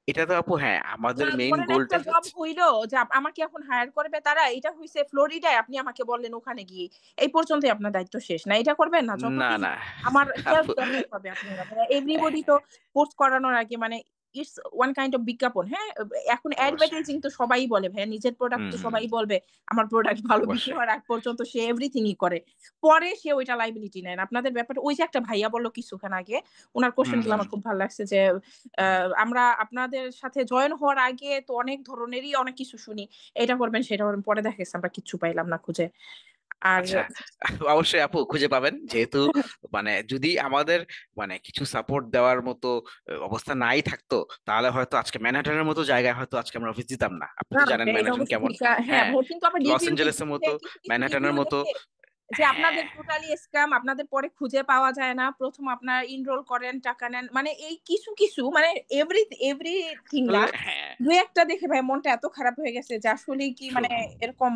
এটা তো আপু হ্যাঁ আমাদের না, মেইন ধরেন একটা গোলটাই জব হচ্ছে হইলো যে আমাকে এখন হায়ার করবে তারা, এটা হইছে ফ্লোরিডায়, আপনি আমাকে বললেন ওখানে গিয়ে এই পর্যন্তই আপনার দায়িত্ব শেষ, না এটা করবেন না? না যতদিন না আমার হেল্প আপু দরকার হবে আপনারা, এভরিবডি তো কোর্স করানোর আগে মানে ইটস ওয়ান কাইন্ড অফ বিজ্ঞাপন, হ্যাঁ এখন অবশ্যই। অ্যাডভার্টাইজিং তো সবাই বলে ভাইয়া, নিজের প্রোডাক্ট হুম তো হুম সবাই বলবে, আমার প্রোডাক্ট ভালো বিক্রি অবশ্যই। হওয়ার আগ পর্যন্ত সে এভরিথিংই করে, পরে সে ওইটা লাইবিলিটি নেন আপনাদের ব্যাপারে। ওই যে একটা ভাইয়া বললো কিছুক্ষণ আগে, ওনার হুম কোশ্চেন গুলো হুম আমার খুব ভালো লাগছে যে আমরা আপনাদের সাথে জয়েন হওয়ার আগে তো অনেক ধরনেরই অনেক কিছু শুনি, এটা করবেন সেটা করবেন, পরে দেখা গেছে আমরা কিচ্ছু পাইলাম না খুঁজে। আর আচ্ছা অবশ্যই আপু খুঁজে পাবেন, যেহেতু মানে যদি আমাদের মানে কিছু সাপোর্ট দেওয়ার মতো অবস্থা নাই থাকতো তাহলে হয়তো আজকে ম্যানহাটনের মতো জায়গায় হয়তো আজকে আমরা অফিস দিতাম না। আপনি না তো জানেন ভাই, এটা ম্যানহাটন অবশ্য কেমন। ঠিক। হ্যাঁ হ্যাঁ ভাই, কিন্তু আবার লস রিভিউ এঞ্জেলেসের দেখি যে মতো কিছু কিছু ম্যানহাটনের রিভিউ মতো দেখে যে আপনাদের হ্যাঁ টোটালি স্ক্যাম, আপনাদের পরে খুঁজে পাওয়া যায় না, প্রথম আপনারা ইনরোল করেন, টাকা নেন, মানে এই কিছু কিছু মানে এভরিথিং না, আসলে হ্যাঁ দুই একটা দেখে ভাই মনটা এত খারাপ হয়ে গেছে যে আসলে কি ট্রু। মানে এরকম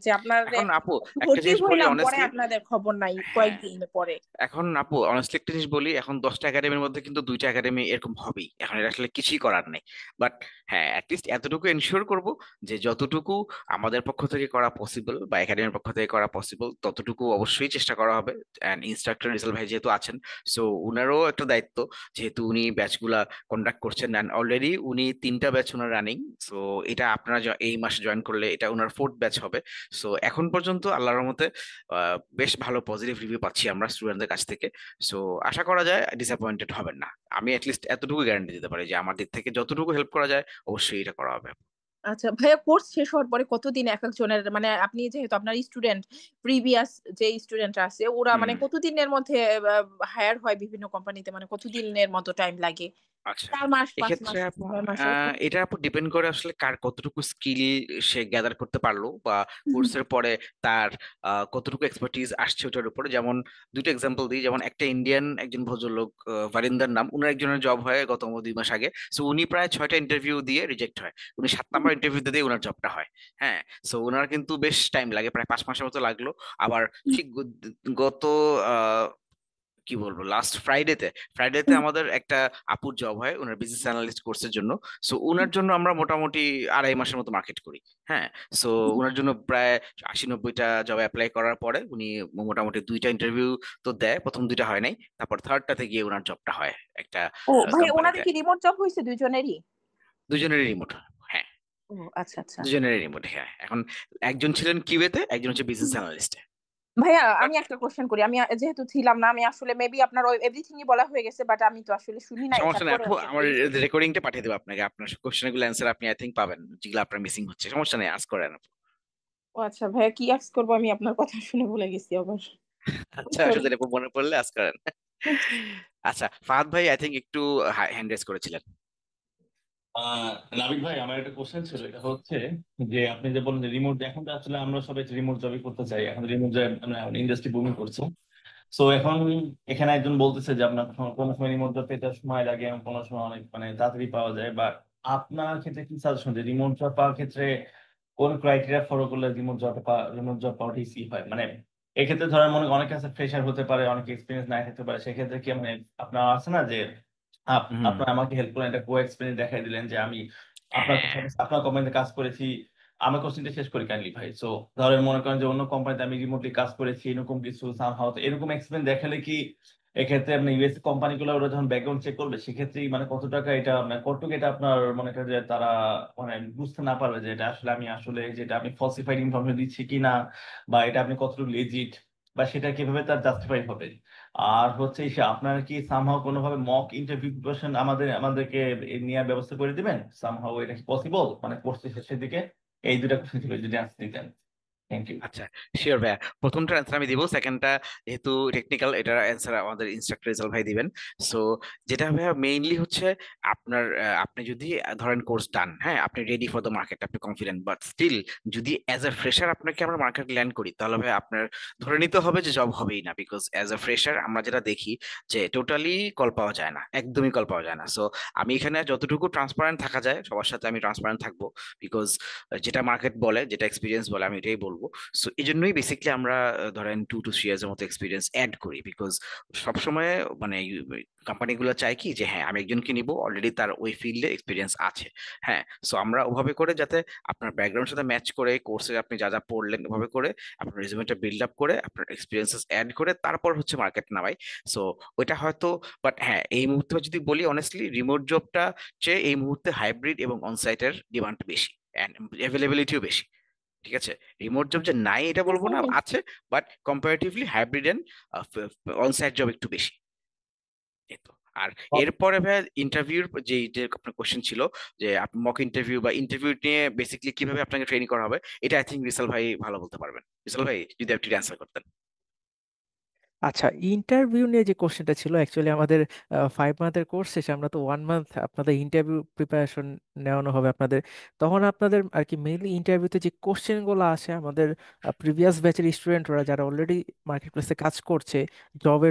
যে আপনাদের এখন আপু একটা ভর্তি জিনিস বলি হইলাম পরে অনেস্টলি, আপনাদের খবর নাই হ্যাঁ কয়েকদিন পরে। এখন আপু অনেস্টলি একটা জিনিস বলি, এখন 10টা একাডেমির মধ্যে কিন্তু 2টা একাডেমি এরকম হবেই, এখন এটা আসলে কিছুই করার নেই। বাট হ্যাঁ অ্যাটলিস্ট এতটুকু এনশিওর করব যে যতটুকু আমাদের পক্ষ থেকে করা পসিবল বা একাডেমির পক্ষ থেকে করা পসিবল ততটুকু অবশ্যই চেষ্টা করা হবে। অ্যান্ড ইনস্ট্রাক্টর রিসাল ভাই যেহেতু আছেন, সো উনারও একটা দায়িত্ব, যেহেতু উনি ব্যাচগুলা কন্ডাক্ট করছেন অ্যান্ড অলরেডি উনি 3টা ব্যাচ ওনার রানিং। সো এটা আপনারা এই মাসে জয়েন করলে এটা ওনার 4th ব্যাচ হবে। সো এখন পর্যন্ত আল্লাহর রহমতে বেশ ভালো পজিটিভ রিভিউ পাচ্ছি আমরা স্টুডেন্টদের কাছ থেকে। সো আশা করা যায় ডিসঅ্যাপয়েন্টেড হবেন না। আমি অ্যাটলিস্ট এতটুকু গ্যারান্টি দিতে পারি যে আমার দিক থেকে যতটুকু হেল্প করা যায় অবশ্যই এটা করা হবে। আচ্ছা ভাইয়া, কোর্স শেষ হওয়ার পরে কতদিন এক একজনের, মানে আপনি যেহেতু আপনার স্টুডেন্ট, প্রিভিয়াস যে স্টুডেন্ট আছে ওরা মানে হুম। কতদিনের মধ্যে হায়ার হয় বিভিন্ন কোম্পানিতে, মানে কতদিনের মতো টাইম লাগে? আচ্ছা 4 মাস, 5 এক্ষেত্রে মাস, আপু 6 মাস? এটা আপু ডিপেন্ড করে আসলে কার কতটুকু স্কিল সে গ্যাদার করতে পারলো বা কোর্সের পরে তার কতটুকু এক্সপার্টিজ আসছে ওটার উপরে। যেমন দুটো এক্সাম্পল দিই, যেমন একটা ইন্ডিয়ান একজন ভদ্রলোক ভারিন্দার নাম, উনার একজনের জব হয় গত 2 মাস আগে। সো উনি প্রায় 6টা ইন্টারভিউ দিয়ে রিজেক্ট হয়, উনি 7 নাম্বার ইন্টারভিউ দিয়ে উনার জবটা হয়। হ্যাঁ, সো উনার কিন্তু বেশ টাইম লাগে, প্রায় 5 মাসের মতো লাগলো। আবার ঠিক গত আহ কি বলবো লাস্ট ফ্রাইডেতে আমাদের একটা আপুর জব হয় ওনার বিজনেস অ্যানালিস্ট কোর্সের জন্য। সো ওনার জন্য আমরা মোটামুটি 2.5 মাসের মতো মার্কেট করি। হ্যাঁ, সো ওনার জন্য প্রায় 80-90টা জব অ্যাপ্লাই করার পরে উনি মোটামুটি 2টা ইন্টারভিউ তো দেয়, প্রথম 2টা হয় নাই, তারপর থার্ডটাতে গিয়ে ওনার জবটা হয় একটা ও ভাই, ওনাদের কোম্পানিতে। কি রিমোট জব হয়েছে দুইজনেরই? দুজনেরই রিমোট। হ্যাঁ, ও আচ্ছা আচ্ছা। দুজনেরই রিমোট। হ্যাঁ, এখন একজন ছিলেন কিউএতে, একজন হচ্ছে বিজনেস অ্যানালিস্টে। ভাইয়া আমি একটা কোশ্চেন করি, আমি যেহেতু ছিলাম না, আমি আসলে মেবি আপনার এভরিথিংই বলা হয়ে গেছে, বাট আমি তো আসলে শুনি নাই, সমস্যা নেই তারপরে আপু, আমার রেকর্ডিংটা পাঠিয়ে দেবো আপনাকে, আপনার কোশ্চেন গুলো অ্যান্সার আপনি আই থিঙ্ক পাবেন যেগুলো আপনার মিসিং হচ্ছে। সমস্যা নেই, আজ করেন আপু। ও আচ্ছা ভাইয়া, কি আস্ক করবো আমি আপনার কথা শুনে ভুলে গেছি আবার। আচ্ছা সরি। আসলে মনে পড়লে আজ করেন। আচ্ছা ফাহাদ ভাই আই থিঙ্ক একটু হ্যান্ড রেজ করেছিলেন। আহ নাবিদ ভাই, আমার একটা কোশ্চেন ছিল, এটা হচ্ছে যে আপনি যে বললেন রিমোট, এখন তো আসলে আমরা সবাই রিমোট জবই করতে চাই, এখন রিমোট জব ইন্ডাস্ট্রি বুমিং করছে। সো এখন এখানে একজন বলতেছে যে আপনার কোনো সময় রিমোট জব পেতে সময় লাগে এবং কোনো সময় অনেক তাড়াতাড়ি পাওয়া যায়, বা আপনার ক্ষেত্রে কি সাজেশন যে রিমোট জব পাওয়ার ক্ষেত্রে কোন ক্রাইটেরিয়া ফলো করলে রিমোট জব পাওয়াটা ইজি হয়? এক্ষেত্রে ধরেন মনে করেন অনেকে আছে ফ্রেশার হতে পারে, অনেক এক্সপিরিয়েন্স নাই থাকতে পারে, সেক্ষেত্রে কি আপনার আছে না যে হুম। আপনার আমাকে হেল্প করেন, একটা কো এক্সপিরিয়েন্স দেখাই দিলেন যে আমি হ্যাঁ আপনার কোম্পানিতে কাজ করেছি। আমার কোশ্চেনটা শেষ করি কাইন্ডলি ভাই। সো ধরেন মনে করেন যে অন্য কোম্পানিতে আমি রিমোটলি কাজ করেছি, এরকম কিছু সামহাউ, এরকম এক্সপিরিয়েন্স দেখালে কি এক্ষেত্রে আপনি ইউএস কোম্পানিগুলো ওরা যখন ব্যাকগ্রাউন্ড চেক করবে সেক্ষেত্রে কত টাকা এটা কতটুকু এটা আপনার মনে করেন যে তারা বুঝতে না পারবে যে এটা আসলে আমি যেটা আমি ফলসিফাইড ইনফরমেশন দিচ্ছি কিনা, বা এটা আপনি কতটুকু লেজিট, বা সেটা কিভাবে তার জাস্টিফাই হবে। আর হচ্ছে আপনারা কি সামহাউ কোনোভাবে মক ইন্টারভিউ প্রিপারেশন আমাদেরকে নেওয়ার ব্যবস্থা করে দিবেন সামহাউ? এটা কি পসিবল কোর্সের শেষের দিকে? এই দুটা কোশ্চেন ছিল, যদি আনসার দিতেন। Thank you. আচ্ছা শিওর ভাইয়া, প্রথমটার অ্যান্সার আমি দিব, সেকেন্ডটা যেহেতু টেকনিক্যাল এটার অ্যান্সার আমাদের ইনস্ট্রাক্টর রেজাল ভাই দিবেন। সো যেটা ভাইয়া মেইনলি হচ্ছে আপনার আপনি যদি ধরেন কোর্স ডান, হ্যাঁ আপনি রেডি ফর দ্য মার্কেট, আপনি কনফিডেন্ট, বাট স্টিল যদি অ্যাজ এ ফ্রেশার আপনাকে আমরা মার্কেট ল্যান্ড করি তাহলে ভাই আপনার ধরে নিতে হবে যে জব হবেই না। বিকজ অ্যাজ এ ফ্রেশার আমরা যেটা দেখি যে টোটালি কল পাওয়া যায় না, একদমই কল পাওয়া যায় না। সো আমি এখানে যতটুকু ট্রান্সপারেন্ট থাকা যায় সবার সাথে আমি ট্রান্সপারেন্ট থাকবো, বিকজ যেটা মার্কেট বলে, যেটা এক্সপিরিয়েন্স বলে আমি এটাই বলবো। সো এই জন্যই বেসিকলি আমরা ধরেন 2 to 3 ইয়ার্স এর মতো এক্সপিরিয়েন্স অ্যাড করি, বিকজ সবসময় মানে কোম্পানিগুলো চায় কি যে হ্যাঁ আমি একজনকে নিব অলরেডি তার ওই ফিল্ডে এক্সপিরিয়েন্স আছে। হ্যাঁ, সো আমরা ওভাবে করে যাতে আপনার ব্যাকগ্রাউন্ডের সাথে ম্যাচ করে কোর্সে আপনি যা যা পড়লেন ওভাবে করে আপনার রেজুমেটা বিল্ড আপ করে আপনার এক্সপিরিয়েন্সেস অ্যাড করে তারপর হচ্ছে মার্কেট নামাই। সো ওইটা হয়তো, বাট হ্যাঁ এই মুহূর্তে যদি বলি অনেস্টলি রিমোট জবটা চেয়ে এই মুহূর্তে হাইব্রিড এবং অনসাইটের ডিমান্ড বেশি অ্যান্ড অ্যাভেলেবিলিটিও বেশি। ঠিক আছে, রিমোট জব যে নাই এটা বলবো না, আছে, but comparatively hybrid and onsite job একটু বেশি। এই তো। আর এরপরে ভাই ইন্টারভিউর যে আপনার কোশ্চেন ছিল যে মক ইন্টারভিউ বা ইন্টারভিউ নিয়ে বেসিক্যালি কিভাবে আপনাকে ট্রেনিং করা হবে, এটা আই থিঙ্ক রিসাল ভাই ভালো বলতে পারবেন। রিসাল ভাই যদি আপনি অ্যান্সার করতেন। আচ্ছা, ইন্টারভিউ নিয়ে যে কোশ্চেনটা ছিল, অ্যাকচুয়ালি আমাদের 5 মান্থের কোর্স শেষে আমরা তো 1 মান্থ আপনাদের ইন্টারভিউ প্রিপারেশন নেওয়ানো হবে আপনাদের। তখন আপনাদের আর কি মেইনলি ইন্টারভিউতে যে কোশ্চেনগুলো আসে, আমাদের প্রিভিয়াস ব্যাচের স্টুডেন্টরা যারা অলরেডি মার্কেট প্লেসে কাজ করছে, জব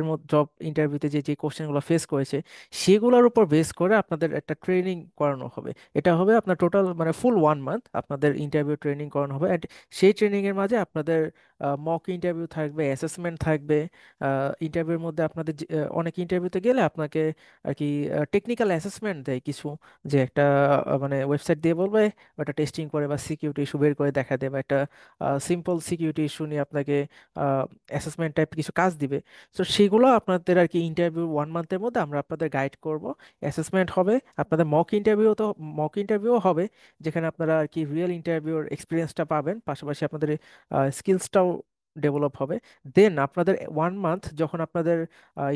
ইন্টারভিউতে যে যে কোশ্চেনগুলো ফেস করেছে, সেগুলোর উপর বেস করে আপনাদের একটা ট্রেনিং করানো হবে। এটা হবে আপনার টোটাল মানে ফুল 1 মান্থ আপনাদের ইন্টারভিউ ট্রেনিং করানো হবে। অ্যান্ড সেই ট্রেনিংয়ের মাঝে আপনাদের মক ইন্টারভিউ থাকবে, অ্যাসেসমেন্ট থাকবে। ইন্টারভিউর মধ্যে আপনাদের অনেক ইন্টারভিউতে গেলে আপনাকে আর কি টেকনিক্যাল অ্যাসেসমেন্ট দেয় কিছু, যে একটা মানে ওয়েবসাইট দিয়ে বলবে ওটা টেস্টিং করে বা সিকিউরিটি ইস্যু বের করে দেখা দেবে, একটা সিম্পল সিকিউরিটি ইস্যু নিয়ে আপনাকে অ্যাসেসমেন্ট টাইপ কিছু কাজ দিবে। তো সেগুলো আপনাদের আর কি ইন্টারভিউ 1 মান্থের মধ্যে আমরা আপনাদের গাইড করব। অ্যাসেসমেন্ট হবে, আপনাদের মক ইন্টারভিউ হবে, যেখানে আপনারা আর কি রিয়েল ইন্টারভিউর এক্সপিরিয়েন্সটা পাবেন, পাশাপাশি আপনাদের স্কিলসটাও ডেভেলপ হবে। দেন আপনাদের 1 মান্থ যখন আপনাদের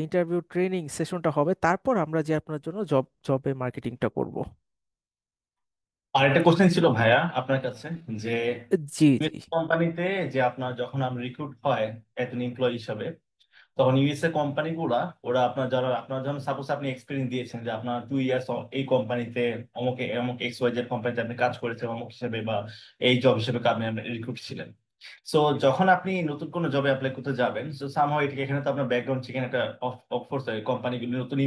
ইন্টারভিউ ট্রেনিং সেশনটা হবে, তারপর আমরা যে আপনার জন্য জবে মার্কেটিংটা করব। আর একটা কোশ্চেন ছিল ভাইয়া আপনার কাছে, যে জি জি। কোম্পানিতে যে আপনার যখন আমরা রিক্রুট হয় একজন এমপ্লয়ি হিসাবে, তখন ইউএসএ কোম্পানিগুলা ওরা আপনার যখন সাপোজ আপনি এক্সপিরিয়েন্স দিয়েছেন যে আপনার 2 ইয়ার্স এই কোম্পানিতে অমুক অমুক XYZ কোম্পানিতে আপনি কাজ করেছেন অমুক হিসেবে, বা এই জব হিসেবে আপনি রিক্রুট ছিলেন। সো যখন আপনি নতুন কোনো জবে অ্যাপ্লাই করতে যাবেন, সো সামহাও এখানে তো আপনার ব্যাকগ্রাউন্ড চেকিং একটা অফকোর্স কোম্পানিগুলি নতুন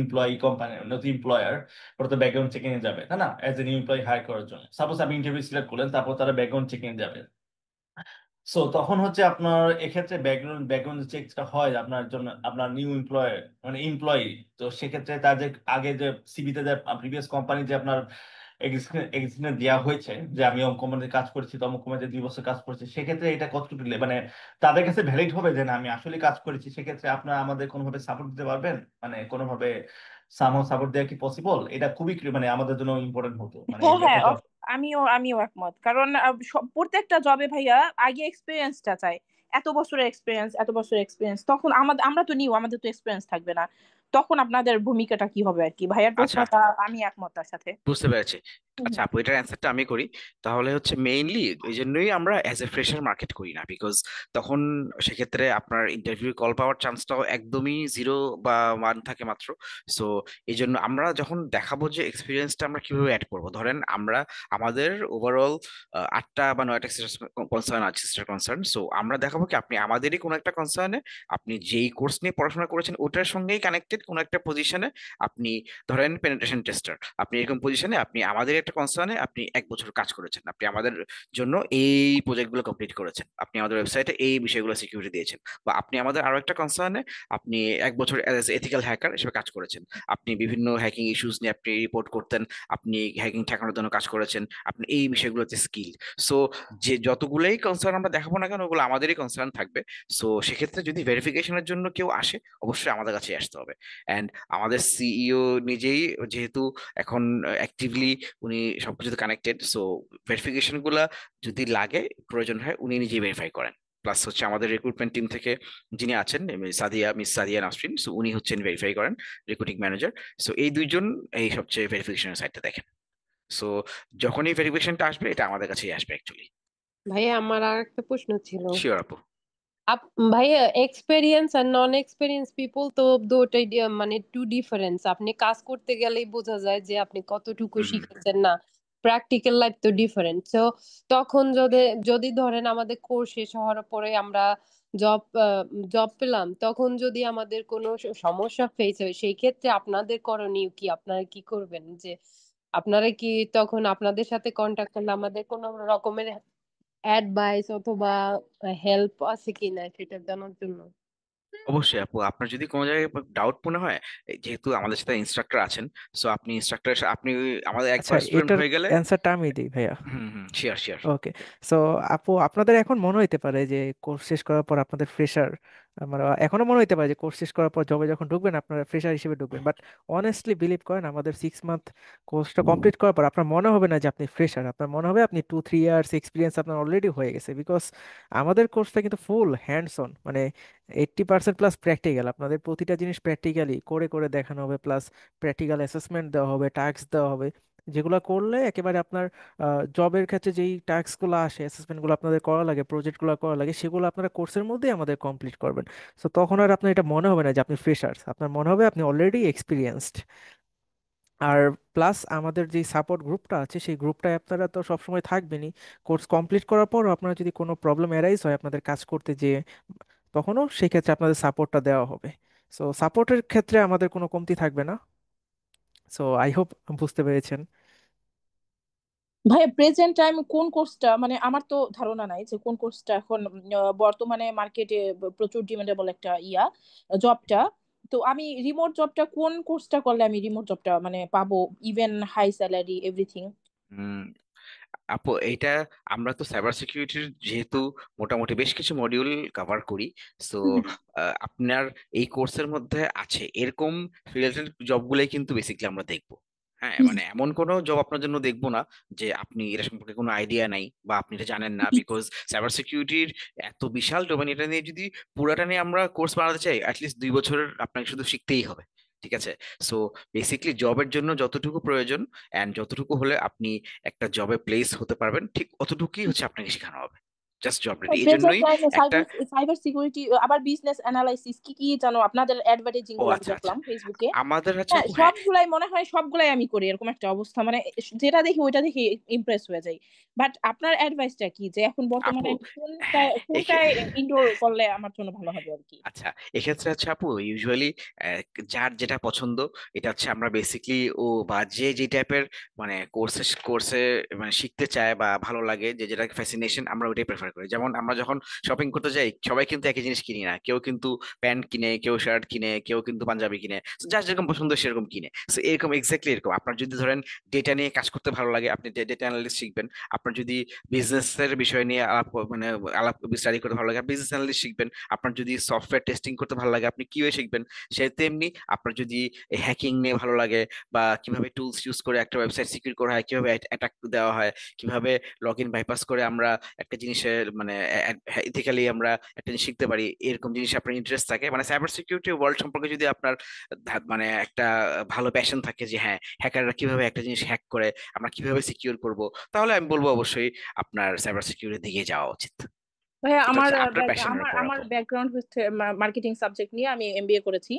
নতুন এমপ্লয়ার, ওরা তো ব্যাকগ্রাউন্ড চেকিং এ যাবে, তাই না? As a new employee hire করার জন্য সাপোজ আপনি ইন্টারভিউ সিলেক্ট করলেন, তারপর তারা ব্যাকগ্রাউন্ড চেকিং যাবে। সো তখন হচ্ছে আপনার এক্ষেত্রে ব্যাকগ্রাউন্ড চেকটা হয় আপনার জন্য, আপনার নিউ এমপ্লয়ার মানে এমপ্লয়ি। তো সেক্ষেত্রে তার যে আগে যে সিভিতে যে প্রিভিয়াস কোম্পানি যে আপনার এক্সপিরিয়েন্স দেওয়া হয়েছে যে আমি অমুক কোম্পানিতে কাজ করেছি, তো অমুক কোম্পানিতে 2 বছর কাজ করেছি, সেক্ষেত্রে এটা কতটুকু মানে তাদের কাছে ভ্যালিড হবে যে না আমি আসলে কাজ করেছি? সেক্ষেত্রে আপনারা আমাদের কোনোভাবে সাপোর্ট দিতে পারবেন? মানে কোনোভাবে সাপোর্ট দেওয়া কি পসিবল? এটা খুবই মানে আমাদের জন্য ইম্পর্টেন্ট হতো, মানে হ্যাঁ হ্যাঁ একটা জব। আমিও একমত, কারণ প্রত্যেকটা জবে ভাইয়া আগে এক্সপিরিয়েন্সটা চাই। এত বছরের এক্সপিরিয়েন্স তখন আমরা তো আমাদের তো এক্সপিরিয়েন্স থাকবে না। তখন আপনাদের ভূমিকাটা কি হবে আর কি? ভাইয়ার আচ্ছা, প্রশ্নটা আমি একমত তার সাথে। বুঝতে পেরেছি। হুম আচ্ছা হুম। আপু, এটার অ্যান্সারটা আমি করি। তাহলে হচ্ছে মেইনলি এই জন্যই আমরা অ্যাজ এ ফ্রেশার মার্কেট করি না, বিকজ তখন সেক্ষেত্রে আপনার ইন্টারভিউ কল পাওয়ার চান্সটাও একদমই 0 বা 1 থাকে মাত্র। সো এই জন্য আমরা যখন দেখাবো যে এক্সপিরিয়েন্সটা আমরা কিভাবে অ্যাড করবো, ধরেন আমরা আমাদের ওভারঅল 8টা বা 9টা কনসার্ন আছে, সিস্টার কনসার্ন। সো আমরা দেখাবো কি আপনি আমাদেরই কোনো একটা কনসার্নে, আপনি যেই কোর্স নিয়ে পড়াশোনা করেছেন ওটার সঙ্গেই কানেক্টেড কোনো একটা পজিশনে, আপনি ধরেন পেনিট্রেশন টেস্টার, আপনি এরকম পজিশনে আপনি আমাদের একটা কনসার্নে আপনি 1 বছর কাজ করেছেন, আপনি আমাদের জন্য এই প্রজেক্টগুলো কমপ্লিট করেছেন, আপনি আমাদের ওয়েবসাইটে এই বিষয়গুলো সিকিউরিটি দিয়েছেন, বা আপনি আমাদের আরো একটা কনসার্নে আপনি 1 বছর অ্যাজ এথিক্যাল হ্যাকার হিসেবে কাজ করেছেন, আপনি বিভিন্ন হ্যাকিং ইস্যুস নিয়ে আপনি রিপোর্ট করতেন, আপনি হ্যাকিং ঠেকানোর জন্য কাজ করেছেন, আপনি এই বিষয়গুলোতে স্কিল। সো যে যতগুলোই কনসার্ন আমরা দেখাবো না কেন ওগুলো আমাদেরই কনসার্ন থাকবে। সো সেক্ষেত্রে যদি ভেরিফিকেশনের জন্য কেউ আসে, অবশ্যই আমাদের কাছে আসতে হবে। অ্যান্ড আমাদের সিইও নিজেই যেহেতু এখন অ্যাক্টিভলি উনি সবকিছুতে কানেক্টেড, সো ভেরিফিকেশন গুলা যদি লাগে প্রয়োজন হয় উনি নিজেই ভেরিফাই করেন। প্লাস হচ্ছে আমাদের রিক্রুটমেন্ট টিম থেকে যিনি আছেন মিস সাদিয়া নাসরিন, সো উনি হচ্ছেন ভেরিফাই করেন, রিক্রুটিং ম্যানেজার। সো এই দুইজন এই সবচেয়ে ভেরিফিকেশনের সাইডটা দেখেন। সো যখনই ভেরিফিকেশনটা আসবে এটা আমাদের কাছেই আসবে অ্যাকচুয়ালি। ভাইয়া আমার আর একটা প্রশ্ন ছিল। শিওর আপু। ভাইয়া এক্সপেরিয়েন্স আর নন এক্সপেরিয়েন্স পিপল তো দুটোই মানে টু ডিফারেন্স। আপনি কাজ করতে গেলেই বোঝা যায় যে আপনি কতটুকু শিখেছেন না। প্র্যাকটিক্যাল লাইফ তো ডিফারেন্ট। তো তখন যদি যদি ধরেন আমাদের কোর্স শেষ হওয়ার পরে আমরা জব জব পেলাম, তখন যদি আমাদের কোনো সমস্যা ফেস হয়, সেই ক্ষেত্রে আপনাদের করণীয় কি? আপনারা কি করবেন? যে আপনারা কি তখন আপনাদের সাথে কন্ট্যাক্ট করলে আমাদের কোনো রকমের অ্যাডভাইস অথবা হেল্প আছে কিনা সেটা জানার জন্য। অবশ্যই আপু, আপনার যদি কোনো জায়গায় ডাউট মনে হয়, যেহেতু আমাদের সাথে ইনস্ট্রাক্টর আছেন, সো আপনি আপনি আমাদের আচ্ছা, একবার স্টুডেন্ট এটার হয়ে গেলে। অ্যান্সারটা আমি দিই ভাইয়া। হুম হুম, শিওর শিওর। ওকে। সো আপু, আপনাদের এখন মনে হইতে পারে যে কোর্স শেষ করার পর আপনাদের ফ্রেশার, মানে এখনো মনে হইতে পারে যে কোর্স শেষ করার পর জবে যখন ঢুকবেন আপনারা ফ্রেশার হিসেবে ঢুকবেন, বাট অনেস্টলি বিলিভ করেন আমাদের 6 মান্থ কোর্সটা কমপ্লিট করার পর আপনার মনে হবে না যে আপনি ফ্রেশার, আপনার মনে হবে আপনি 2-3 ইয়ার্স এক্সপিরিয়েন্স আপনার অলরেডি হয়ে গেছে। বিকজ আমাদের কোর্সটা কিন্তু ফুল হ্যান্ডস অন, মানে 80% প্লাস প্র্যাকটিক্যাল, আপনাদের প্রতিটা জিনিস প্র্যাকটিক্যালি করে করে দেখানো হবে, প্লাস প্র্যাকটিক্যাল অ্যাসেসমেন্ট দেওয়া হবে, টাস্ক দেওয়া হবে, যেগুলো করলে একেবারে আপনার জবের ক্ষেত্রে যেই টাস্কগুলো আসে, অ্যাসেসমেন্টগুলো আপনাদের করা লাগে, প্রজেক্টগুলো করা লাগে, সেগুলো আপনারা কোর্সের মধ্যেই আমাদের কমপ্লিট করবেন। সো তখন আর আপনার এটা মনে হবে না যে আপনি ফ্রেশার্স, আপনার মনে হবে আপনি অলরেডি এক্সপিরিয়েন্সড। আর প্লাস আমাদের যে সাপোর্ট গ্রুপটা আছে সেই গ্রুপটায় আপনারা তো সবসময় থাকবেনই। কোর্স কমপ্লিট করার পরও আপনার যদি কোনো প্রবলেম অ্যারাইজ হয় আপনাদের কাজ করতে, যে তখনও সেই ক্ষেত্রে আপনাদের সাপোর্টটা দেওয়া হবে। সো সাপোর্টের ক্ষেত্রে আমাদের কোনো কমতি থাকবে না। সো আই হোপ বুঝতে পেরেছেন। ভাই প্রেজেন্ট টাইম কোন কোর্সটা, মানে আমার তো ধারণা নাই যে কোন কোর্সটা এখন বর্তমানে মার্কেটে প্রচুর ডিমান্ডেবল একটা জবটা। তো আমি রিমোট জবটা কোন কোর্সটা করলে আমি রিমোট জবটা মানে পাবো, ইভেন হাই স্যালারি এভরিথিং? হুম, আপু এইটা আমরা তো সাইবার সিকিউরিটির যেহেতু মোটামুটি বেশ কিছু মডিউল কভার করি, সো আপনার এই কোর্সের মধ্যে আছে এরকম রিলেটেড জবগুলোই কিন্তু বেসিক্যালি আমরা দেখবো। হ্যাঁ, মানে এমন কোনো জব আপনার জন্য দেখবো না যে আপনি এটা সম্পর্কে কোনো আইডিয়া নাই বা আপনি এটা জানেন না, বিকজ সাইবার সিকিউরিটির এত বিশাল ডোমেন, এটা নিয়ে যদি পুরাটা নিয়ে আমরা কোর্স বানাতে চাই অ্যাটলিস্ট 2 বছরের আপনাকে শুধু শিখতেই হবে। ঠিক আছে, সো বেসিক্যালি জবের জন্য যতটুকু প্রয়োজন অ্যান্ড যতটুকু হলে আপনি একটা জবে প্লেস হতে পারবেন, ঠিক অতটুকুই হচ্ছে আপনাকে শেখানো হবে, জাস্ট জব রেডি। এই প্রেজেন্ট জন্যই টাইমে একটা সাইবার সিকিউরিটি আবার বিজনেস অ্যানালাইসিস কি কি জানো আপনাদের অ্যাডভার্টাইজিং ও গুলো আমি আচ্ছা আচ্ছা, দেখলাম ফেসবুকে। আমাদের আছে হ্যাঁ আপু, হ্যাঁ। সবগুলাই মনে হয় সবগুলাই আমি করি, এরকম একটা অবস্থা, মানে যেটা দেখি ওইটা দেখি ইমপ্রেস হয়ে যাই। বাট আপনার অ্যাডভাইসটা কি যে এখন বর্তমানে আপু আমি কোনটা হ্যাঁ, কোনটায় ইনরোল করলে আমার জন্য ভালো হবে আর কি? আচ্ছা, এক্ষেত্রে হচ্ছে আপু ইউজুয়ালি যার যেটা পছন্দ, এটা হচ্ছে আমরা বেসিকলি ও বা যে যে টাইপের মানে কোর্সে কোর্সে মানে শিখতে চায় বা ভালো লাগে, যে যেটা ফ্যাসিনেশন, আমরা ওইটাই প্রেফার করি। যেমন আমরা যখন শপিং করতে যাই সবাই কিন্তু একই জিনিস কিনি না, কেউ কিন্তু প্যান্ট কিনে, কেউ শার্ট কিনে, কেউ কিন্তু পাঞ্জাবি কিনে, যার যেরকম পছন্দ সেরকম কিনে। তো এরকম এক্স্যাক্টলি এরকম আপনার যদি ধরেন ডেটা নিয়ে কাজ করতে ভালো লাগে, আপনি ডেটা অ্যানালিস্ট শিখবেন। আপনার যদি বিজনেসের বিষয় নিয়ে আলাপ স্টাডি করতে ভালো লাগে, বিজনেস অ্যানালিস্ট শিখবেন। আপনার যদি সফটওয়্যার টেস্টিং করতে ভালো লাগে, আপনি কিউএ শিখবেন। সে তেমনি আপনার যদি হ্যাকিং নিয়ে ভালো লাগে বা কিভাবে টুলস ইউজ করে একটা ওয়েবসাইট সিকিউর করা হয়, কিভাবে অ্যাটাক দেওয়া হয়, কিভাবে লগ ইন বাইপাস করে আমরা একটা জিনিসের মানে ইথিক্যালি আমরা একটা জিনিস শিখতে পারি, এরকম জিনিস আপনার ইন্টারেস্ট থাকে, মানে সাইবার সিকিউরিটি ওয়ার্ল্ড সম্পর্কে যদি আপনার মানে একটা ভালো প্যাশন থাকে যে হ্যাঁ হ্যাকাররা কিভাবে একটা জিনিস হ্যাক করে, আমরা কিভাবে সিকিউর করব, তাহলে আমি বলবো অবশ্যই আপনার সাইবার সিকিউরিটির দিকে যাওয়া উচিত। ভাইয়া এটা আমার হচ্ছে আপনার প্যাশনের আমার উপর আমার আপু। ব্যাকগ্রাউন্ড হচ্ছে মার্কেটিং সাবজেক্ট নিয়ে আমি এমবিএ করেছি।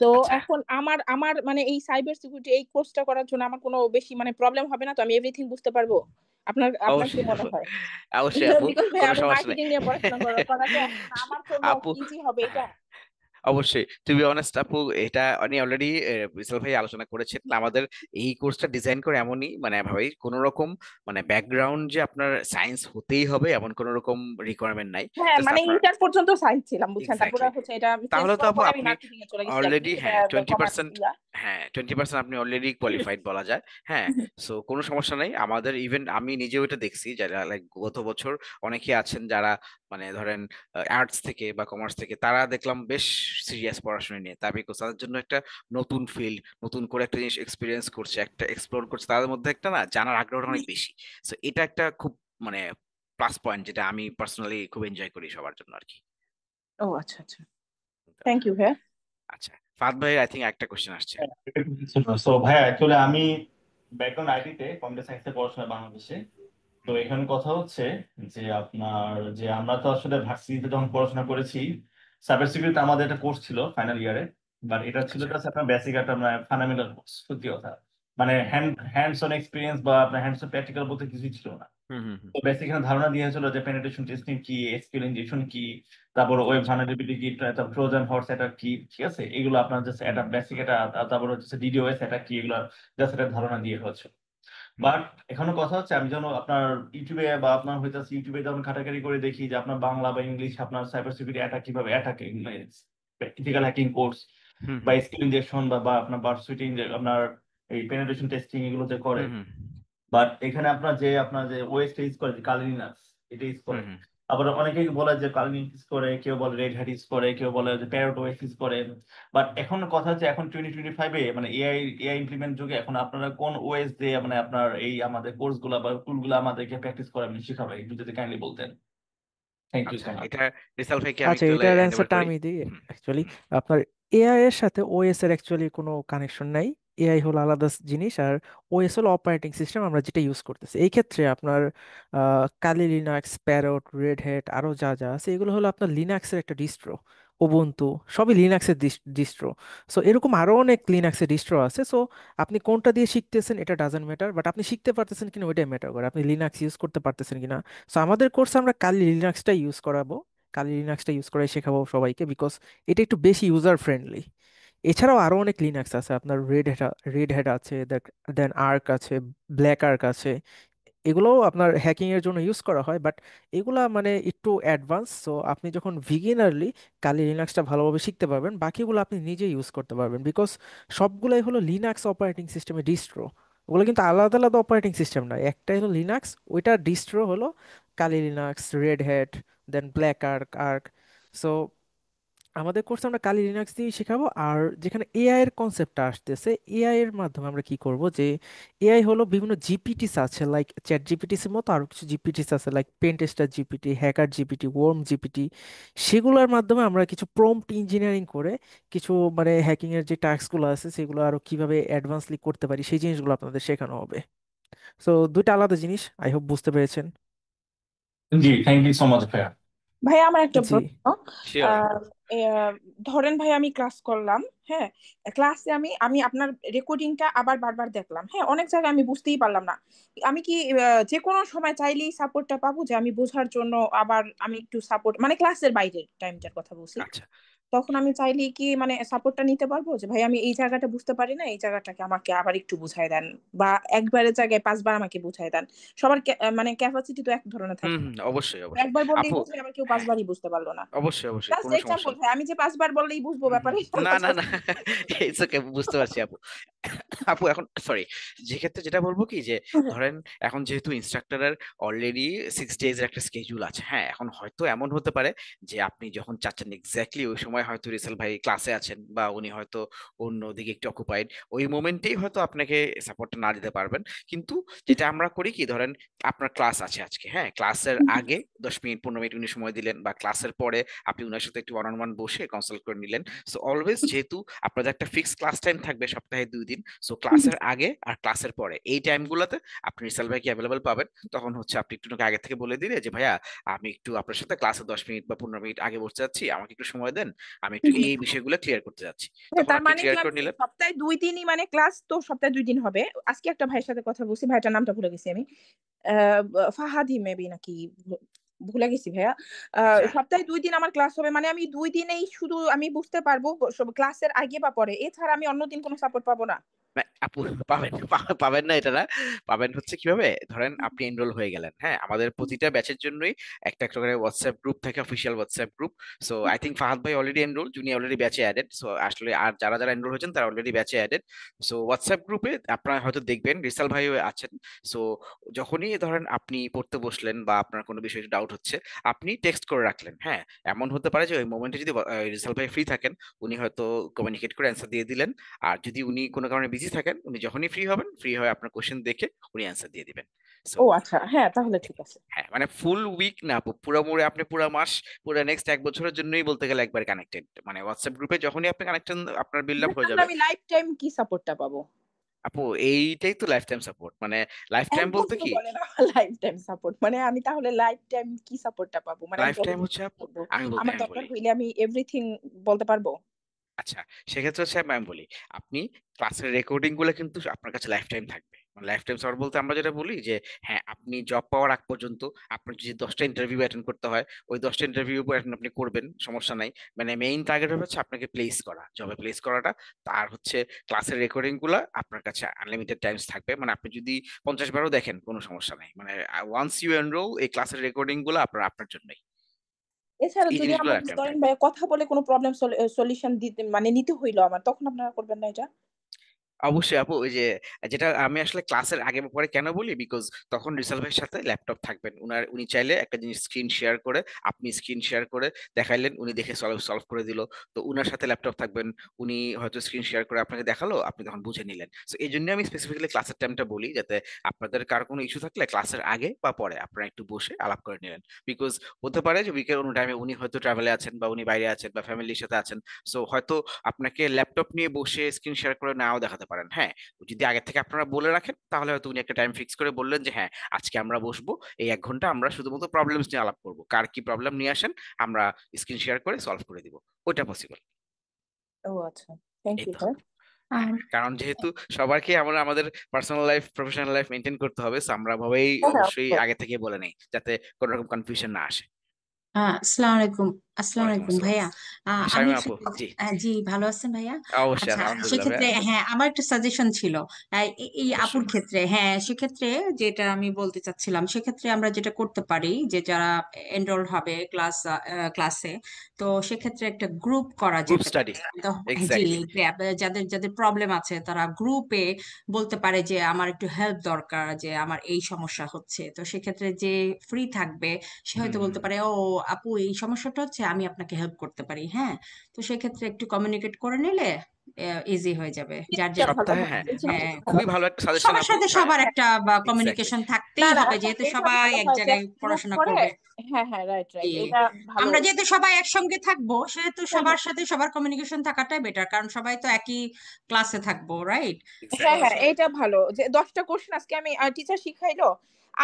তো আচ্ছা, এখন আমার আমার মানে এই সাইবার সিকিউরিটি এই কোর্সটা করার জন্য আমার কোনো বেশি মানে প্রবলেম হবে না তো? আমি এভরিথিং বুঝতে পারবো? আপনার আপনার কি অবশ্যই মনে আপু, হয়? অবশ্যই আপু, বিকজ ভাই কোনো আমি সমস্যা নেই। মার্কেটিং নিয়ে পড়াশোনা করাতে এখন আমার জন্য আপু ইজি হবে এটা? হ্যাঁ, অবশ্যই, টু বি অনেস্ট আপু, এটা উনি অলরেডি বিশাল ভাই আলোচনা করেছেন। আমাদের এই কোর্সটা ডিজাইন করে এমনই, মানে ভাই কোন রকম মানে ব্যাকগ্রাউন্ড যে আপনার সায়েন্স হতেই হবে এমন কোন রকম রিকোয়ারমেন্ট নাই, হ্যাঁ জাস্ট মানে আপনার ইন্টার পর্যন্ত সায়েন্স ছিলাম বুঝছেন, তারপরে এক্স্যাক্টলি। হচ্ছে এটা চেঞ্জ তাহলে তো করার আপু পরে আমি আপনি মার্কেটিং এ চলে গেছিলাম, অলরেডি এটা হ্যাঁ টোয়েন্টি কমার্স পার্সেন্ট ইয়া। হ্যাঁ 20% আপনি অলরেডি কোয়ালিফাইড বলা যায়। হ্যাঁ, সো কোনো সমস্যা নেই। আমাদের ইভেন আমি নিজেও এটা দেখছি, যারা লাইক গত বছর অনেকে আছেন যারা মানে ধরেন আর্টস থেকে বা কমার্স থেকে, তারা দেখলাম বেশ সিরিয়াস পড়াশোনা নিয়ে, তা বিকজ তাদের জন্য একটা নতুন ফিল্ড, নতুন করে একটা জিনিস এক্সপিরিয়েন্স করছে, একটা এক্সপ্লোর করছে, তাদের মধ্যে একটা না জানার আগ্রহটা অনেক বেশি। সো এটা একটা খুব মানে প্লাস পয়েন্ট, যেটা আমি পার্সোনালি খুব এনজয় করি সবার জন্য আর কি। ও আচ্ছা আচ্ছা, থ্যাংক ইউ ভাইয়া। আচ্ছা, ফাহাদ ভাই আই থিঙ্ক একটা কোশ্চেন আসছে। সো ভাইয়া অ্যাকচুয়ালি আমি ব্যাকগ্রাউন্ড আইটিতে কম্পিউটার সায়েন্সে পড়াশোনা বাংলাদেশে। তো এখানে কথা হচ্ছে যে আপনার যে আমরা তো আসলে ভার্সিটিতে যখন পড়াশোনা করেছি সাইবার সিকিউরিটি আমাদের একটা কোর্স ছিল ফাইনাল ইয়ারে, বাট এটা ছিল আচ্ছা, জাস্ট আপনার বেসিক একটা ফান্ডামেন্টাল কোর্স, সত্যি কথা। মানে হ্যান্ডস অন এক্সপিরিয়েন্স বা আপনার হ্যান্ডস অন প্র্যাকটিক্যাল বলতে কিছুই ছিল না। হুম হুম হুম তো বেসিক এখানে ধারণা দিয়ে হয়েছিল যে পেনিট্রেশন টেস্টিং কি, এসকিউএল ইনজেকশন কি, তারপর ওয়েব আচ্ছা, ভালনারেবিলিটি কি, তারপর ট্রোজান হর্স অ্যাটাক কি, ঠিক আছে, এগুলো আপনার জাস্ট হুম একটা বেসিক একটা, তারপর হচ্ছে ডিডিওএস অ্যাটাক কি, এগুলো জাস্ট একটা ধারণা দিয়ে হচ্ছে। হুম বাট এখনো কথা হচ্ছে আমি যেন আপনার ইউটিউবে বা আপনার হইতেছে ইউটিউবে যখন ঘাটাঘাটি করে দেখি যে আপনার বাংলা বা ইংলিশ আপনার সাইবার সিকিউরিটি অ্যাটাক কিভাবে অ্যাটাক ইথিক্যাল হ্যাকিং কোর্স হুম বা হুম স্কিল ইনজেকশন বা আপনার বার্সুইটিং আপনার এই পেনিট্রেশন টেস্টিং এগুলো যে করে। হুম হুম বাট এখানে আপনার যে ওয়েস্ট ইউজ করে যে কালি লিনাক্স এটা ইউজ হুম করে। হুম আবার অনেকেই বলে যে কালি লিনাক্স ইউজ করে, কেউ বলে রেড হ্যাট ইউজ করে, কেউ বলে যে প্যারট ওএস ইউজ করে। বাট এখন কথা হচ্ছে এখন 2025-এ মানে এআই ইমপ্লিমেন্ট যুগে এখন আপনারা কোন ওএস দিয়ে মানে আপনার এই আমাদের কোর্স গুলা বা টুল গুলা আমাদেরকে প্র্যাকটিস করাবেন শিখাবে, একটু যদি কাইন্ডলি বলতেন। থ্যাংক ইউ আচ্ছা, সো মাচ। এটা রিসাল ভাইকে আমি আচ্ছা, একটু এটার হ্যান্ড ওভার অ্যান্সারটা করি। আমি দিই। হুম অ্যাকচুয়ালি হুম আপনার এআই এর সাথে ওএস এর অ্যাকচুয়ালি কোনো কানেকশন নাই। এআই হলো আলাদা জিনিস, আর ওএস হলো অপারেটিং সিস্টেম আমরা যেটা ইউজ করতেছি। এই ক্ষেত্রে আপনার Kali Linux, Parrot, Red Hat আরো যা যা আছে এগুলো হলো আপনার লিনাক্সের একটা ডিস্ট্রো। উবুন্টু সবই লিনাক্সের ডিস্ট্রো। সো এরকম আরো অনেক লিনাক্সের ডিস্ট্রো আছে। সো আপনি কোনটা দিয়ে শিখতেছেন এটা ডাজন্ট ম্যাটার, বাট আপনি শিখতে পারতেছেন কিনা ওইটাই ম্যাটার করে, আপনি লিনাক্স ইউজ করতে পারতেছেন কিনা। সো আমাদের কোর্সে আমরা কালি লিনাক্সটা ইউজ করাবো, কালি লিনাক্সটা ইউজ করাই শেখাবো সবাইকে, বিকজ এটা একটু বেশি ইউজার ফ্রেন্ডলি। এছাড়াও আরো অনেক লিনাক্স আছে, আপনার রেড হ্যাট আছে, দেন আর্ক আছে, ব্ল্যাক আর্ক আছে। এগুলোও আপনার হ্যাকিং এর জন্য ইউজ করা হয়, বাট এগুলা মানে একটু অ্যাডভান্স। সো আপনি যখন বিগিনারলি কালি লিনাক্সটা ভালোভাবে শিখতে পারবেন, বাকিগুলো আপনি নিজে ইউজ করতে পারবেন, বিকজ সবগুলাই হলো লিনাক্স অপারেটিং সিস্টেমের ডিস্ট্রো। ওগুলো কিন্তু আলাদা আলাদা অপারেটিং সিস্টেম নয়, একটাই হলো লিনাক্স, ওইটার ডিস্ট্রো হলো কালি লিনাক্স, রেড হ্যাট, দেন ব্ল্যাক আর্ক। সো আমাদের কোর্সে আমরা কালি লিনাক্স দিয়ে শেখাবো। আর যেখানে এআই এর কনসেপ্টটা আসতেছে, এআই এর মাধ্যমে আমরা কি করব যে এআই হলো বিভিন্ন জিপিটিস আছে, লাইক চ্যাট জিপিটিস এর মতো আরো কিছু জিপিটিস আছে, like pen tester GPT, hacker GPT, worm GPT. সেগুলোর মাধ্যমে আমরা কিছু প্রম্পট ইঞ্জিনিয়ারিং করে কিছু মানে হ্যাকিং এর যে টাস্কগুলো আছে সেগুলো আরো কিভাবে অ্যাডভান্সলি করতে পারি সেই জিনিসগুলো আপনাদের শেখানো হবে। সো দুইটা আলাদা জিনিস, আই হোপ বুঝতে পেরেছেন। জি, থ্যাংক ইউ সো মাচ ভাইয়া। ভাইয়া আমার একটা জি প্রশ্ন। শিওর। আহ, ধরেন ভাই আমি ক্লাস করলাম, হ্যাঁ, ক্লাসে আমি আমি আপনার রেকর্ডিংটা আবার বারবার দেখলাম, হ্যাঁ, অনেক জায়গায় আমি বুঝতেই পারলাম না। আমি কি যে কোনো সময় চাইলেই সাপোর্টটা পাবো, যে আমি বোঝার জন্য আবার আমি একটু সাপোর্ট, মানে ক্লাসের বাইরের টাইমটার কথা বলছি, আচ্ছা, তখন আমি চাইলেই কি মানে সাপোর্টটা নিতে পারবো, যে ভাই আমি এই জায়গাটা বুঝতে পারি না, এই জায়গাটাকে আমাকে আবার একটু বুঝাই দেন, বা একবারের জায়গায় 5 বার আমাকে বুঝাই দেন। সবার মানে ক্যাপাসিটি তো এক ধরনের থাকে না। অবশ্যই অবশ্যই একবার বললেই আপু, বুঝবে, আবার কেউ 5 বারই বুঝতে পারলো না। অবশ্যই অবশ্যই জাস্ট কোনো সমস্যা এক্সাম্পল নেই। ভাই, আমি যে 5 বার বললেই বুঝবো ব্যাপারে না না না, ইটস ওকে, বুঝতে পারছি আপু। আপু এখন সরি, যে ক্ষেত্রে যেটা বলবো কি যে ধরেন এখন যেহেতু ইনস্ট্রাক্টরের অলরেডি 6 ডেজ এর একটা স্কেজুল আছে, হ্যাঁ, এখন হয়তো এমন হতে পারে যে আপনি যখন চাচ্ছেন এক্স্যাক্টলি ওই সময় হয়তো রিসেল ভাই ক্লাসে আছেন বা উনি হয়তো অন্যদিকে একটু অকুপাইড, ওই মোমেন্টেই হয়তো আপনাকে সাপোর্টটা না দিতে পারবেন। কিন্তু যেটা আমরা করি কি, ধরেন আপনার ক্লাস আছে আজকে, হ্যাঁ, ক্লাসের আগে 10 মিনিট 15 মিনিট উনি সময় দিলেন, বা ক্লাসের পরে আপনি উনার সাথে একটু ওয়ান অন ওয়ান বসে কনসাল্ট করে নিলেন। সো অলওয়েজ যেহেতু আপনাদের একটা ফিক্স ক্লাস টাইম থাকবে সপ্তাহে 2 দিন, সো ক্লাসের আগে আর ক্লাসের পরে এই টাইমগুলোতে আপনি রিসাল ভাইকে অ্যাভেলেবল পাবেন। তখন হচ্ছে আপনি একটু ওনাকে আগে থেকে বলে দিলে যে ভাইয়া আমি একটু আপনার সাথে ক্লাসে 10 মিনিট বা 15 মিনিট আগে বসতে যাচ্ছি, আমাকে একটু সময় দেন, আমি একটু এই বিষয়গুলো ক্লিয়ার করতে যাচ্ছি। তখন তার আপনি মানে কি ক্লিয়ার আমি করে নিলেন। সপ্তাহে 2 দিনই, মানে ক্লাস তো সপ্তাহে 2 দিন হবে। আজকে একটা ভাইয়ের সাথে কথা বলছি, ভাইটার নামটা ভুলে গেছি আমি, আহ ফাহাদি মেবি নাকি, ভুলে গেছি ভাইয়া। আচ্ছা, সপ্তাহে 2 দিন আমার ক্লাস হবে, মানে আমি 2 দিনেই শুধু আমি বুঝতে পারবো সব ক্লাসের আগে বা পরে, এছাড়া আমি অন্যদিন কোনো সাপোর্ট পাবো না। না, আপু পাবেন, পাবেন না এটা না, পাবেন হচ্ছে কিভাবে, ধরেন আপনি এনরোল হয়ে গেলেন, হ্যাঁ, আমাদের প্রতিটা ব্যাচের জন্যই একটা একটা করে হোয়াটসঅ্যাপ গ্রুপ থাকে, official WhatsApp group. So I think Fahad ভাই অলরেডি এনরোল, যিনি অলরেডি ব্যাচে অ্যাডেড। সো আসলে আর যারা যারা এনরোল হয়েছেন তারা অলরেডি ব্যাচে অ্যাডেড। সো হোয়াটসঅ্যাপ গ্রুপে আপনারা হয়তো দেখবেন রিসাল ভাই আছেন। সো যখনই ধরেন আপনি পড়তে বসলেন বা আপনার কোনো বিষয়ে ডাউট হচ্ছে, আপনি টেক্সট করে রাখলেন, হ্যাঁ, এমন হতে পারে যে ওই মোমেন্টে যদি রিসাল ভাই ফ্রি থাকেন, উনি হয়তো কমিউনিকেট করে অ্যান্সার দিয়ে দিলেন। আর যদি উনি কোনো কারণে বিজি থাকেন, উনি যখনই ফ্রি হবেন, ফ্রি হয়ে আপনার কোশ্চেন দেখে উনি অ্যান্সার দিয়ে দিবেন। সো ও আচ্ছা, হ্যাঁ তাহলে ঠিক আছে। হ্যাঁ, মানে ফুল উইক না আপু, পুরো মোড়ে আপনি পুরো মাস, পুরো নেক্সট 1 বছরের জন্যই বলতে গেলে একবার কানেক্টেড, মানে হোয়াটসঅ্যাপ গ্রুপে যখনই আপনি কানেকশন আপনার বিল্ড আপ হয়ে তাহলে যাবে। আমি লাইফ টাইম কি সাপোর্টটা পাবো? আপু এইটাই তো লাইফ টাইম সাপোর্ট, মানে লাইফ টাইম এক বলতে বছর কি, বলে না লাইফ টাইম সাপোর্ট, মানে আমি তাহলে লাইফ টাইম কি সাপোর্টটা পাবো, মানে আমি লাইফ টাইম যতদিন হচ্ছে আপু, করবো আমি আমার দরকার বলি। হইলে আমি এভরিথিং বলতে পারবো? আচ্ছা, সেক্ষেত্রে হচ্ছে আমি বলি, আপনি ক্লাসের রেকর্ডিং গুলো কিন্তু আপনার কাছে লাইফ টাইম থাকবে। লাইফ টাইম সার্ভার বলতে আমরা যেটা বলি যে হ্যাঁ, আপনি জব পাওয়ার আগ পর্যন্ত আপনার যদি 10টা ইন্টারভিউ অ্যাটেন্ড করতে হয়, ওই 10টা ইন্টারভিউ আপনি করবেন, সমস্যা নাই। মানে মেইন টার্গেট হচ্ছে আপনাকে প্লেস করা, জবে প্লেস করাটা। তার হচ্ছে ক্লাসের রেকর্ডিং গুলা আপনার কাছে আনলিমিটেড টাইমস থাকবে, মানে আপনি যদি 50 বারও দেখেন কোনো সমস্যা নাই, মানে ওয়ান্স ইউ এনরোল এই ক্লাসের রেকর্ডিং গুলো আপনার আপনার জন্যই। এছাড়া এই যদি জিনিসগুলো আমার লাইফ টাইম ধরেন থাকবে। ভাই কথা বলে কোনো প্রবলেম সলিউশন দিতে মানে নিতে হইলো আমার, তখন আপনারা করবেন না এটা? অবশ্যই আপু, ওই যে যেটা আমি আসলে ক্লাসের আগে বা পরে কেন বলি, বিকজ তখন রিসাল ভাইয়ের সাথে ল্যাপটপ থাকবেন, উনি চাইলে একটা জিনিস স্ক্রিন শেয়ার করে, আপনি স্ক্রিন শেয়ার করে দেখাইলেন, উনি দেখে সলভ সলভ করে দিল। তো উনার সাথে ল্যাপটপ থাকবেন, উনি হয়তো স্ক্রিন শেয়ার করে আপনাকে দেখালো, আপনি তখন বুঝে নিলেন। তো এই জন্য আমি স্পেসিফিক্যালি ক্লাসের টাইমটা বলি, যাতে আপনাদের কার কোনো ইস্যু থাকলে ক্লাসের আগে বা পরে আপনারা একটু বসে আলাপ করে নিলেন। বিকজ হতে পারে যে উইকের অন্য টাইমে উনি হয়তো ট্রাভেলে আছেন, বা উনি বাইরে আছেন, বা ফ্যামিলির সাথে আছেন। সো হয়তো আপনাকে ল্যাপটপ নিয়ে বসে স্ক্রিন শেয়ার করে নাও দেখাতে পারেন। হ্যাঁ, যদি আগে থেকে আপনারা বলে রাখেন তাহলে হয়তো উনি একটা টাইম ফিক্স করে বললেন যে হ্যাঁ আজকে আমরা বসবো, এই 1 ঘন্টা আমরা শুধুমাত্র প্রবলেমস নিয়ে আলাপ করবো, কার কি প্রবলেম নিয়ে আসেন আমরা স্ক্রিন শেয়ার করে সলভ করে দিব, ওইটা পসিবল। ও আচ্ছা, থ্যাংক এই ইউ তো স্যার। হ্যাঁ, কারণ যেহেতু সবারকে আমরা আমাদের personal life professional life maintain করতে হবে, so আমরা ভাবেই হ্যাঁ হ্যাঁ, অবশ্যই আগে থেকে বলে নেই যাতে কোনো রকম কনফিউশন না আসে। আসসালামু আলাইকুম। আসসালামু ওয়ালাইকুম আলাইকুম আসসালাম। ভাইয়া। হ্যাঁ, আমি শামীমা আপু, আসলে জি জি, ভালো আছেন ভাইয়া? অবশ্যই আচ্ছা, আলহামদুলিল্লাহ সেক্ষেত্রে ভাইয়া। হ্যাঁ আমার একটা সাজেশন ছিল। এই আপুর অবশ্যই। ক্ষেত্রে, হ্যাঁ সেক্ষেত্রে যেটা আমি বলতে চাচ্ছিলাম, সেক্ষেত্রে আমরা যেটা করতে পারি যে যারা এনরোল হবে ক্লাসে, তো সেক্ষেত্রে একটা গ্রুপ করা গ্রুপ যেতে স্টাডি, পারে। তো জি, এক্স্যাক্টলি। যাদের যাদের প্রবলেম আছে তারা গ্রুপে বলতে পারে যে আমার একটু হেল্প দরকার, যে আমার এই সমস্যা হচ্ছে। তো সেক্ষেত্রে যে ফ্রি থাকবে সে হুম হয়তো হুম বলতে হুম। পারে, ও আপু এই সমস্যাটা হচ্ছে, আমি আপনাকে হেল্প করতে পারি। হ্যাঁ, তো সেক্ষেত্রে একটু কমিউনিকেট করে নিলে ইজি হয়ে যাবে। যার এটা যেটা ভালো, সপ্তাহে হ্যাঁ হ্যাঁ এই আপু, জিনিসটা ভালো। খুবই ভালো একটা সাজেশন সবার আপু। সাথে সবার একটা এক্স্যাক্টলি। কমিউনিকেশন না থাকতেই না হবে, যেহেতু এটা সবাই ভালো এক হয় যে জায়গায় গ্রুপ পড়াশোনা করে, করবে। হ্যাঁ হ্যাঁ রাইট জি, রাইট, এটা ভালো। আমরা যেহেতু সবাই একসঙ্গে থাকবো সেহেতু হ্যাঁ সবার সাথে সবার কমিউনিকেশন থাকাটাই বেটার, কারণ সবাই তো একই ক্লাসে থাকবো, রাইট? তো হ্যাঁ এক্স্যাক্টলি। হ্যাঁ, এটা ভালো যে 10টা কোশ্চেন আজকে আমি টিচার শিখাইলো,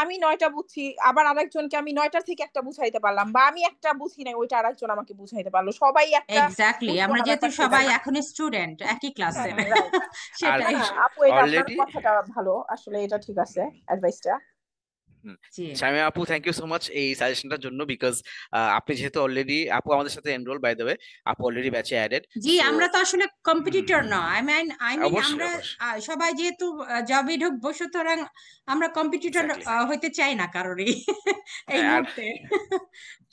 আমি 9টা বুঝছি, আবার আরেকজনকে আমি 9টার থেকে একটা বুঝাইতে পারলাম, বা আমি একটা বুঝি নাই ওইটা আরেকজন আমাকে বুঝাইতে পারলো, সবাই একটা এক্স্যাক্টলি, বুঝলো আমরা না যেহেতু ব্যাপারটা সবাই এরকম। এখন স্টুডেন্ট একই হ্যাঁ ক্লাসের হ্যাঁ রাইট। আর না সেটাই। না আপু, এটা আপনার অলরেডি কথাটা ভালো, আসলে এটা ঠিক আছে অ্যাডভাইসটা। জি শামিমা আপু, থ্যাংক ইউ সো মাচ এই সাজেশনটার জন্য, বিকজ আপনি যেহেতু অলরেডি আপু আমাদের সাথে এনরোল, বাই দ্য ওয়ে আপু অলরেডি ব্যাচে অ্যাডেড। জি, সো আমরা তো আসলে কম্পিটিটর না। আই মিন অবশ্যই আমরা অবশ্যই। সবাই যেহেতু জবে ঢুকবো, সুতরাং আমরা কম্পিটিটর এক্স্যাক্টলি। হইতে চাই না কারোরই এই হ্যাঁ আর মুহূর্তে।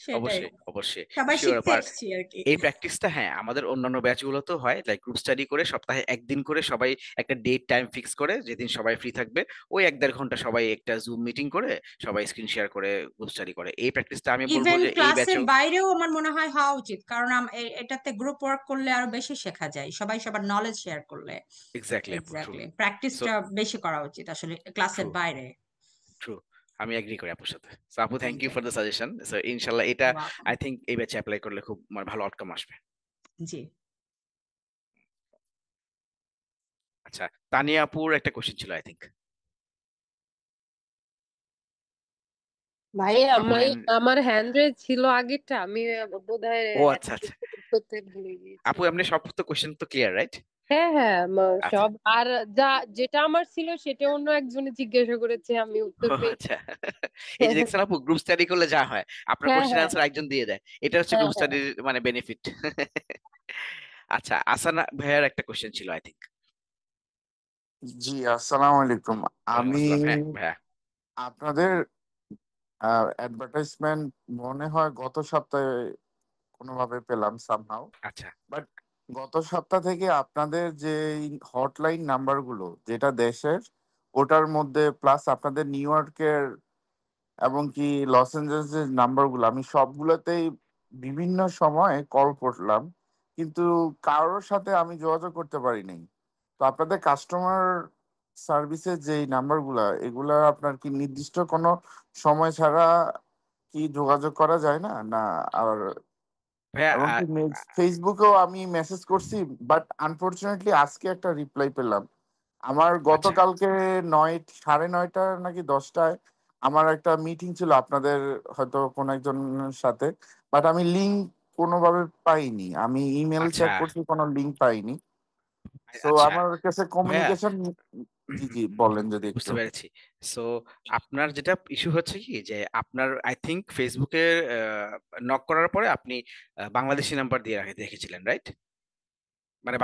সেটাই, অবশ্যই অবশ্যই সবাই শিওর। শিখতে আর এসেছি আর কি। এই প্র্যাকটিসটা হ্যাঁ আমাদের অন্যান্য ব্যাচগুলোতেও হয়, লাইক গ্রুপ স্টাডি করে সপ্তাহে একদিন করে সবাই একটা ডেট টাইম ফিক্স করে, যেদিন সবাই ফ্রি থাকবে ওই 1-1.5 ঘন্টা সবাই একটা জুম মিটিং করে সবাই স্ক্রিন শেয়ার করে গ্রুপ স্টাডি করে। এই প্র্যাকটিসটা আমি বলবো ইভেন যে এই ক্লাসের ব্যাচেও বাইরেও আমার মনে হয় হওয়া উচিত, কারণ এটাতে গ্রুপ ওয়ার্ক করলে আরো বেশি শেখা যায়, সবাই সবার নলেজ শেয়ার করলে। এক্স্যাক্টলি আপু, ট্রু। এক্স্যাক্টলি, সো প্র্যাকটিসটা বেশি করা উচিত আসলে ট্রু ক্লাসের বাইরে। ট্রু, আমি এগ্রি করি আপুর সাথে। সো আপু, thank thank you you. For the suggestion. So ইনশাল্লাহ এটা ওয়েলকাম। আই থিংক এই ব্যাচে অ্যাপ্লাই করলে খুব ভালো আউটকাম আসবে। জি আচ্ছা, তানিয়া আপুর একটা কোশ্চেন ছিল আই থিংক। ভাই আপু হ্যান্ড, আমার হ্যান্ড রেজ ছিল আগেরটা, আমি বোধহয় ও আচ্ছা আচ্ছা। করতে ভুলে গিয়েছি। আপু আপনি সব তো কোশ্চেন তো ক্লিয়ার, রাইট? হ্যাঁ হ্যাঁ, আচ্ছা। সব। আর যেটা আমার ছিল সেটা অন্য একজনে জিজ্ঞাসা করেছে, আমি উত্তর ও পেয়েছি। আচ্ছা। এই যে দেখছেন আপু, গ্রুপ স্টাডি করলে যা হয়, আপনার হ্যাঁ কোশ্চেন হ্যাঁ অ্যান্সার একজন দিয়ে দেয়, এটা হচ্ছে হ্যাঁ গ্রুপ হ্যাঁ। স্টাডির বেনিফিট। আচ্ছা, আসানা ভাইয়ার একটা কোশ্চেন ছিল আই থিংক। জি, আসসালামু আলাইকুম। ওয়ালাইকুম আমি আসসালাম। হ্যাঁ ভাইয়া। আপনাদের অ্যাডভার্টাইজমেন্ট মনে হয় গত সপ্তাহে কোনোভাবে পেলাম সামহাউ, আচ্ছা বাট গত সপ্তাহ থেকে আপনাদের যে হটলাইন নাম্বারগুলো যেটা দেশের, ওটার মধ্যে প্লাস আপনাদের নিউ ইয়র্কের এবং কি লস অ্যাঞ্জেলেসের নাম্বারগুলো, আমি সবগুলোতেই বিভিন্ন সময়ে কল করলাম, কিন্তু কারোর সাথে আমি যোগাযোগ করতে পারি নাই। তো আপনাদের কাস্টমার সার্ভিসের যে নাম্বারগুলা, এগুলা আপনার কি নির্দিষ্ট কোনো সময় ছাড়া কি যোগাযোগ করা যায় না না? আর ভাইয়া এমনকি ফেসবুকেও আমি মেসেজ করছি, বাট আনফরচুনেটলি আজকে একটা রিপ্লাই পেলাম। আমার আচ্ছা গতকালকে 9, 9:30 নাকি 10টায় আমার একটা মিটিং ছিল আপনাদের হয়তো কোন একজনের সাথে, বাট আমি লিঙ্ক কোনোভাবে পাইনি। আমি ইমেল আচ্ছা চেক করছি, কোনো লিঙ্ক পাইনি। তো আচ্ছা আমার কাছে ভাইয়া। কমিউনিকেশন। জি জি, বলেন যদি একটু। বুঝতে পেরেছি। সো আপনার যেটা ইস্যু হচ্ছে কি, যে আপনার আই থিংক ফেসবুকে নক করার পরে আপনি বাংলাদেশি নাম্বার দিয়ে রেখেছিলেন, রাইট?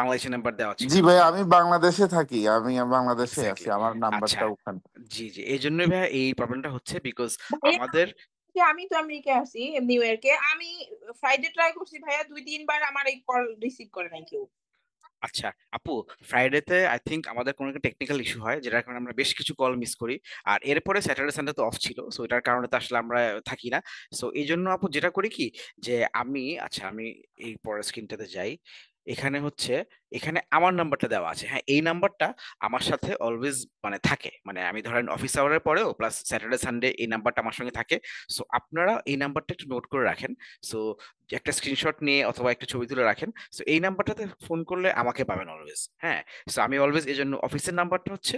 বাংলাদেশি নাম্বার দেওয়া ছিল। জি ভাই, আমি বাংলাদেশে থাকি, আমি বাংলাদেশে আছি, এক্স্যাক্টলি। আমার আচ্ছা, নাম্বারটা ওখানে। জি জি, এই জন্যই ভাইয়া এই প্রবলেমটা হচ্ছে, বিকজ ভাইয়া আমাদের আমি তো আমেরিকায় আছি, নিউ ইয়র্কে, আমি ফ্রাইডে ট্রাই করছি ভাইয়া, 2-3 বার আমার এই কল রিসিভ করে নাই কেউ। আচ্ছা আপু, ফ্রাইডেতে আই থিংক আমাদের কোনো একটা টেকনিক্যাল ইস্যু হয়, যেটার কারণে আমরা বেশ কিছু কল মিস করি। আর এরপরে স্যাটারডে সানডে তো অফ ছিল, সো এটার কারণে তো আসলে আমরা থাকি না। সো এই জন্য আপু যেটা করি কি, যে আমি এই পরের স্ক্রিনটাতে যাই, এখানে হচ্ছে এখানে আমার নাম্বারটা দেওয়া আছে। হ্যাঁ, এই নাম্বারটা আমার সাথে অলওয়েজ মানে থাকে, মানে আমি ধরেন অফিস আওয়ারের পরেও প্লাস স্যাটারডে সানডে এই নাম্বারটা আমার সঙ্গে থাকে। সো আপনারা এই নাম্বারটা একটু নোট করে রাখেন। সো একটা স্ক্রিনশট নিয়ে অথবা একটা ছবি তুলে রাখেন। সো এই নাম্বারটাতে ফোন করলে আমাকে পাবেন অলওয়েজ। হ্যাঁ, সো আমি অলওয়েজ এই জন্য অফিসের নাম্বারটা হচ্ছে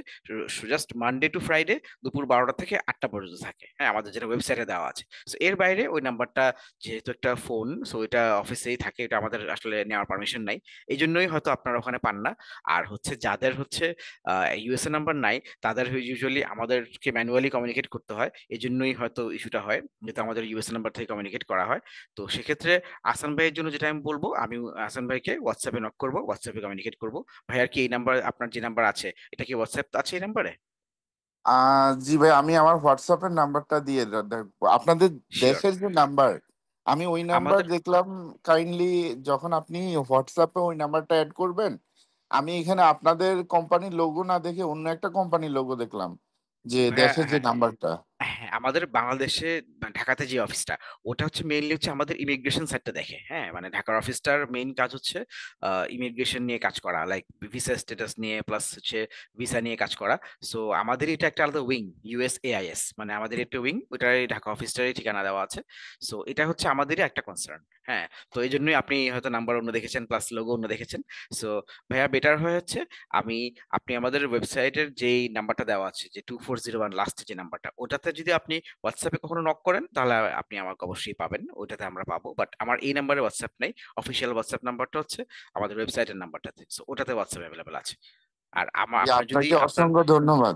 জাস্ট মানডে টু ফ্রাইডে দুপুর 12টা থেকে 8টা পর্যন্ত থাকে। হ্যাঁ, আমাদের যেটা ওয়েবসাইটে দেওয়া আছে। সো এর বাইরে ওই নাম্বারটা যেহেতু একটা ফোন, সো এটা অফিসেই থাকে, এটা আমাদের আসলে নেওয়ার পারমিশন নাই। এই জন্যই হয়তো আপনারা ওখানে পান না। আর হচ্ছে যাদের হচ্ছে ইউএসএ নাম্বার নাই, তাদের ইউজুয়ালি আমাদেরকে ম্যানুয়ালি কমিউনিকেট করতে হয়। এই জন্যই হয়তো ইস্যুটা হয়, যেহেতু আমাদের ইউএসএ নাম্বার থেকে কমিউনিকেট করা হয়। তো সেক্ষেত্রে আসান ভাইয়ের জন্য যেটা আমি বলবো, আমি আসান ভাইকে হোয়াটসঅ্যাপে নক করবো, হোয়াটসঅ্যাপে কমিউনিকেট করবো। ভাইয়ার কি এই নাম্বার, আপনার যে নাম্বার আছে এটা কি হোয়াটসঅ্যাপ আছে এই নাম্বারে? জি ভাই, আমি আমার হোয়াটসঅ্যাপের নাম্বারটা দিয়ে দেখবো আপনাদের শিওর। দেশের যে নাম্বার, আমি ওই নাম্বার আমাদের দেখলাম। কাইন্ডলি যখন আপনি হোয়াটসঅ্যাপে ওই নাম্বারটা অ্যাড করবেন, আমি এখানে আপনাদের কোম্পানির লোগো না দেখে অন্য একটা কোম্পানির লোগো দেখলাম, যে ভাইয়া, দেশের যে হ্যাঁ নাম্বারটা। হ্যাঁ, আমাদের বাংলাদেশে ঢাকাতে যে অফিসটা, ওটা হচ্ছে মেইনলি হচ্ছে আমাদের ইমিগ্রেশন সাইডটা দেখে। হ্যাঁ, মানে ঢাকার অফিসটার মেইন কাজ হচ্ছে ইমিগ্রেশন নিয়ে কাজ করা, লাইক ভিসা স্ট্যাটাস নিয়ে প্লাস হচ্ছে ভিসা নিয়ে কাজ করা। সো আমাদের এটা একটা আলাদা উইং, ইউএসএআইএস, মানে আমাদের একটা উইং, ওটাই ঢাকা অফিসটারই ঠিকানা দেওয়া আছে। সো এটা হচ্ছে আমাদেরই একটা কনসার্ন। হ্যাঁ, তো এই জন্যই আপনি হয়তো নাম্বার অন্য দেখেছেন প্লাস লোগো অন্য দেখেছেন। সো ভাইয়া, বেটার হয়ে হচ্ছে আমি আপনি আমাদের ওয়েবসাইটের যেই নাম্বারটা দেওয়া আছে, যে 2401 লাস্টে যে নাম্বারটা, ওটাতে যদি আপনি হোয়াটসঅ্যাপে কখনো নক করেন তাহলে আপনি আমাকে অবশ্যই পাবেন, ওইটাতে আমরা পাবো। বাট আমার এই নাম্বারে হোয়াটসঅ্যাপ নেই, অফিসিয়াল হোয়াটসঅ্যাপ নাম্বারটা হচ্ছে আমাদের ওয়েবসাইটের নাম্বারটাতে, সো ওটাতে হোয়াটসঅ্যাপ অ্যাভেলেবেল আছে। আর আমার জি, আপনার যদি আপনাকে আপনার অসংখ্য ধন্যবাদ।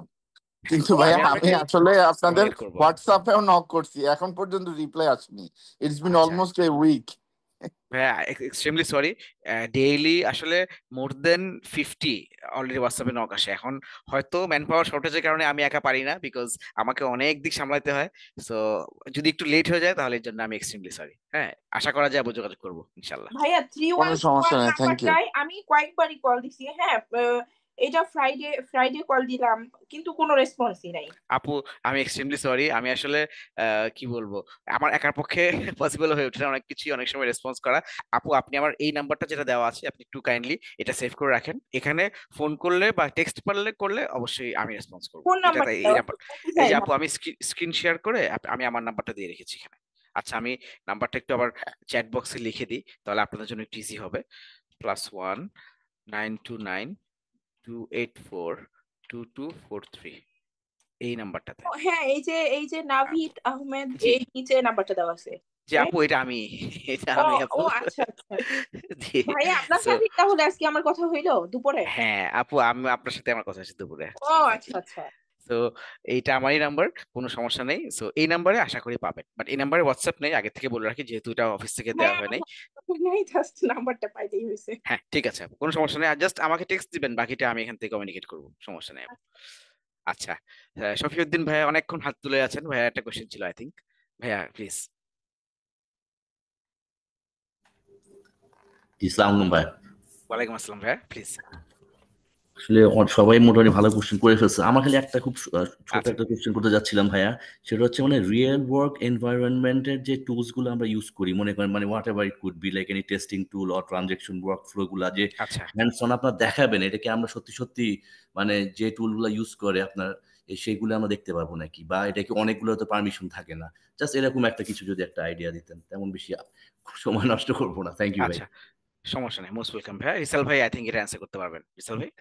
কিন্তু তো ভাইয়া, আমি আমি আপনাকে আসলে আপনাদের কমিউনিকেট করবো। হোয়াটসঅ্যাপেও নক করছি, এখন পর্যন্ত রিপ্লাই আসেনি। ইটস বিন আচ্ছা অলমোস্ট এ উইক। ভাইয়া, এক্সট্রিমলি সরি। ডেইলি আসলে মোর দেন 50 অলরেডি হোয়াটসঅ্যাপে নক আসে। এখন হয়তো ম্যান পাওয়ার শর্টেজের কারণে আমি একা পারি না, বিকজ আমাকে অনেক দিক সামলাতে হয়। সো যদি একটু লেট হয়ে যায় তাহলে এর জন্য আমি এক্সট্রিমলি সরি। হ্যাঁ, আশা করা যায় আবার যোগাযোগ করবো ইনশাল্লাহ। ভাইয়া থ্রি কোনো ওয়ান সমস্যা ওয়ান নেই, থ্যাংক ইউ। নাম্বারটায় আমি কয়েকবারই কল দিছি। হ্যাঁ, এটা ফ্রাইডে ফ্রাইডে কল দিলাম, কিন্তু কোনো রেসপন্সই নাই। আপু, আমি এক্সট্রিমলি সরি। আমি আসলে কি বলবো, আমার একার পক্ষে পসিবল হয়ে ওঠে না অনেক কিছু অনেক সময় রেসপন্স করা। আপু, আপনি আমার এই নাম্বারটা যেটা দেওয়া আছে, আপনি একটু কাইন্ডলি এটা সেভ করে রাখেন। এখানে ফোন করলে বা টেক্সট করলে অবশ্যই আমি রেসপন্স করবো। ফোন এটাতে নাম্বারটা এই দাও, নাম্বার, বলতে এই চাই যে না। আপু, আমি স্ক্রিন শেয়ার করে আমি আমার নাম্বারটা দিয়ে রেখেছি এখানে। আচ্ছা, আমি নাম্বারটা একটু আবার চ্যাট বক্সে লিখে দিই, তাহলে আপনাদের জন্য একটু ইজি হবে। +1 929 284 2243, এই নাম্বারটাতে। হ্যাঁ, এই যে নাভিদ আহমেদ, জি এই নিচে নাম্বারটা দেওয়া আছে। জি রাইট? আপু, এটা আমি এটা ও আমি ও আপু। আচ্ছা আচ্ছা। জি। ভাইয়া, আপনার সো সাথে তাহলে আজকে আমার কথা হইলো দুপুরে? হ্যাঁ আপু, আমি আপনার সাথে আমার কথা হচ্ছে দুপুরে। ও আচ্ছা এক্স্যাক্টলি। আচ্ছা। তো এইটা আমারই নাম্বার, কোনো সমস্যা নেই। সো এই নাম্বারে আশা করি পাবেন, বাট এই নাম্বারে হোয়াটসঅ্যাপ নেই, আগে থেকে বলে রাখি, যেহেতু এটা অফিস থেকে দেওয়া হ্যাঁ, হয় নাই। নাই, জাস্ট নাম্বারটা পাইতেই হয়েছে। হ্যাঁ ঠিক আছে আপু, কোনো সমস্যা নেই। আর জাস্ট আমাকে টেক্সট দিবেন, বাকিটা আমি এখান থেকে কমিউনিকেট করবো, সমস্যা নেই আপু। আচ্ছা, শফিউদ্দিন ভাইয়া অনেকক্ষণ হাত তুলে আছেন, ভাইয়া একটা কোশ্চেন ছিল আই থিঙ্ক। ভাইয়া প্লিজ। ইসলাম ভাই, ওয়ালাইকুম আসসালাম ভাইয়া, প্লিজ। আসলে সবাই মোটামুটি ভালো কোশ্চেন করে ফেলছে। আমার খালি একটা খুব ছোট আচ্ছা একটা কোশ্চেন করতে যাচ্ছিলাম ভাইয়া। সেটা হচ্ছে মানে রিয়েল ওয়ার্ক এনভায়রনমেন্টের যে টুলস গুলো আমরা ইউজ করি, মনে করেন মানে what ever it could be, like any testing tool or transaction work flow গুলা যে আচ্ছা হ্যান্ডস অন আপনার দেখাবেন, এটা কি আমরা সত্যি সত্যি মানে যে টুলগুলো ইউজ করে আপনার সেইগুলো আমরা দেখতে পারবো নাকি, বা এটা কি অনেকগুলো তো পারমিশন থাকে না? জাস্ট এরকম একটা কিছু যদি একটা আইডিয়া দিতেন, তেমন বেশি সময় নষ্ট করবো না। থ্যাংক ইউ ভাই। আচ্ছা, সমস্যা নেই, মোস্ট ওয়েলকাম ভাইয়া। রিসাল ভাই আই থিঙ্ক এটা অ্যান্সার করতে পারবেন। রিসাল ভাই।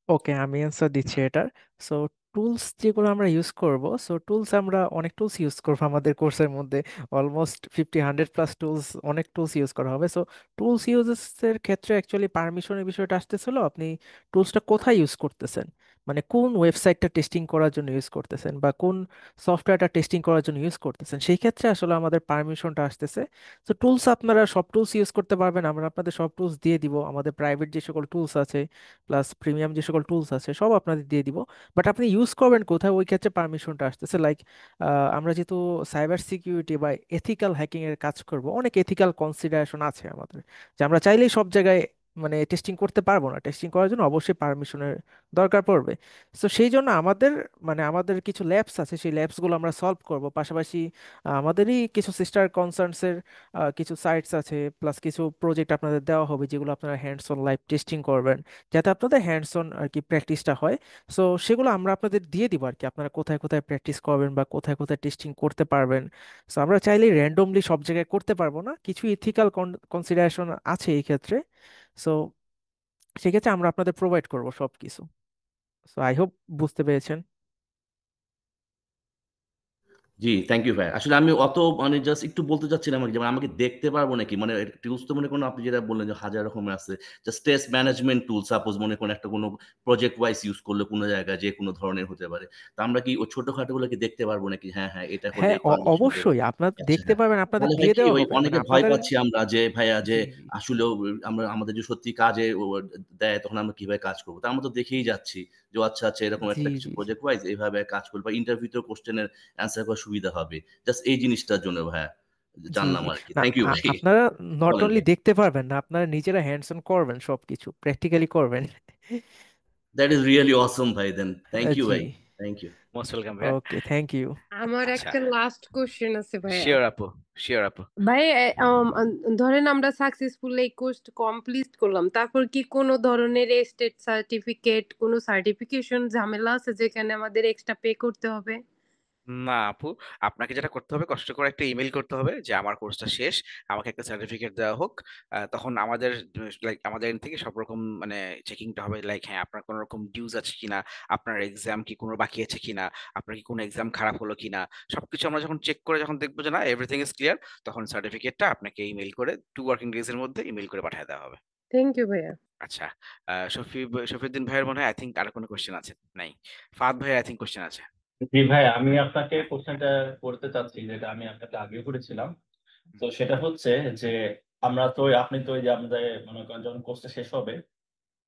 ওকে, আমি অ্যান্সার দিচ্ছি এটার। সো টুলস যেগুলো আমরা ইউজ করব, সো টুলস আমরা অনেক টুলস ইউজ করবো আমাদের কোর্সের মধ্যে। অলমোস্ট 50-100+ টুলস, অনেক টুলস ইউজ করা হবে। সো টুলস ইউজেসের ক্ষেত্রে অ্যাকচুয়ালি পারমিশনের বিষয়টা আসতেছিল, আপনি টুলসটা কোথায় ইউজ করতেছেন, মানে কোন ওয়েবসাইটটা টেস্টিং করার জন্য ইউজ করতেছেন বা কোন সফটওয়্যারটা টেস্টিং করার জন্য ইউজ করতেছেন, সেই ক্ষেত্রে আসলে আমাদের পারমিশনটা আসতেছে। তো টুলস আপনারা সব টুলস ইউজ করতে পারবেন, আমরা আপনাদের সব টুলস দিয়ে দিব। আমাদের প্রাইভেট যে সকল টুলস আছে প্লাস প্রিমিয়াম যে সকল টুলস আছে সব আপনাদের দিয়ে দিব। বাট আপনি ইউজ করবেন কোথায়, ওই ক্ষেত্রে পারমিশনটা আসতেছে। লাইক আমরা যেহেতু সাইবার সিকিউরিটি বা এথিক্যাল হ্যাকিং এর কাজ করব, অনেক এথিক্যাল কনসিডারেশন আছে আমাদের, যে আমরা চাইলেই সব জায়গায় মানে টেস্টিং করতে পারবো না। টেস্টিং করার জন্য অবশ্যই পারমিশনের দরকার পড়বে। তো সেই জন্য আমাদের মানে আমাদের কিছু ল্যাবস আছে, সেই ল্যাবসগুলো আমরা সলভ করব। পাশাপাশি আমাদেরই কিছু সিস্টার কনসার্নসের কিছু সাইটস আছে, প্লাস কিছু প্রজেক্ট আপনাদের দেওয়া হবে যেগুলো আপনারা হ্যান্ডস অন লাইভ টেস্টিং করবেন, যাতে আপনাদের হ্যান্ডস অন আর কি প্র্যাকটিসটা হয়। সো সেগুলো আমরা আপনাদের দিয়ে দিব আর কি, আপনারা কোথায় কোথায় প্র্যাকটিস করবেন বা কোথায় কোথায় টেস্টিং করতে পারবেন। সো আমরা চাইলে র্যান্ডমলি সব জায়গায় করতে পারবো না, কিছু ইথিক্যাল কনসিডারেশন আছে এই ক্ষেত্রে। সো সেক্ষেত্রে আমরা আপনাদের প্রোভাইড করব সব কিছু। সো আই হোপ বুঝতে পেরেছেন। জি, থ্যাংক ইউ ভাই। আসলে আমি অত মানে জাস্ট একটু বলতে চাচ্ছিলাম আর কি, যেমন আমাকে দেখতে পারবো নাকি, মানে টুলস তো মনে করুন আপনি যেটা বললেন যে হাজার রকমের আছে। জাস্ট টেস্ট ম্যানেজমেন্ট টুল, সাপোজ মনে করেন একটা কোনো প্রজেক্ট ওয়াইজ ইউজ করলে কোনো জায়গায় যে কোনো ধরনের হতে পারে। তো আমরা কি ওই ছোটখাটো গুলোকে দেখতে পারবো নাকি? হ্যাঁ হ্যাঁ, এটা হলে হ্যাঁ, এই পারমিশন দেবে। অবশ্যই আপনার আচ্ছা দেখতে হ্যাঁ। পারবেন, আপনাদের তাহলে হয় দিয়ে কি, দেওয়া ওই হবে মানে অনেকে ভয় আপনাদের। পাচ্ছি আমরা যে ভাইয়া যে জি জি। আসলেও আমরা আমাদের যে সত্যি কাজে দেয় তখন আমরা কিভাবে কাজ করবো, তা আমরা তো দেখেই যাচ্ছি যে আচ্ছা আচ্ছা এরকম জি একটা কিছু জি জি। প্রজেক্ট ওয়াইজ এইভাবে কাজ করবো, বা ইন্টারভিউতেও কোশ্চেনের অ্যান্সার করা সুবিধা হবে। জাস্ট এই জিনিসটার জন্য ভাইয়া জি জানলাম জি। আর কি। না, থ্যাংক ইউ ভাই। আপনারা নট বলেন অনলি ভাই। দেখতে পারবেন না, আপনারা নিজেরা হ্যান্ডস অন করবেন, সবকিছু প্র্যাকটিক্যালি করবেন। দ্যাট ইজ রিয়েলি অসম ভাই, দেন থ্যাংক ইউ জি। ভাই। Thank you. মোস্ট ওয়েলকাম ভাইয়া। ওকে, থ্যাংক ইউ। আমার আচ্ছা, একটা লাস্ট কোশ্চেন আছে ভাইয়া। শিওর আপু, শিওর আপু। ভাই ধরেন আমরা সাকসেসফুল এই কোর্স কমপ্লিট করলাম, তারপর কি কোনো ধরনের স্টেট সার্টিফিকেট, কোনো সার্টিফিকেশন ঝামেলা আছে যেখানে আমাদের এক্সট্রা পে করতে হবে? না আপু, আপনাকে যেটা করতে হবে, কষ্ট করে একটা ইমেল করতে হবে যে আমার কোর্সটা শেষ, আমাকে একটা সার্টিফিকেট দেওয়া হোক। তখন আমাদের লাইক আমাদের end থেকে সব রকম মানে চেকিংটা হবে, লাইক হ্যাঁ আপনার কোনো রকম ডিউজ আছে কিনা, আপনার এক্সাম কি কোনো বাকি আছে কিনা, আপনার কি কোনো এক্সাম খারাপ হলো কিনা, সবকিছু আমরা যখন চেক করে যখন দেখবো যে না এভরিথিং ইজ ক্লিয়ার, তখন সার্টিফিকেটটা আপনাকে ইমেল করে 2 ওয়ার্কিং ডেজ এর মধ্যে ইমেল করে পাঠিয়ে দেওয়া হবে। থ্যাংক ইউ ভাইয়া। আচ্ছা, শফিউদ্দিন ভাইয়ের মনে হয় আই থিঙ্ক আরো কোনো কোশ্চেন আছে? নাই, ফাহাদ ভাইয়ের আই থিঙ্ক কোশ্চেন আছে। জি ভাই, আমি আপনাকে হ্যাঁ। কোশ্চেনটা করতে চাচ্ছি যেটা আমি আপনাকে আগেও করেছিলাম। তো সেটা হচ্ছে যে আমরা তো আপনি তো ওই যে আমাদের মনে করেন যখন কোর্সটা শেষ হবে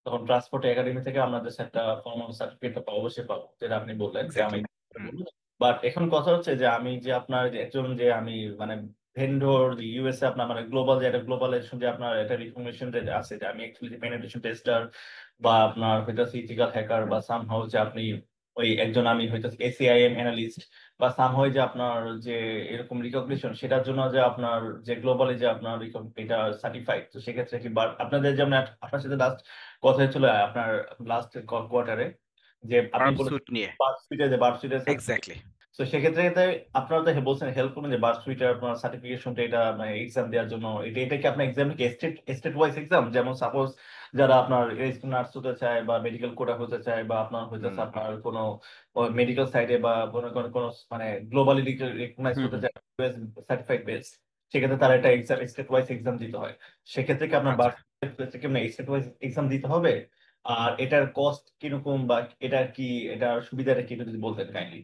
তখন ট্রান্সপোর্ট একাডেমি থেকে আমাদের একটা ফর্মাল সার্টিফিকেট অবশ্যই পাবো, যেটা আপনি বললেন যে আমি। এক্স্যাক্টলি। বাট এখন কথা হচ্ছে যে আমি যে আপনার যে একজন যে আমি মানে ভেন্ডর ইউএসএ আপনার মানে গ্লোবাল যে একটা গ্লোবালাইজেশন যে আপনার একটা রিকগনিশন যে আছে যে আমি অ্যাকচুয়ালি পেনিট্রেশন টেস্টার বা আপনার হয়তো ইথিক্যাল হ্যাকার বা সামহাউ যে আপনি ওই একজন আমি হয়তো এসিআইএম অ্যানালিস্ট বা সামহাউ যে আপনার যে এরকম রিকগনিশন সেটার জন্য যে আপনার যে গ্লোবালি যে আপনার এটা সার্টিফাইড। তো সেক্ষেত্রে কি আপনাদের যেমন আপনার সাথে লাস্ট কথা হয়েছিল আপনার লাস্ট কোয়ার্টারে যে আপনি বার্ব বলেছেন স্যুট নিয়ে। বার্ডসুইটের যে বার্ডসুইটের সার্টিফিকেট। এক্স্যাক্টলি। তো সেক্ষেত্রে আপনারা তো বলছেন হেল্প করবেন যে বার্ডসুইটের আপনার সার্টিফিকেশনটা এটা মানে এক্সাম দেওয়ার জন্য এটা কি আপনার এক্সাম কি স্টেট ওয়াইজ এক্সাম, যেমন সাপোজ যারা আপনার নার্স হতে চায় বা মেডিকেল কোডা হতে চায় বা আপনার হইতেছে হুম আপনার কোনো মেডিকেল সাইডে বা কোনো কোনো কোনো মানে গ্লোবালি রিকগনাইজ হুম হতে হুম। চায় সার্টিফাইড বেস, সেক্ষেত্রে তারা একটা এক্সাম স্টেট ওয়াইজ এক্সাম দিতে হয়। সেক্ষেত্রে কি আপনার আচ্ছা বার্ডসুইট কি আপনার স্টেট ওয়াইজ এক্সাম দিতে হবে? আর এটার কস্ট কিরকম বা এটার কি এটার সুবিধাটা কি একটু যদি বলতেন কাইন্ডলি।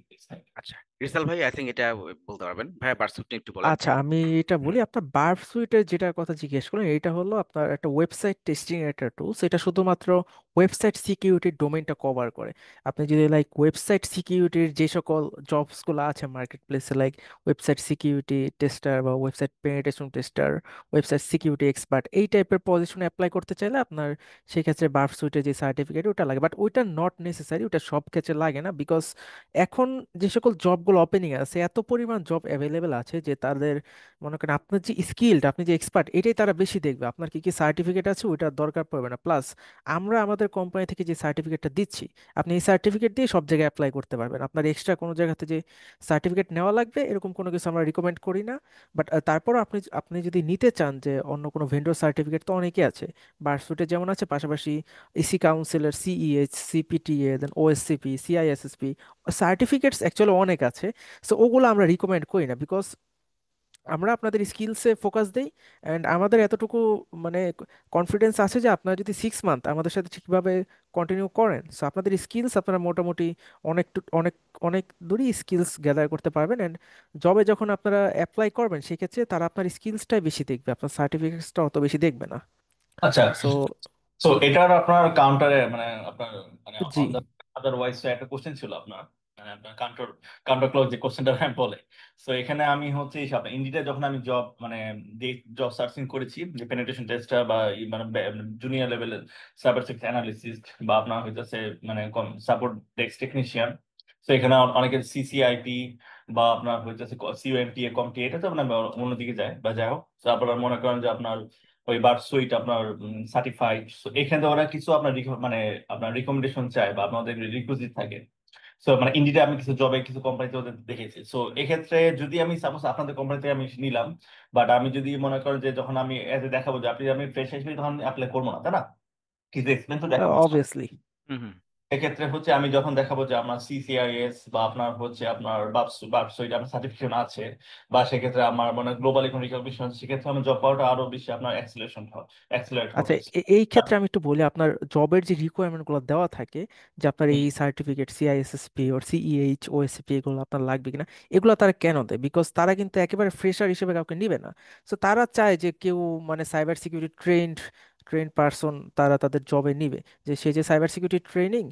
আচ্ছা, রিসাল ভাই আই থিঙ্ক এটা বলতে পারবেন, ভাই বার্ব স্যুট নিয়ে একটু বলেন। আচ্ছা, আমি এটা হুম বলি, আপনার বার্ব সুইটের যেটার কথা জিজ্ঞেস করলেন, এটা হলো আপনার একটা ওয়েবসাইট টেস্টিং একটা টুলস। এটা শুধুমাত্র ওয়েবসাইট সিকিউরিটির ডোমেইনটা কভার করে। আপনি যদি লাইক ওয়েবসাইট সিকিউরিটির যে সকল জবসগুলো আছে মার্কেট প্লেসে, লাইক ওয়েবসাইট সিকিউরিটি টেস্টার বা website penetration tester, website security expert, এই টাইপের পজিশনে অ্যাপ্লাই করতে চাইলে আপনার সেক্ষেত্রে বার্ব সুইটের যে সার্টিফিকেট ওটা লাগে। বাট ওইটা নট নেসেসারি, ওটা সব ক্ষেত্রে লাগে না, বিকজ এখন যে সকল জবগুলো ওপেনিং আছে, এত পরিমাণ জব অ্যাভেলেবেল আছে যে তাদের মনে করেন আপনার যে স্কিলড, আপনি যে এক্সপার্ট, এটাই তারা বেশি দেখবে, আপনার কি কি সার্টিফিকেট আছে ওইটার দরকার পড়বে না। প্লাস আমরা আমাদের কোম্পানি থেকে যে সার্টিফিকেটটা দিচ্ছি, আপনি এই সার্টিফিকেট দিয়ে সব জায়গায় অ্যাপ্লাই করতে পারবেন। আপনার এক্সট্রা কোনো জায়গাতে যে সার্টিফিকেট নেওয়া লাগবে এরকম কোনো কিছু আমরা রিকমেন্ড করি না। বাট তারপর আপনি আপনি যদি নিতে চান যে অন্য কোনো ভেন্ডর সার্টিফিকেট, তো অনেকে আছে, বারসুটে যেমন আছে, পাশাপাশি ইসি কাউন্সিলের সিইএইচ, সিপিটিএ, দেন ওএসসিপি, সিআইএসএসপি সার্টিফিকেটস অ্যাকচুয়ালি অনেক আছে। সো ওগুলো আমরা রিকমেন্ড করি না, বিকজ আমরা আপনাদের স্কিলসে ফোকাস দেই। অ্যান্ড আমাদের এতটুকু মানে কনফিডেন্স আছে যে আপনারা যদি 6 মান্থ আমাদের সাথে ঠিকভাবে কন্টিনিউ করেন, সো আপনাদের স্কিলস আপনারা মোটামুটি অনেক অনেক দূরই স্কিলস গ্যাদার করতে পারবেন। অ্যান্ড জবে যখন আপনারা অ্যাপ্লাই করবেন সেক্ষেত্রে তারা আপনার স্কিলসটাই বেশি দেখবে, আপনার সার্টিফিকেটসটা অত বেশি দেখবে না। আচ্ছা, সো তো এটার আপনার কাউন্টারে মানে আপনার মানে জি অন দা আদারওয়াইজ একটা কোশ্চেন ছিল আপনার মানে আপনার কাউন্টার ক্লজ যে কোশ্চেনটা বলে। সো এখানে আমি হচ্ছে আপনার ইন্ডিতে যখন আমি জব মানে জব সার্চিং করেছি, যে পেনিট্রেশন টেস্টটা বা মানে জুনিয়র লেভেলের সাইবার সিকিউরিটি অ্যানালিস্ট বা আপনার হইতেছে মানে সাপোর্ট ডেস্ক টেকনিশিয়ান। তো এখানে অনেকের সিসিআইপি বা আপনার হইতেছে সিওএমটি এ কমটি, এটা তো মানে অন্যদিকে যায় বা যাই হোক। তো আপনারা মনে করেন যে আপনার ওই বার সুইট আপনার সার্টিফাইড, এখানে ওরা কিছু আপনার মানে আপনার রিকমেন্ডেশন চায় বা আপনাদের রিকুইজিট থাকে। সো মানে ইন্ডিতে আমি কিছু জবে কিছু কোম্পানিতে ওদের দেখেছি। সো এক্ষেত্রে যদি আমি সাপোজ আপনাদের কোম্পানিতে আমি নিলাম, বাট আমি যদি মনে করেন যে যখন আমি এজ এ দেখাবো যে আপনি আমি ফ্রেশ হিসেবে তখন অ্যাপ্লাই করবো না, তাই না? কিছু এক্সপেরিয়েন্স তো দেখাবো। অবভিয়াসলি। হুম। এক্ষেত্রে হচ্ছে আমি যখন দেখাবো যে আপনার সিসিআইএস বা আপনার হচ্ছে আপনার বাপসুইট আপনার সার্টিফিকেশন আছে, বা সেক্ষেত্রে আমার মানে গ্লোবাল কোনো রিকগনিশন, সেক্ষেত্রে আমার জব পাওয়াটা আরো বেশি আপনার অ্যাক্সেলারেট আচ্ছা, হবে। এই ক্ষেত্রে আমি একটু বলি, আপনার জবের যে রিকোয়ারমেন্ট গুলো দেওয়া থাকে, যে আপনার এই সার্টিফিকেট সিআইএসএসপি ওর সিইএইচ ওএসসিপি এগুলো আপনার লাগবে কিনা, এগুলো তারা কেন দেয়? বিকজ তারা কিন্তু একেবারে ফ্রেশার হিসেবে কাউকে নিবে না। সো তারা চায় যে কেউ মানে সাইবার সিকিউরিটি ট্রেন্ড পারসন তারা তাদের জবে নিবে, যে সে যে সাইবার সিকিউরিটি ট্রেনিং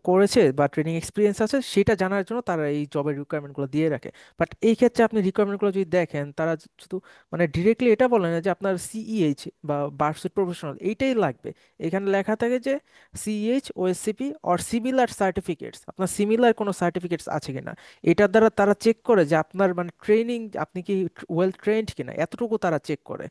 করেছে বা ট্রেনিং এক্সপিরিয়েন্স আছে সেটা জানার জন্য তারা এই জবের রিকোয়ারমেন্টগুলো দিয়ে রাখে। বাট এই ক্ষেত্রে আপনি রিকোয়ারমেন্টগুলো যদি দেখেন, তারা শুধু মানে ডিরেক্টলি এটা বলে না যে আপনার সিইএইচ বা ভার্সিটি প্রফেশনাল এইটাই লাগবে। এখানে লেখা থাকে যে সিইএইচ ওএসসিপি অর সিমিলার সার্টিফিকেটস, আপনার সিমিলার কোনো সার্টিফিকেটস আছে কিনা। এটার দ্বারা তারা চেক করে যে আপনার মানে ট্রেনিং, আপনি কি ওয়েল ট্রেন্ড কিনা, এতটুকু তারা চেক করে।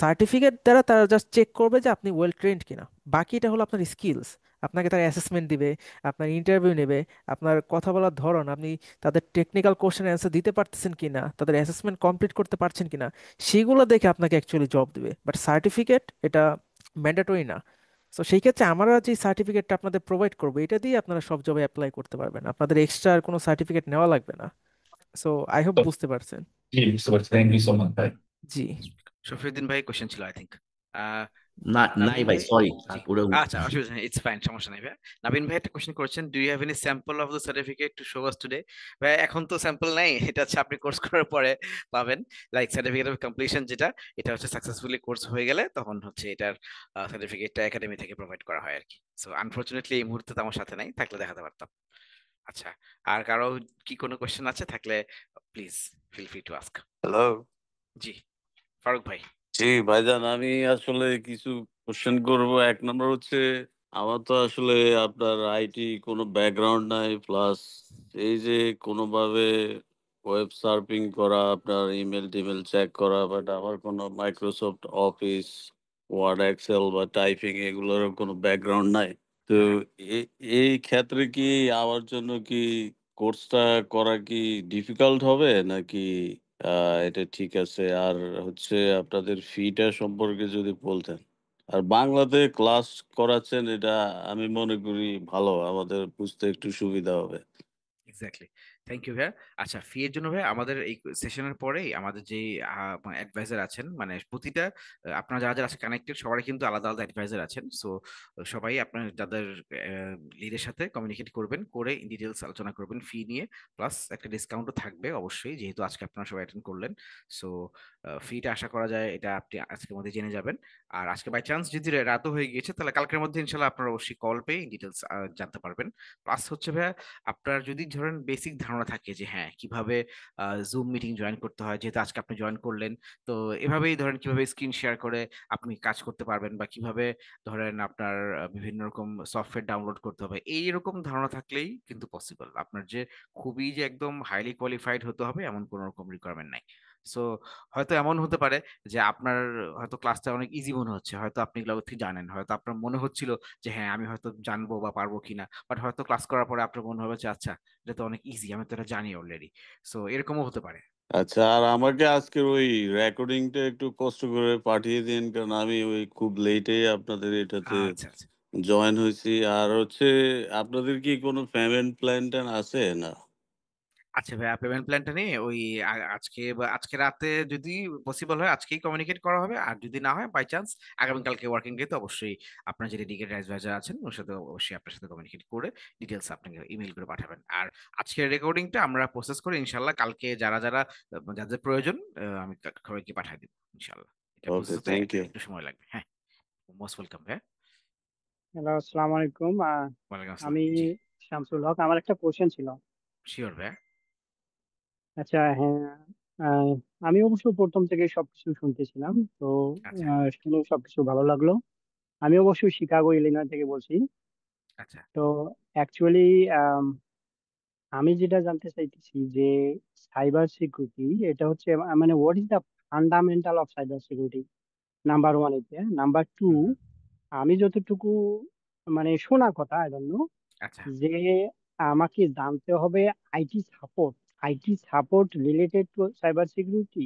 সার্টিফিকেট দ্বারা তারা জাস্ট চেক করবে যে আপনি ওয়েল ট্রেন্ড কিনা, বাকিটা হলো আপনার স্কিলস। আপনাকে তারা অ্যাসেসমেন্ট দিবে, আপনার ইন্টারভিউ নেবে, আপনার কথা বলার ধরন, আপনি তাদের টেকনিক্যাল কোশ্চেন অ্যান্সার দিতে পারতেছেন কিনা, তাদের অ্যাসেসমেন্ট কমপ্লিট করতে পারছেন কিনা, সেগুলো দেখে আপনাকে অ্যাকচুয়ালি জব দিবে। বাট সার্টিফিকেট এটা ম্যান্ডেটরি না। সো সেই ক্ষেত্রে আমরা যে সার্টিফিকেটটা আপনাদের প্রোভাইড করবো, এটা দিয়ে আপনারা সব জবে অ্যাপ্লাই করতে পারবেন, আপনাদের এক্সট্রা আর কোনো সার্টিফিকেট নেওয়া লাগবে না। সো আই হোপ বুঝতে পারছেন। জি, বুঝতে পারছি। থ্যাংক ইউ সো মাচ ভাই। জি। শফিউদ্দিন ভাই কোশ্চেন ছিল আই থিঙ্ক। না নাই নাবিন ভাই, ভাই। সরি জি পুরো আচ্ছা, অসুবিধা নেই, ইটস ফাইন, সমস্যা নেই ভাই। নাবিন ভাই একটা কোশ্চেন করেছেন, do you have any sample of the certificate to show us today? ভাই এখন তো স্যাম্পল নাই, এটা হচ্ছে আপনি কোর্স করার পরে পাবেন। লাইক সার্টিফিকেট অফ কমপ্লিশন যেটা, এটা হচ্ছে সাকসেসফুলি কোর্স হয়ে গেলে তখন হচ্ছে এটার সার্টিফিকেটটা একাডেমি থেকে প্রোভাইড করা হয় আর কি। সো আনফরচুনেটলি এই মুহূর্তে তো আমার সাথে নাই, থাকলে দেখাতে পারতাম। আচ্ছা, আর কারো কি কোনো কোশ্চেন আছে থাকলে please feel free to ask. Hello. জি ফারুক ভাই। জি ভাইজান, আমি আসলে কিছু কোশ্চেন করব। এক নম্বর হচ্ছে, আমার তো আসলে আপনার আইটি কোনো ব্যাকগ্রাউন্ড নাই, প্লাস এই যে কোনোভাবে ওয়েব সার্ফিং করা, আপনার ইমেল টিমেল চেক করা, বাট আমার কোনো মাইক্রোসফট অফিস, ওয়ার্ড, এক্সেল বা টাইপিং এগুলোর কোনো ব্যাকগ্রাউন্ড নাই। তো এ- এই ক্ষেত্রে কি আমার জন্য কি কোর্সটা করা কি ডিফিকাল্ট হবে নাকি এটা ঠিক আছে? আর হচ্ছে আপনাদের ফিটা সম্পর্কে যদি বলতেন। আর বাংলাতে ক্লাস করাচ্ছেন, এটা আমি মনে করি ভালো, আমাদের বুঝতে একটু সুবিধা হবে। এক্স্যাক্টলি, থ্যাংক ইউ ভাইয়া। আচ্ছা, ফি এর জন্য ভাই আমাদের এই সেশনের পরেই আমাদের যে অ্যাডভাইজার আছেন, মানে প্রতিটা আপনারা যারা যারা কানেক্টেড সবারই কিন্তু আলাদা আলাদা অ্যাডভাইজার আছেন। সো সবাই আপনার যাদের লিডের সাথে কমিউনিকেট করবেন, করে ইন ডিটেলস আলোচনা করবেন ফি নিয়ে। প্লাস একটা ডিসকাউন্টও থাকবে অবশ্যই, যেহেতু আজকে আপনারা সবাই অ্যাটেন্ড করলেন। সো ফিটা আশা করা যায় এটা আপনি আজকের মধ্যে জেনে যাবেন। আর আজকে বাই চান্স যদি রাতও হয়ে গিয়েছে, তাহলে কালকের মধ্যে ইনশাল্লাহ আপনারা অবশ্যই কল পেয়ে ডিটেলস জানতে পারবেন। প্লাস হচ্ছে ভাইয়া, আপনার যদি ধরেন বেসিক ধারণা থাকে যে হ্যাঁ কিভাবে জুম মিটিং জয়েন করতে হয়, যেহেতু আজকে আপনি জয়েন করলেন, তো এভাবেই ধরেন কিভাবে স্ক্রিন শেয়ার করে আপনি কাজ করতে পারবেন, বা কিভাবে ধরেন আপনার বিভিন্ন রকম সফটওয়্যার ডাউনলোড করতে হবে, এইরকম ধারণা থাকলেই কিন্তু পসিবল। আপনার যে খুবই যে একদম হাইলি কোয়ালিফাইড হতে হবে এমন কোনো রকম রিকোয়ারমেন্ট নাই। সো হয়তো এমন হতে পারে যে আপনার হয়তো ক্লাসটা অনেক ইজি মনে হচ্ছে, হয়তো আপনি এগুলো থেকে জানেন, হয়তো আপনার মনে হচ্ছিল যে হ্যাঁ আমি হয়তো জানবো বা পারবো কিনা, বাট হয়তো ক্লাস করার পরে আপনার মনে হবে যে আচ্ছা এটা তো অনেক ইজি, আমি তো এটা জানি অলরেডি। সো এরকমও হতে পারে। আচ্ছা, আর আমাকে আজকের ওই রেকর্ডিংটা একটু কষ্ট করে পাঠিয়ে দিন, কারণ আমি ওই খুব লেটে আপনাদের এটাতে আচ্ছা আচ্ছা। জয়েন হয়েছি। আর হচ্ছে আপনাদের কি কোনো পেমেন্ট প্ল্যান ট্যান আছে না? আচ্ছা ভাইয়া, পেমেন্ট প্ল্যানটা নিয়ে ওই আজকে বা আজকে রাতে যদি পসিবল হয় আজকেই কমিউনিকেট করা হবে, আর যদি না হয় বাই চান্স আগামীকালকে ওয়ার্কিং ডে, তো অবশ্যই আপনার যে ডেডিকেটেড অ্যাডভাইজার আছেন ওর সাথে অবশ্যই আপনার সাথে কমিউনিকেট করে ডিটেলস আপনাকে ইমেল করে পাঠাবেন। আর আজকের রেকর্ডিংটা আমরা প্রসেস করে ইনশাল্লাহ কালকে যারা যারা যাদের প্রয়োজন আমি সবাইকে পাঠিয়ে দিব ইনশাল্লাহ। এটা ওকে, প্রসেস হতে থ্যাংক ইউ। একটু সময় লাগবে। হ্যাঁ, মোস্ট ওয়েলকাম ভাইয়া। হ্যালো, আসসালামু আলাইকুম। ওয়ালাইকুম আসসালাম। আমি জি শামসুল হক। আমার একটা কোশ্চেন ছিল। শিওর ভাইয়া। আচ্ছা, হ্যাঁ। আহ, আমি অবশ্য প্রথম থেকে সবকিছু শুনতেছিলাম, তো আচ্ছা শুনে সবকিছু ভালো লাগলো। আমি অবশ্য শিকাগো ইলিনয় থেকে বলছি। আচ্ছা তো অ্যাকচুয়ালি আমি যেটা জানতে চাইতেছি যে সাইবার সিকিউরিটি এটা হচ্ছে মানে what is the fundamental of cyber security, number one এতে। নাম্বার টু, হুম হুম, আমি যতটুকু মানে শোনা কথা আই ডোন্ট নো, আচ্ছা যে আমাকে জানতে হবে IT support related to cyber security.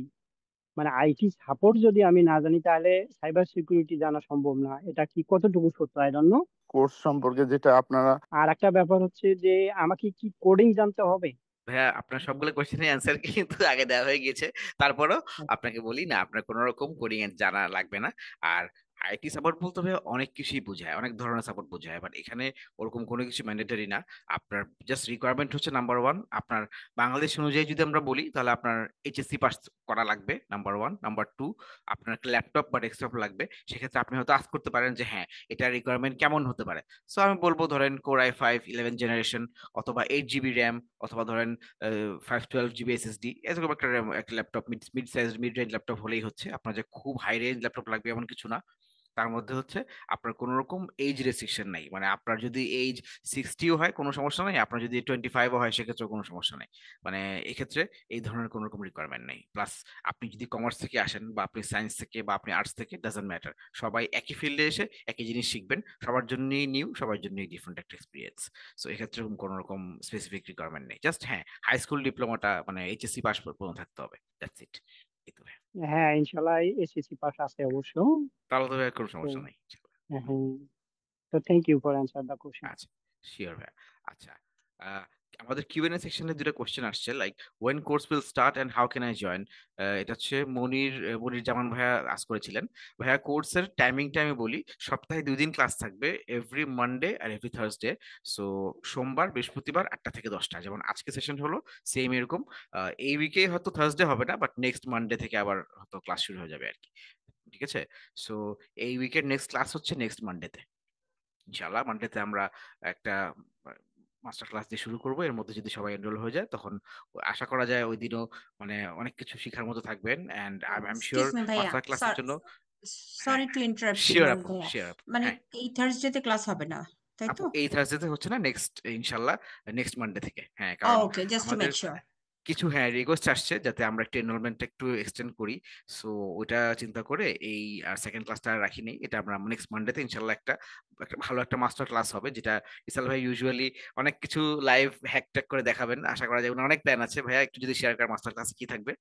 মানে আইটি সাপোর্ট যদি আমি না জানি তাহলে সাইবার সিকিউরিটি জানা সম্ভব না, এটা কি কতটুকু সত্য আই ডোন্ট নো। কোর্স সম্পর্কে যেটা আপনারা আর একটা ব্যাপার হচ্ছে যে আমাকে কি কোডিং জানতে হবে? ভাইয়া, আপনার সবগুলো কোশ্চেনের অ্যান্সার কিন্তু আগে দেওয়া হয়ে গেছে। তারপরও আপনাকে বলি না, আপনার কোনো রকম কোডিং এর জানা লাগবে না। আর আইটি সাপোর্ট বলতে ভাইয়া অনেক কিছুই বোঝায়, অনেক ধরনের সাপোর্ট বোঝায়, বাট এখানে ওরকম কোনো কিছু ম্যান্ডেটরি না। আপনার জাস্ট রিকোয়ারমেন্ট হচ্ছে নাম্বার ওয়ান, আপনার বাংলাদেশ অনুযায়ী যদি আমরা বলি তাহলে আপনার এইচএসসি পাস করা লাগবে নাম্বার ওয়ান। নাম্বার টু, আপনার একটা ল্যাপটপ বা ডেস্কটপ লাগবে। সেক্ষেত্রে আপনি হয়তো আস্ক করতে পারেন যে হ্যাঁ, এটা রিকোয়ারমেন্ট কেমন হতে পারে। সো আমি বলবো ধরেন Core i5 11 জেনারেশন, অথবা 8 জিবি র্যাম, অথবা ধরেন 512 জিবি এসএসডি, এরকম একটা একটা laptop, mid size mid range laptop হলেই হচ্ছে। আপনার যে খুব হাই রেঞ্জ ল্যাপটপ লাগবে এমন কিছু না। তার মধ্যে হচ্ছে আপনার কোনো রকম এইজ রেস্ট্রিকশন নাই, মানে আপনার যদি এইজ 60ও হয় কোনো সমস্যা নাই, আপনার যদি 25ও হয় সেক্ষেত্রে কোনো সমস্যা নাই। মানে এক্ষেত্রে এই ধরনের কোনো রকম রিকোয়ারমেন্ট নেই। প্লাস আপনি যদি কমার্স থেকে আসেন বা আপনি সায়েন্স থেকে বা আপনি আর্টস থেকে, ডাজন্ট ম্যাটার, সবাই একই ফিল্ডে এসে একই জিনিস শিখবেন। সবার জন্যই নিউ, সবার জন্যই ডিফারেন্ট একটা এক্সপিরিয়েন্স। সো এক্ষেত্রে এরকম কোনো রকম স্পেসিফিক রিকোয়ারমেন্ট নেই। জাস্ট হ্যাঁ, হাই স্কুল ডিপ্লোমাটা মানে এইচএসসি পাস পর্যন্ত থাকতে হবে, দ্যাটস ইট। এই তো ভাই। হ্যাঁ, ইনশাল্লাহ এসএসসি পাস আছে অবশ্য। তাহলে তো ভাই কোনো তো সমস্যা নেই। হ্যাঁ, তো thank you for answer the question. আচ্ছা, শিওর ভাই। আচ্ছা, আহ, আমাদের কিউএনএ সেকশনে দুটো কোশ্চেন আসছে, like when course will start and how can I join. এটা হচ্ছে মনির জামান ভাইয়া আস করেছিলেন। ভাইয়া, কোর্সের টাইমিংটা আমি বলি, সপ্তাহে 2 দিন ক্লাস থাকবে, এভরি মানডে আর এভরি থার্সডে। সো সোমবার বৃহস্পতিবার 8টা থেকে 10টা, যেমন আজকে সেশন হলো সেম এরকম। এই উইকে হয়তো থার্সডে হবে না, বাট নেক্সট মানডে থেকে আবার হয়তো ক্লাস শুরু হয়ে যাবে আর কি। ঠিক আছে। সো এই উইকের নেক্সট ক্লাস হচ্ছে নেক্সট মানডেতে। ইনশাআল্লাহ মানডেতে আমরা একটা মাস্টার ক্লাস দিয়ে শুরু করব। এর মধ্যে যদি সবাই এনরোল হয়ে যায় তখন আশা করা যায় ওই দিনও মানে অনেক কিছু শেখার মতো থাকবেন। And I am sure excuse me ভাইয়া, মাস্টার ক্লাসের জন্য। হ্যাঁ, sorry to interrupt you sure আপু, ভাইয়া। শিওর আপু। মানে হ্যাঁ এই থার্সডেতে ক্লাস হবে না, তাই আপু, তো? এই থার্সডেতে হচ্ছে না, নেক্সট ইনশাল্লাহ নেক্সট মানডে থেকে। হ্যাঁ, কারণ ওকে, জাস্ট টু আমাদের মেক শিওর। কিছু হ্যাঁ রিকোয়েস্ট আসছে যাতে আমরা একটু এনরোলমেন্টটা একটু এক্সটেন্ড করি। সো ওইটা চিন্তা করে এই সেকেন্ড ক্লাসটা রাখিনি, এটা আমরা নেক্সট মানডেতে ইনশাল্লাহ একটা একটা ভালো একটা মাস্টার ক্লাস হবে, যেটা ইসাল ভাই ইউজুয়ালি অনেক কিছু লাইভ হ্যাক ট্যাক করে দেখাবেন। আশা করা যায়, ওনার অনেক প্ল্যান আছে। ভাইয়া একটু যদি শেয়ার করেন মাস্টার ক্লাসে কি থাকবে।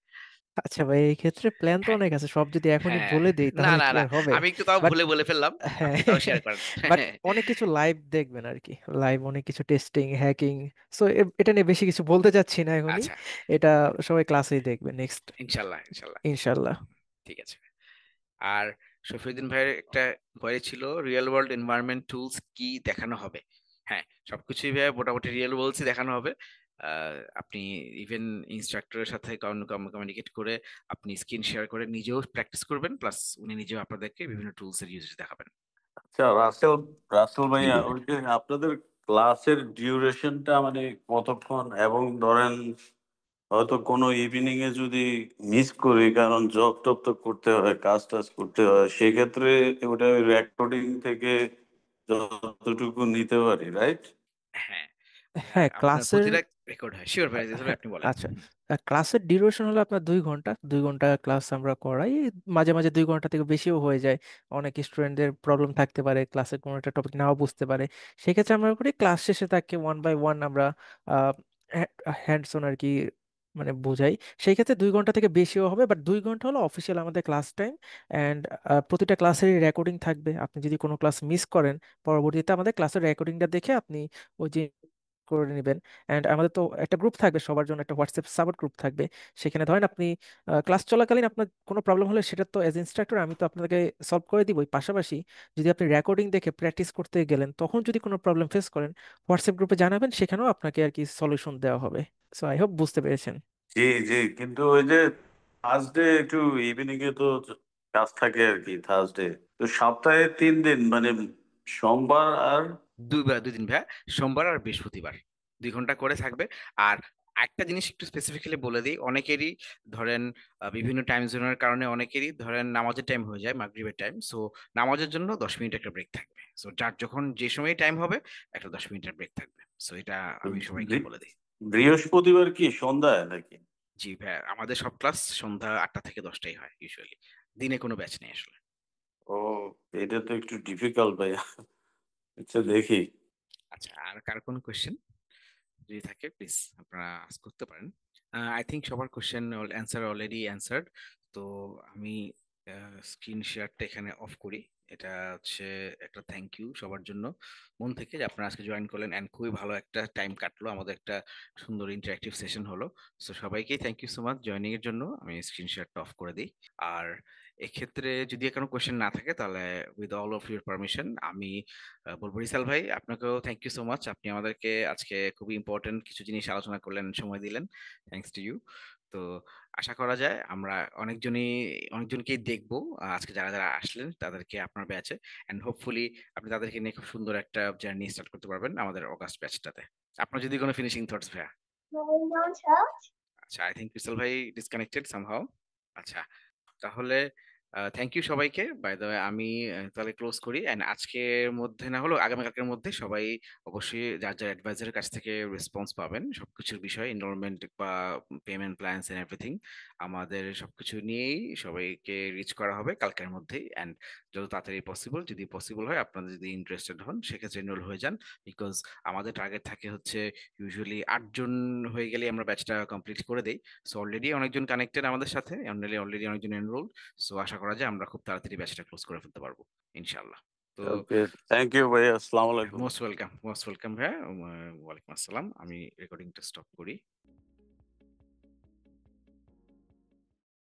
আচ্ছা ভাই, এই ক্ষেত্রে প্ল্যান তো হ্যাঁ অনেক আছে, সব যদি এখনই হ্যাঁ, বলে দেই না তাহলে না কি না, আর হবে। আমি একটু তাও বাট ভুলে বলে ফেললাম, হ্যাঁ, আপনি তাও শেয়ার করেন। বাট অনেক কিছু লাইভ দেখবেন আর কি, লাইভ অনেক কিছু টেস্টিং হ্যাকিং। সো এটা নিয়ে বেশি কিছু বলতে চাচ্ছি না এখনই। আচ্ছা, এটা সবাই ক্লাসেই দেখবে নেক্সট, ইনশাল্লাহ ইনশাল্লাহ। ইনশাল্লাহ। ঠিক আছে। আর শফিউদ্দিন ভাইয়ের একটা কোয়েরি ছিল, রিয়েল ওয়ার্ল্ড এনভায়রনমেন্ট টুলস কি দেখানো হবে। হ্যাঁ, সবকিছুই ভাই মোটামুটি রিয়েল ওয়ার্ল্ডই দেখানো হবে। আপনি ইভেন ইনস্ট্রাক্টরের সাথে কমিউনিকেট করে আপনি স্ক্রিন শেয়ার করে নিজেও প্র্যাকটিস করবেন, প্লাস উনি নিজেও আপনাদেরকে বিভিন্ন টুলস এর ইউজ দেখাবেন। আচ্ছা, রাসেল রাসেল ভাইয়া, ওই যে আপনাদের ক্লাসের ডিউরেশনটা মানে কতক্ষণ? এবং ধরেন হয়তো কোনো ইভিনিং এ যদি মিস করি, কারণ জব টব তো করতে হয়, কাজ টাজ করতে হয়, সেক্ষেত্রে ওটা রেকর্ডিং থেকে যতটুকু নিতে পারি, রাইট? হ্যাঁ, হ্যাঁ, আপনার ক্লাসের প্রতিটা রেকর্ড হয়। শিওর ভাই, হ্যাঁ, আপনি বলেন। আচ্ছা, ক্লাসের ডিউরেশন হলো আপনার 2 ঘন্টা। 2 ঘন্টা ক্লাস আমরা করাই, মাঝে মাঝে 2 ঘন্টা থেকে বেশিও হয়ে যায়। অনেক স্টুডেন্টদের প্রবলেম থাকতে পারে, ক্লাসের কোনো একটা টপিক নাও বুঝতে পারে। সেক্ষেত্রে আমরা করি ক্লাস শেষে তাকে 1 বাই 1 আমরা হ্যান্ডস অন আর কি মানে বোঝাই। সেই ক্ষেত্রে 2 ঘন্টা থেকে বেশিও হবে, বাট 2 ঘন্টা হলো অফিসিয়াল আমাদের ক্লাস টাইম। অ্যান্ড প্রতিটা ক্লাসেরই রেকর্ডিং থাকবে। আপনি যদি কোনো ক্লাস মিস করেন, পরবর্তীতে আমাদের ক্লাসের রেকর্ডিংটা দেখে আপনি ওই যে করে নেবেন। অ্যান্ড আমাদের তো একটা গ্রুপ থাকবে, সবার জন্য একটা হোয়াটসঅ্যাপ সাপোর্ট গ্রুপ থাকবে। সেখানে ধরেন আপনি ক্লাস চলাকালীন আপনার কোনো প্রবলেম হলে সেটা তো এজ ইনস্ট্রাক্টর আমি তো আপনাকে সলভ করে দিবই। পাশাপাশি যদি আপনি রেকর্ডিং দেখে প্র্যাকটিস করতে গেলেন, তখন যদি কোনো প্রবলেম ফেস করেন, হোয়াটসঅ্যাপ গ্রুপে জানাবেন, সেখানেও আপনাকে আর কি সলিউশন দেওয়া হবে। সো আই হোপ বুঝতে পেরেছেন। জি জি, কিন্তু ওই যে থার্সডে একটু ইভিনিং এ তো কাজ থাকে আর কি থার্সডে। তো সপ্তাহে 3 দিন, মানে সোমবার আর 2 দিন ভাইয়া, সোমবার আর বৃহস্পতিবার। 2 ঘন্টা করে থাকবে। আর একটা জিনিস একটু স্পেসিফিক্যালি বলে দিই, অনেকেরই ধরেন বিভিন্ন টাইম জোনের কারণে অনেকেরই ধরেন নামাজের টাইম হয়ে যায়, মাগরিবের টাইম। সো নামাজের জন্য 10 মিনিট একটা ব্রেক থাকবে। সো যার যখন যে সময় টাইম হবে একটা 10 মিনিটের ব্রেক থাকবে। সো এটা আমি সবাইকে বলে দিই। বৃহস্পতিবার কি সন্ধ্যায় নাকি? জি ভাইয়া, আমাদের সব ক্লাস সন্ধ্যা 8টা থেকে 10টাই হয় ইউজুয়ালি, দিনে কোনো ব্যাচ নেই আসলে। ও, এটা তো একটু ডিফিকাল্ট ভাইয়া। আচ্ছা দেখি। আচ্ছা, আর কার কোনো কোয়েশ্চেন যদি থাকে প্লিজ আপনারা ask করতে পারেন। আই থিঙ্ক সবার কোয়েশ্চেন অ্যান্সার অলরেডি অ্যান্সার্ড। তো আমি স্ক্রিন শেয়ারটা এখানে অফ করি। এটা হচ্ছে একটা থ্যাংক ইউ সবার জন্য মন থেকে যে আপনারা আজকে জয়েন করলেন, অ্যান্ড খুবই ভালো একটা টাইম কাটলো, আমাদের একটা সুন্দর ইন্টারেক্টিভ সেশন হলো। সো সবাইকে thank you so much joining এর জন্য। আমি স্ক্রিন শেয়ারটা অফ করে দিই। আর এক্ষেত্রে যদি কোনো কোয়েশ্চেন না থাকে তাহলে with all of your permission আমি বলবো রিসাল ভাই, আপনাকেও থ্যাংক ইউ সো মাচ। আপনি আমাদেরকে আজকে খুবই ইম্পর্টেন্ট কিছু জিনিস আলোচনা করলেন, সময় দিলেন। Thanks to you. তো আশা করা যায় আমরা অনেকজনকেই দেখবো আজকে যারা যারা আসলেন তাদেরকে আপনার ব্যাচে, এন্ড হোপফুলি আপনি তাদেরকে নিয়ে খুব সুন্দর একটা জার্নি স্টার্ট করতে পারবেন আমাদের অগাস্ট ব্যাচটাতে। আপনার যদি কোনো ফিনিশিং থটস ভাইয়া? আচ্ছা, আই থিঙ্ক রিসাল ভাই ডিসকানেক্টেড সামহাউ। আচ্ছা, তাহলে থ্যাংক ইউ সবাইকে। বাই দ্য ওয়ে আমি তাহলে ক্লোজ করি, এন্ড আজকের মধ্যে না হলেও আগামীকালকের মধ্যে সবাই অবশ্যই যার যার অ্যাডভাইজারের কাছ থেকে রেসপন্স পাবেন সবকিছুর বিষয়ে, এনরোলমেন্ট বা পেমেন্ট প্ল্যানস এন্ড এভরিথিং। আমাদের সবকিছু নিয়েই সবাইকে রিচ করা হবে কালকের মধ্যেই, এন্ড যত তাড়াতাড়ি পসিবল, যদি পসিবল হয় আপনারা যদি ইন্টারেস্টেড হন সেক্ষেত্রে এনরোল হয়ে যান। বিকজ আমাদের টার্গেট থাকে হচ্ছে ইউজুয়ালি 8 জন হয়ে গেলে আমরা ব্যাচটা কমপ্লিট করে দেই। সো অলরেডি অনেকজন কানেক্টেড আমাদের সাথে, অলরেডি অনেকজন এনরোল। সো আশা করা যায় আমরা খুব তাড়াতাড়ি ব্যাচটা ক্লোজ করে ফেলতে পারবো ইনশাআল্লাহ। তো ওকে, থ্যাংক ইউ ভাইয়া, আসসালামু আলাইকুম। মোস্ট ওয়েলকাম ভাইয়া। ওয়ালাইকুম আসসালাম। আমি রেকর্ডিংটা স্টপ করি।